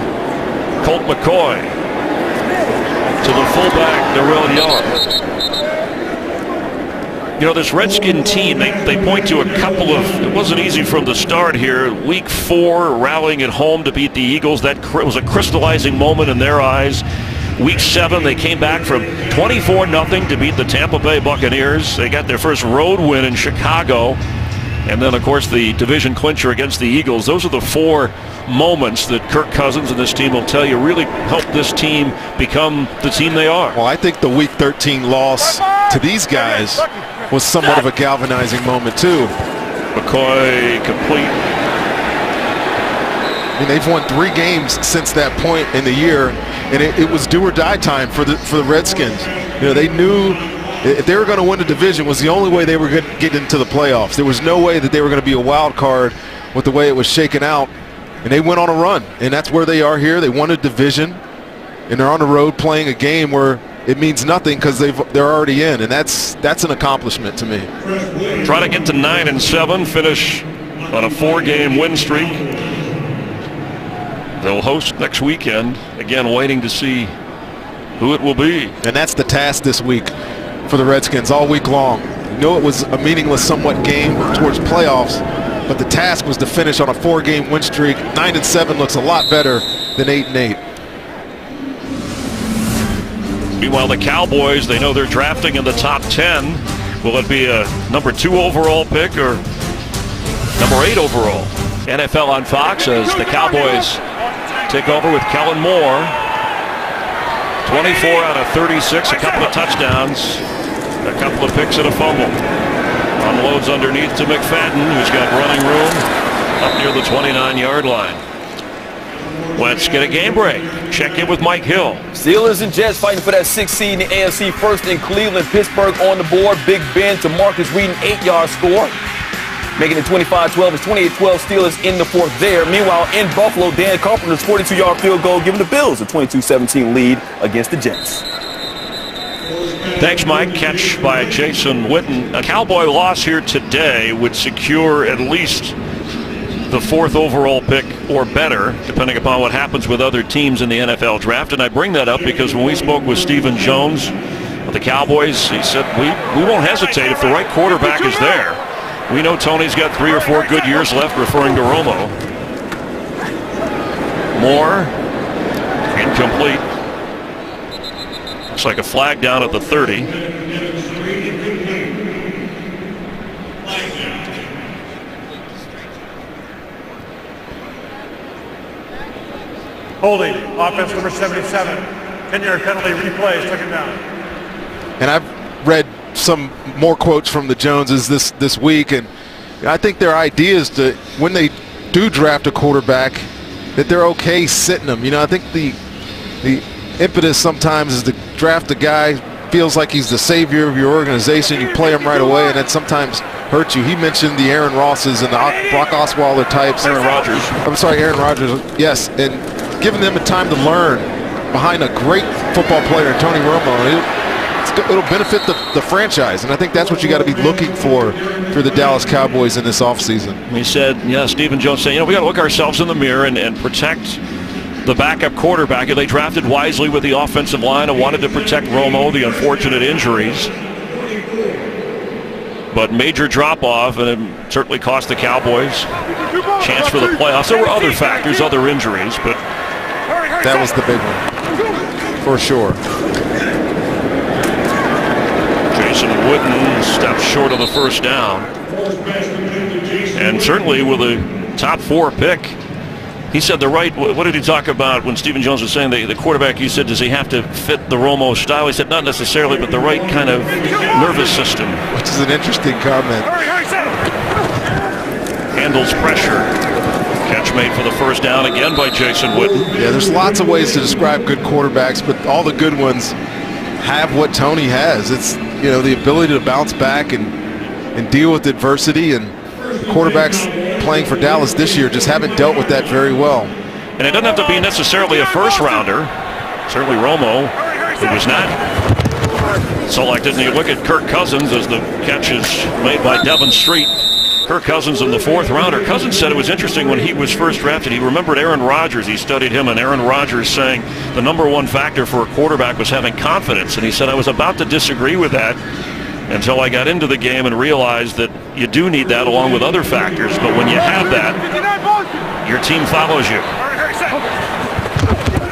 Colt McCoy to the fullback, Darrell Young. You know, this Redskin team, they point to a couple of, it wasn't easy from the start here. Week 4, rallying at home to beat the Eagles. That was a crystallizing moment in their eyes. Week 7, they came back from 24-0 to beat the Tampa Bay Buccaneers. They got their first road win in Chicago. And then, of course, the division clincher against the Eagles. Those are the 4 moments that Kirk Cousins and this team will tell you really helped this team become the team they are. Well, I think the Week 13 loss to these guys was somewhat of a galvanizing moment, too. McCoy complete. I mean, they've won 3 games since that point in the year, and it was do or die time for the Redskins. You know, they knew if they were going to win the division was the only way they were going to get into the playoffs. There was no way that they were going to be a wild card with the way it was shaken out, and they went on a run, and that's where they are here. They won a division, and they're on the road playing a game where it means nothing because they're already in, and that's an accomplishment to me. Try to get to 9-7, finish on a 4-game win streak. They'll host next weekend. Again, waiting to see who it will be. And that's the task this week for the Redskins all week long. You know, it was a meaningless somewhat game towards playoffs, but the task was to finish on a 4-game win streak. 9-7 looks a lot better than 8-8. Meanwhile, the Cowboys, they know they're drafting in the top 10. Will it be a number 2 overall pick or number 8 overall? NFL on Fox as the Cowboys take over with Kellen Moore. 24 out of 36, a couple of touchdowns, a couple of picks and a fumble. Unloads underneath to McFadden, who's got running room up near the 29-yard line. Let's get a game break. Check in with Mike Hill. Steelers and Jets fighting for that 6th seed in the AFC. First in Cleveland, Pittsburgh on the board. Big Ben to Marcus Reed, an 8-yard score. Making it 25-12. It's 28-12 Steelers in the fourth there. Meanwhile, in Buffalo, Dan Carpenter's 42-yard field goal giving the Bills a 22-17 lead against the Jets. Thanks, Mike. Catch by Jason Witten. A Cowboy loss here today would secure at least the 4th overall pick or better, depending upon what happens with other teams in the NFL draft. And I bring that up because when we spoke with Stephen Jones of the Cowboys, he said, we won't hesitate if the right quarterback is there. We know Tony's got 3 or 4 good years left, referring to Romo. Moore, incomplete. Looks like a flag down at the 30. Holding, offense number 77. 10-yard penalty, replays, took him down. And I've read some more quotes from the Joneses this week, and I think their idea is to, when they do draft a quarterback, that they're okay sitting them. You know, I think the impetus sometimes is to draft a guy, feels like he's the savior of your organization, you play him right away, and that sometimes hurts you. He mentioned the Aaron Rosses and the Brock Osweiler types. Aaron Rodgers. I'm sorry, Aaron Rodgers, yes, and giving them a time to learn behind a great football player, Tony Romo. It'll benefit the franchise, and I think that's what you got to be looking for the Dallas Cowboys in this offseason. He said, yeah, Stephen Jones saying, we got to look ourselves in the mirror and protect the backup quarterback. They drafted wisely with the offensive line and wanted to protect Romo, the unfortunate injuries. But major drop-off, and it certainly cost the Cowboys chance for the playoffs. There were other factors, other injuries, but that was the big one, for sure. Jason Witten steps short of the first down. And certainly with a top 4 pick, he said what did he talk about when Stephen Jones was saying the quarterback, you said, does he have to fit the Romo style? He said not necessarily, but the right kind of nervous system. Which is an interesting comment. Handles pressure. Catch made for the first down again by Jason Witten. Yeah, there's lots of ways to describe good quarterbacks, but all the good ones have what Tony has. It's, the ability to bounce back and deal with adversity, and the quarterbacks playing for Dallas this year just haven't dealt with that very well. And it doesn't have to be necessarily a first rounder. Certainly Romo, who was not selected. And you look at Kirk Cousins as the catch is made by Devin Street. Kirk Cousins in the 4th rounder. Cousins said it was interesting when he was first drafted. He remembered Aaron Rodgers. He studied him, and Aaron Rodgers saying the #1 factor for a quarterback was having confidence. And he said, I was about to disagree with that until I got into the game and realized that you do need that along with other factors. But when you have that, your team follows you.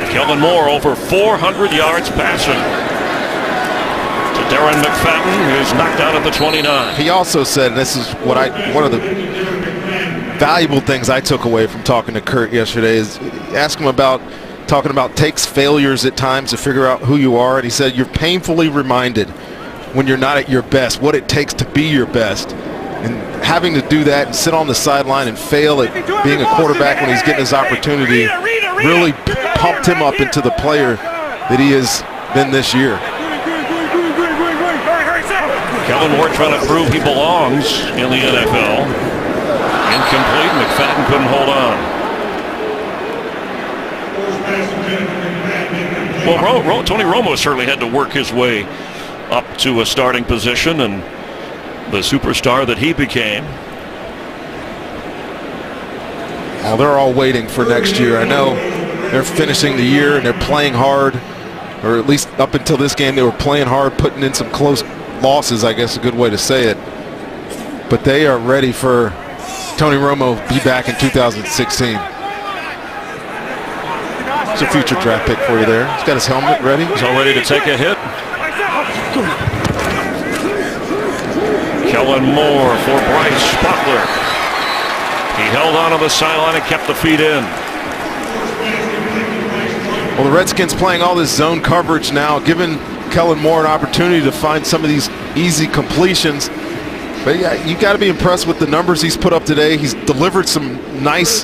Kellen Moore over 400 yards passing to Darren McFadden, who's knocked out at the 29. He also said, and this is one of the valuable things I took away from talking to Kurt yesterday, is ask him about talking about takes failures at times to figure out who you are. And he said, you're painfully reminded when you're not at your best what it takes to be your best. And having to do that and sit on the sideline and fail at being a quarterback when he's getting his opportunity really pumped him up into the player that he has been this year. Kellen Moore trying to prove he belongs in the NFL. Incomplete. McFadden couldn't hold on. Well, Tony Romo certainly had to work his way up to a starting position and the superstar that he became. Well, they're all waiting for next year. I know they're finishing the year and they're playing hard, or at least up until this game they were playing hard, putting in some close losses, I guess a good way to say it. But they are ready for Tony Romo to be back in 2016. It's a future draft pick for you there. He's got his helmet ready. He's all ready to take a hit. Kellen Moore for Bryce Butler. He held on to the sideline and kept the feet in. Well, the Redskins playing all this zone coverage now, giving Kellen Moore an opportunity to find some of these easy completions. But yeah, you got to be impressed with the numbers he's put up today. He's delivered some nice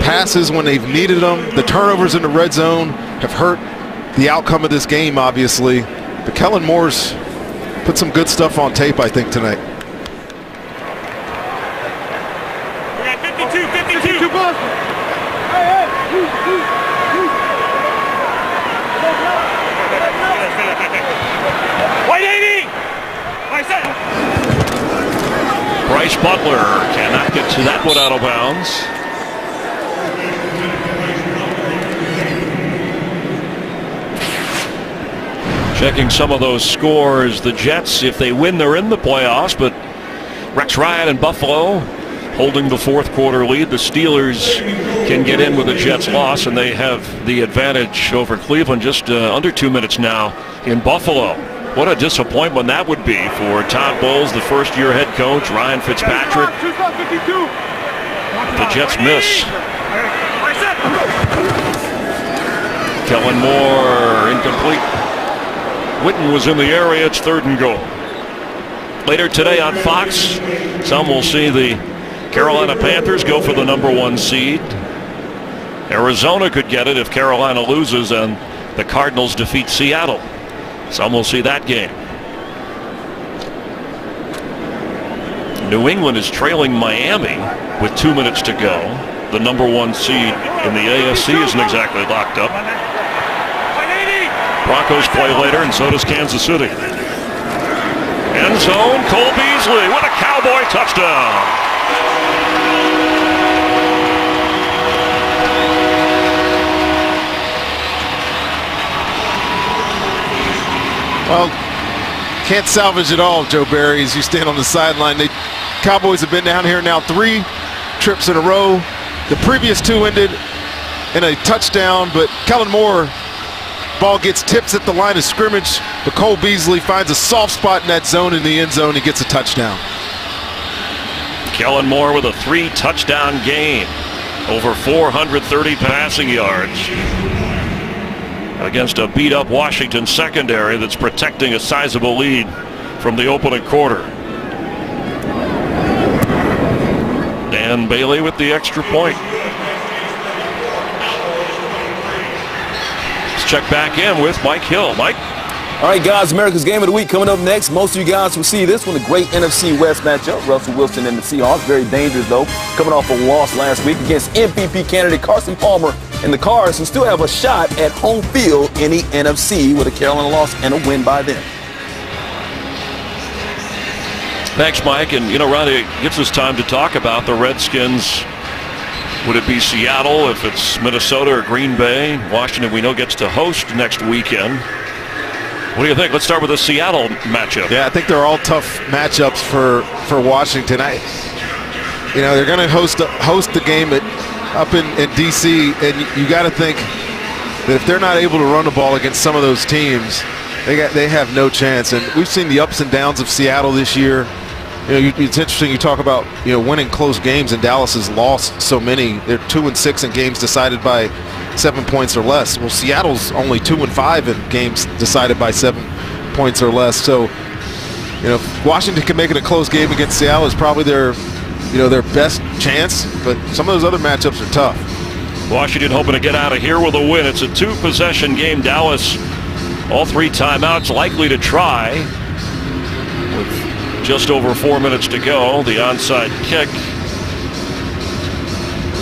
passes when they've needed them. The turnovers in the red zone have hurt the outcome of this game, obviously. But Kellen Moore's put some good stuff on tape, I think, tonight. We got 52 Boston. White 80. Bryce Butler cannot get to that one out of bounds. Checking some of those scores, the Jets, if they win, they're in the playoffs, but Rex Ryan and Buffalo holding the fourth quarter lead. The Steelers can get in with the Jets loss, and they have the advantage over Cleveland just under 2 minutes now in Buffalo. What a disappointment that would be for Todd Bowles, the first-year head coach, Ryan Fitzpatrick. The Jets miss. Kellen Moore, incomplete. Witten was in the area. It's 3rd and goal. Later today on Fox, some will see the Carolina Panthers go for the #1 seed. Arizona could get it if Carolina loses and the Cardinals defeat Seattle. Some will see that game. New England is trailing Miami with 2 minutes to go. The #1 seed in the AFC isn't exactly locked up. Broncos play later, and so does Kansas City. End zone, Cole Beasley with a Cowboy touchdown. Well, can't salvage it all, Joe Barry, as you stand on the sideline. The Cowboys have been down here now 3 trips in a row. The previous 2 ended in a touchdown, but Kellen Moore, ball gets tipped at the line of scrimmage, but Cole Beasley finds a soft spot in that zone in the end zone. He gets a touchdown. Kellen Moore with a 3-touchdown game, over 430 passing yards against a beat-up Washington secondary that's protecting a sizable lead from the opening quarter. Dan Bailey with the extra point. Let's check back in with Mike Hill. Mike? All right, guys, America's Game of the Week coming up next. Most of you guys will see this one, a great NFC West matchup. Russell Wilson and the Seahawks, very dangerous, though, coming off a loss last week against MVP candidate Carson Palmer and the Cards, who still have a shot at home field in the NFC with a Carolina loss and a win by them. Thanks, Mike. And, you know, Ronnie, it gives us time to talk about the Redskins. Would it be Seattle if it's Minnesota or Green Bay? Washington, we know, gets to host next weekend. What do you think? Let's start with the Seattle matchup. Yeah, I think they're all tough matchups for Washington. They're going to host the game up in D.C., and you got to think that if they're not able to run the ball against some of those teams, they have no chance. And we've seen the ups and downs of Seattle this year. It's interesting you talk about winning close games, and Dallas has lost so many. They're 2-6 in games decided by 7 points or less. Well, Seattle's only 2-5 in games decided by 7 points or less. So, Washington can make it a close game against Seattle is probably their best chance. But some of those other matchups are tough. Washington hoping to get out of here with a win. It's a 2-possession game. Dallas, all 3 timeouts, likely to try. With just over 4 minutes to go, the onside kick.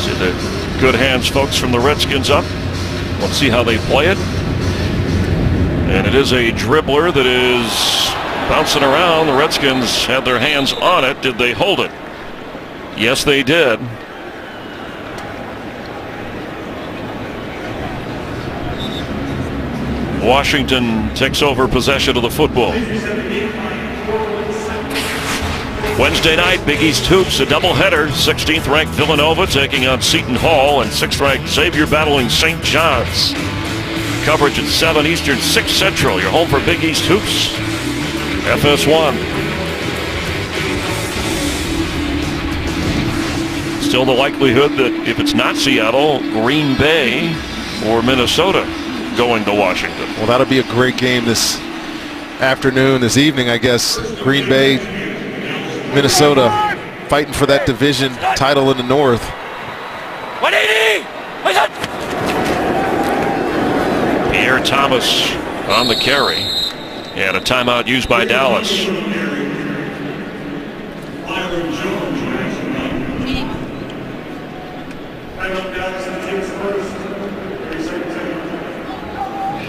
See the good hands folks from the Redskins up. Let's see how they play it. And it is a dribbler that is bouncing around. The Redskins had their hands on it. Did they hold it? Yes, they did. Washington takes over possession of the football. Wednesday night, Big East Hoops, a doubleheader. 16th ranked Villanova taking on Seton Hall, and 6th ranked Xavier battling St. John's. Coverage at 7 Eastern, 6 Central. Your home for Big East Hoops, FS1. Still the likelihood that if it's not Seattle, Green Bay or Minnesota going to Washington. Well, that'll be a great game this afternoon, this evening, I guess. Green Bay, Minnesota fighting for that division title in the North. 180! Pierre Thomas on the carry. And a timeout used by Dallas.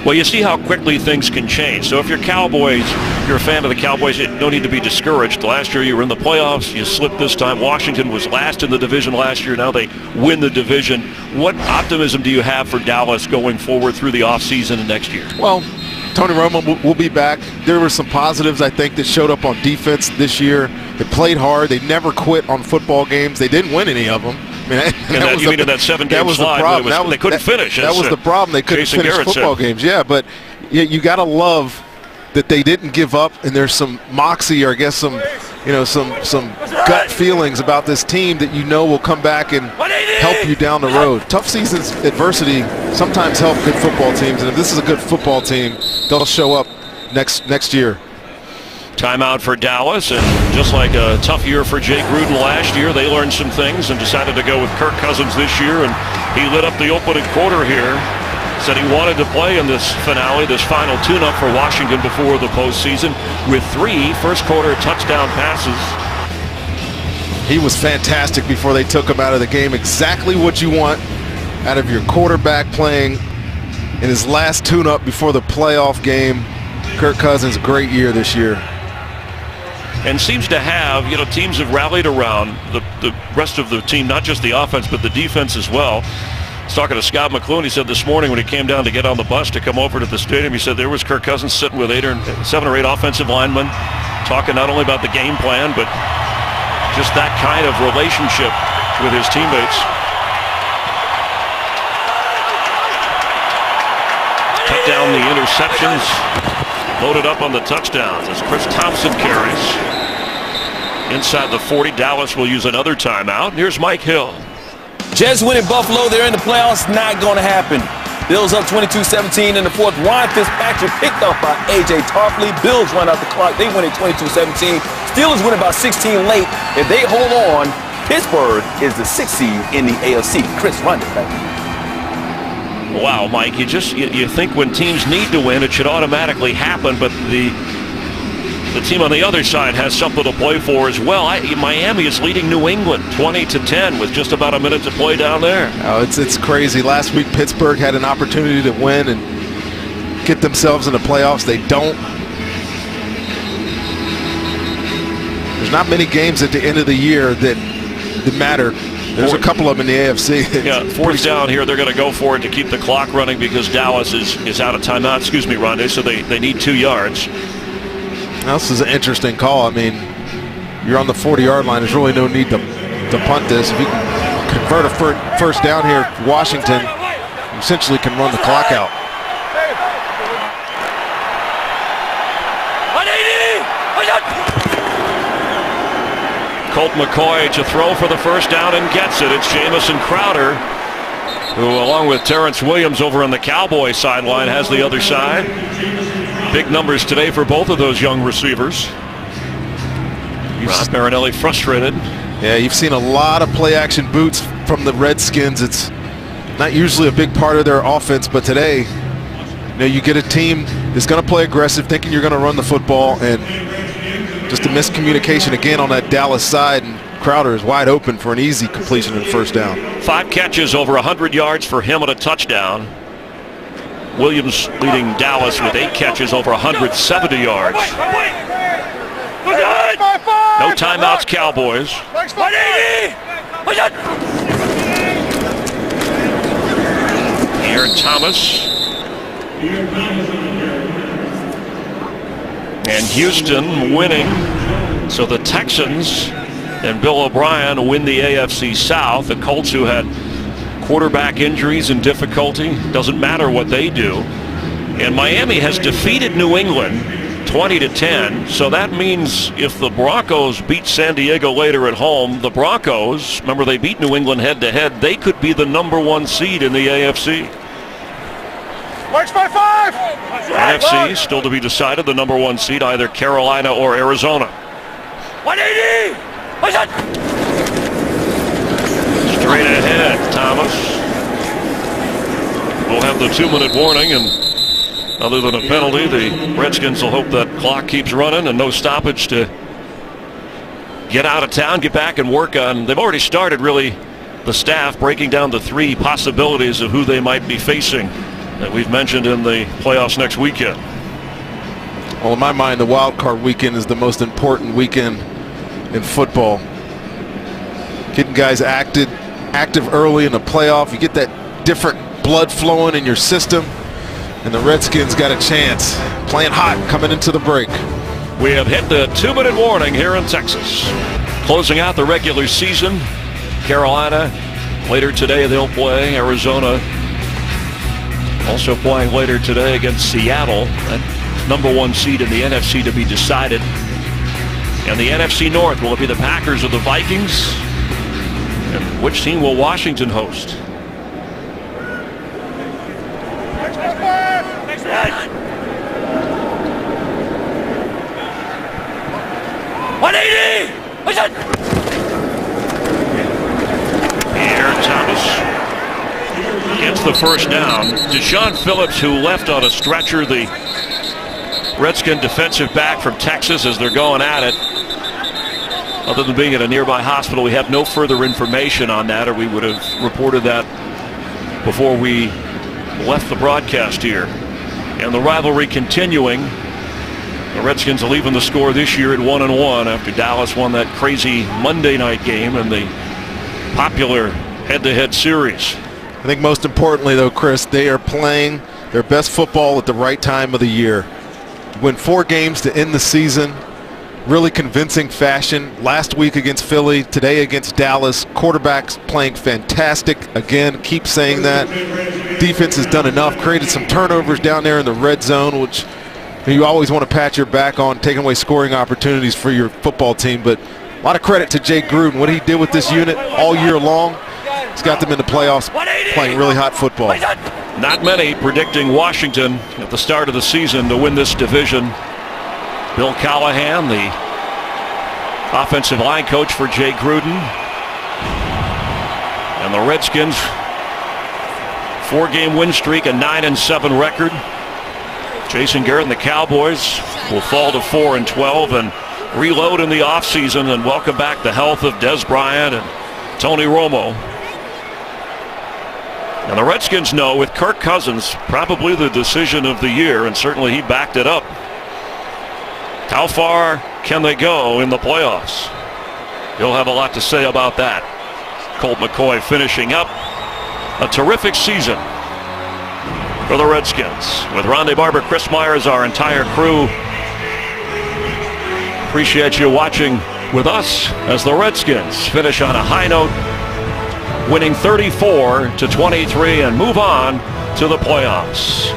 Well, you see how quickly things can change. So if you're Cowboys, if you're a fan of the Cowboys, you don't need to be discouraged. Last year you were in the playoffs. You slipped this time. Washington was last in the division last year. Now they win the division. What optimism do you have for Dallas going forward through the offseason and next year? Well, Tony Romo will be back. There were some positives, I think, that showed up on defense this year. They played hard. They never quit on football games. They didn't win any of them. I mean, you mean in that 7-game slide, they couldn't finish. That was the problem. They couldn't finish football games. Yeah, but you got to love that they didn't give up, and there's some moxie, or I guess some gut feelings about this team that will come back and help you down the road. Tough seasons, adversity sometimes help good football teams, and if this is a good football team, they'll show up next year. Timeout for Dallas, and just like a tough year for Jake Gruden last year, they learned some things and decided to go with Kirk Cousins this year, and he lit up the opening quarter here. Said he wanted to play in this finale, this final tune-up for Washington before the postseason, with 3 first-quarter touchdown passes. He was fantastic before they took him out of the game. Exactly what you want out of your quarterback playing in his last tune-up before the playoff game. Kirk Cousins, great year this year. And seems to have, teams have rallied around the rest of the team, not just the offense, but the defense as well. I was talking to Scott McCloughan. He said this morning when he came down to get on the bus to come over to the stadium, he said there was Kirk Cousins sitting with 7 or 8 offensive linemen, talking not only about the game plan, but just that kind of relationship with his teammates. Cut down the interceptions. Loaded up on the touchdowns as Chris Thompson carries. Inside the 40, Dallas will use another timeout. Here's Mike Hill. Jets winning Buffalo. They're in the playoffs. Not going to happen. Bills up 22-17 in the fourth. Ryan Fitzpatrick picked up by A.J. Tarpley. Bills run out the clock. They win at 22-17. Steelers win about 16 late. If they hold on, Pittsburgh is the 6th seed in the AFC. Chris, run it back. Wow, Mike, you think when teams need to win, it should automatically happen, but the team on the other side has something to play for as well. Miami is leading New England 20-10 with just about a minute to play down there. Oh, it's crazy. Last week, Pittsburgh had an opportunity to win and get themselves in the playoffs. They don't. There's not many games at the end of the year that matter. There's a couple of them in the AFC. Yeah, 4th down here. They're going to go for it to keep the clock running because Dallas is out of timeout. Excuse me, Rondé. So they need 2 yards. Now, this is an interesting call. I mean, you're on the 40-yard line. There's really no need to punt this. If you can convert a first down here, Washington essentially can run the clock out. Colt McCoy to throw for the first down and gets it. It's Jamison Crowder, who along with Terrence Williams over on the Cowboys sideline has the other side. Big numbers today for both of those young receivers. Rod Marinelli frustrated. Yeah, you've seen a lot of play-action boots from the Redskins. It's not usually a big part of their offense, but today, you get a team that's going to play aggressive, thinking you're going to run the football, and just a miscommunication again on that Dallas side, and Crowder is wide open for an easy completion and first down. 5 catches, over 100 yards for him and a touchdown. Williams leading Dallas with 8 catches, over 170 yards. No timeouts, Cowboys. Pierre Thomas. And Houston winning, so the Texans and Bill O'Brien win the AFC South. The Colts, who had quarterback injuries and difficulty, doesn't matter what they do. And Miami has defeated New England 20-10, so that means if the Broncos beat San Diego later at home, the Broncos, remember they beat New England head-to-head, they could be the #1 seed in the AFC. March by 5! NFC still to be decided, the #1 seed, either Carolina or Arizona. 180! Straight ahead, Thomas. will have the 2-minute warning, and other than a penalty, the Redskins will hope that clock keeps running and no stoppage to get out of town, get back and work on. They've already started, really, the staff breaking down the 3 possibilities of who they might be facing that we've mentioned in the playoffs next weekend. Well, in my mind, the wild card weekend is the most important weekend in football. Getting guys active early in the playoff, you get that different blood flowing in your system, and the Redskins got a chance, playing hot coming into the break. We have hit the 2-minute warning here in Texas. Closing out the regular season, Carolina later today they'll play Arizona. Also playing later today against Seattle, that #1 seed in the NFC to be decided. And the NFC North, will it be the Packers or the Vikings? And which team will Washington host? Pierre Thomas gets the first down. Deshaun Phillips, who left on a stretcher, the Redskin defensive back from Texas, as they're going at it. Other than being at a nearby hospital, we have no further information on that, or we would have reported that before we left the broadcast here. And the rivalry continuing. The Redskins will even the score this year at 1-1 after Dallas won that crazy Monday night game in the popular head-to-head series. I think most importantly, though, Chris, they are playing their best football at the right time of the year. Win 4 games to end the season. Really convincing fashion. Last week against Philly, today against Dallas. Quarterbacks playing fantastic. Again, keep saying that. Defense has done enough. Created some turnovers down there in the red zone, which you always want to pat your back on, taking away scoring opportunities for your football team. But a lot of credit to Jay Gruden. What he did with this unit all year long, he's got them in the playoffs playing really hot football. Not many predicting Washington at the start of the season to win this division. Bill Callahan, the offensive line coach for Jay Gruden. And the Redskins, 4-game win streak, a 9-7 record. Jason Garrett and the Cowboys will fall to 4-12 and reload in the offseason and welcome back the health of Des Bryant and Tony Romo. And the Redskins know with Kirk Cousins probably the decision of the year, and certainly he backed it up. How far can they go in the playoffs? He'll have a lot to say about that. Colt McCoy finishing up a terrific season for the Redskins. With Rondé Barber, Chris Myers, our entire crew, appreciate you watching with us as the Redskins finish on a high note, winning 34-23 and move on to the playoffs.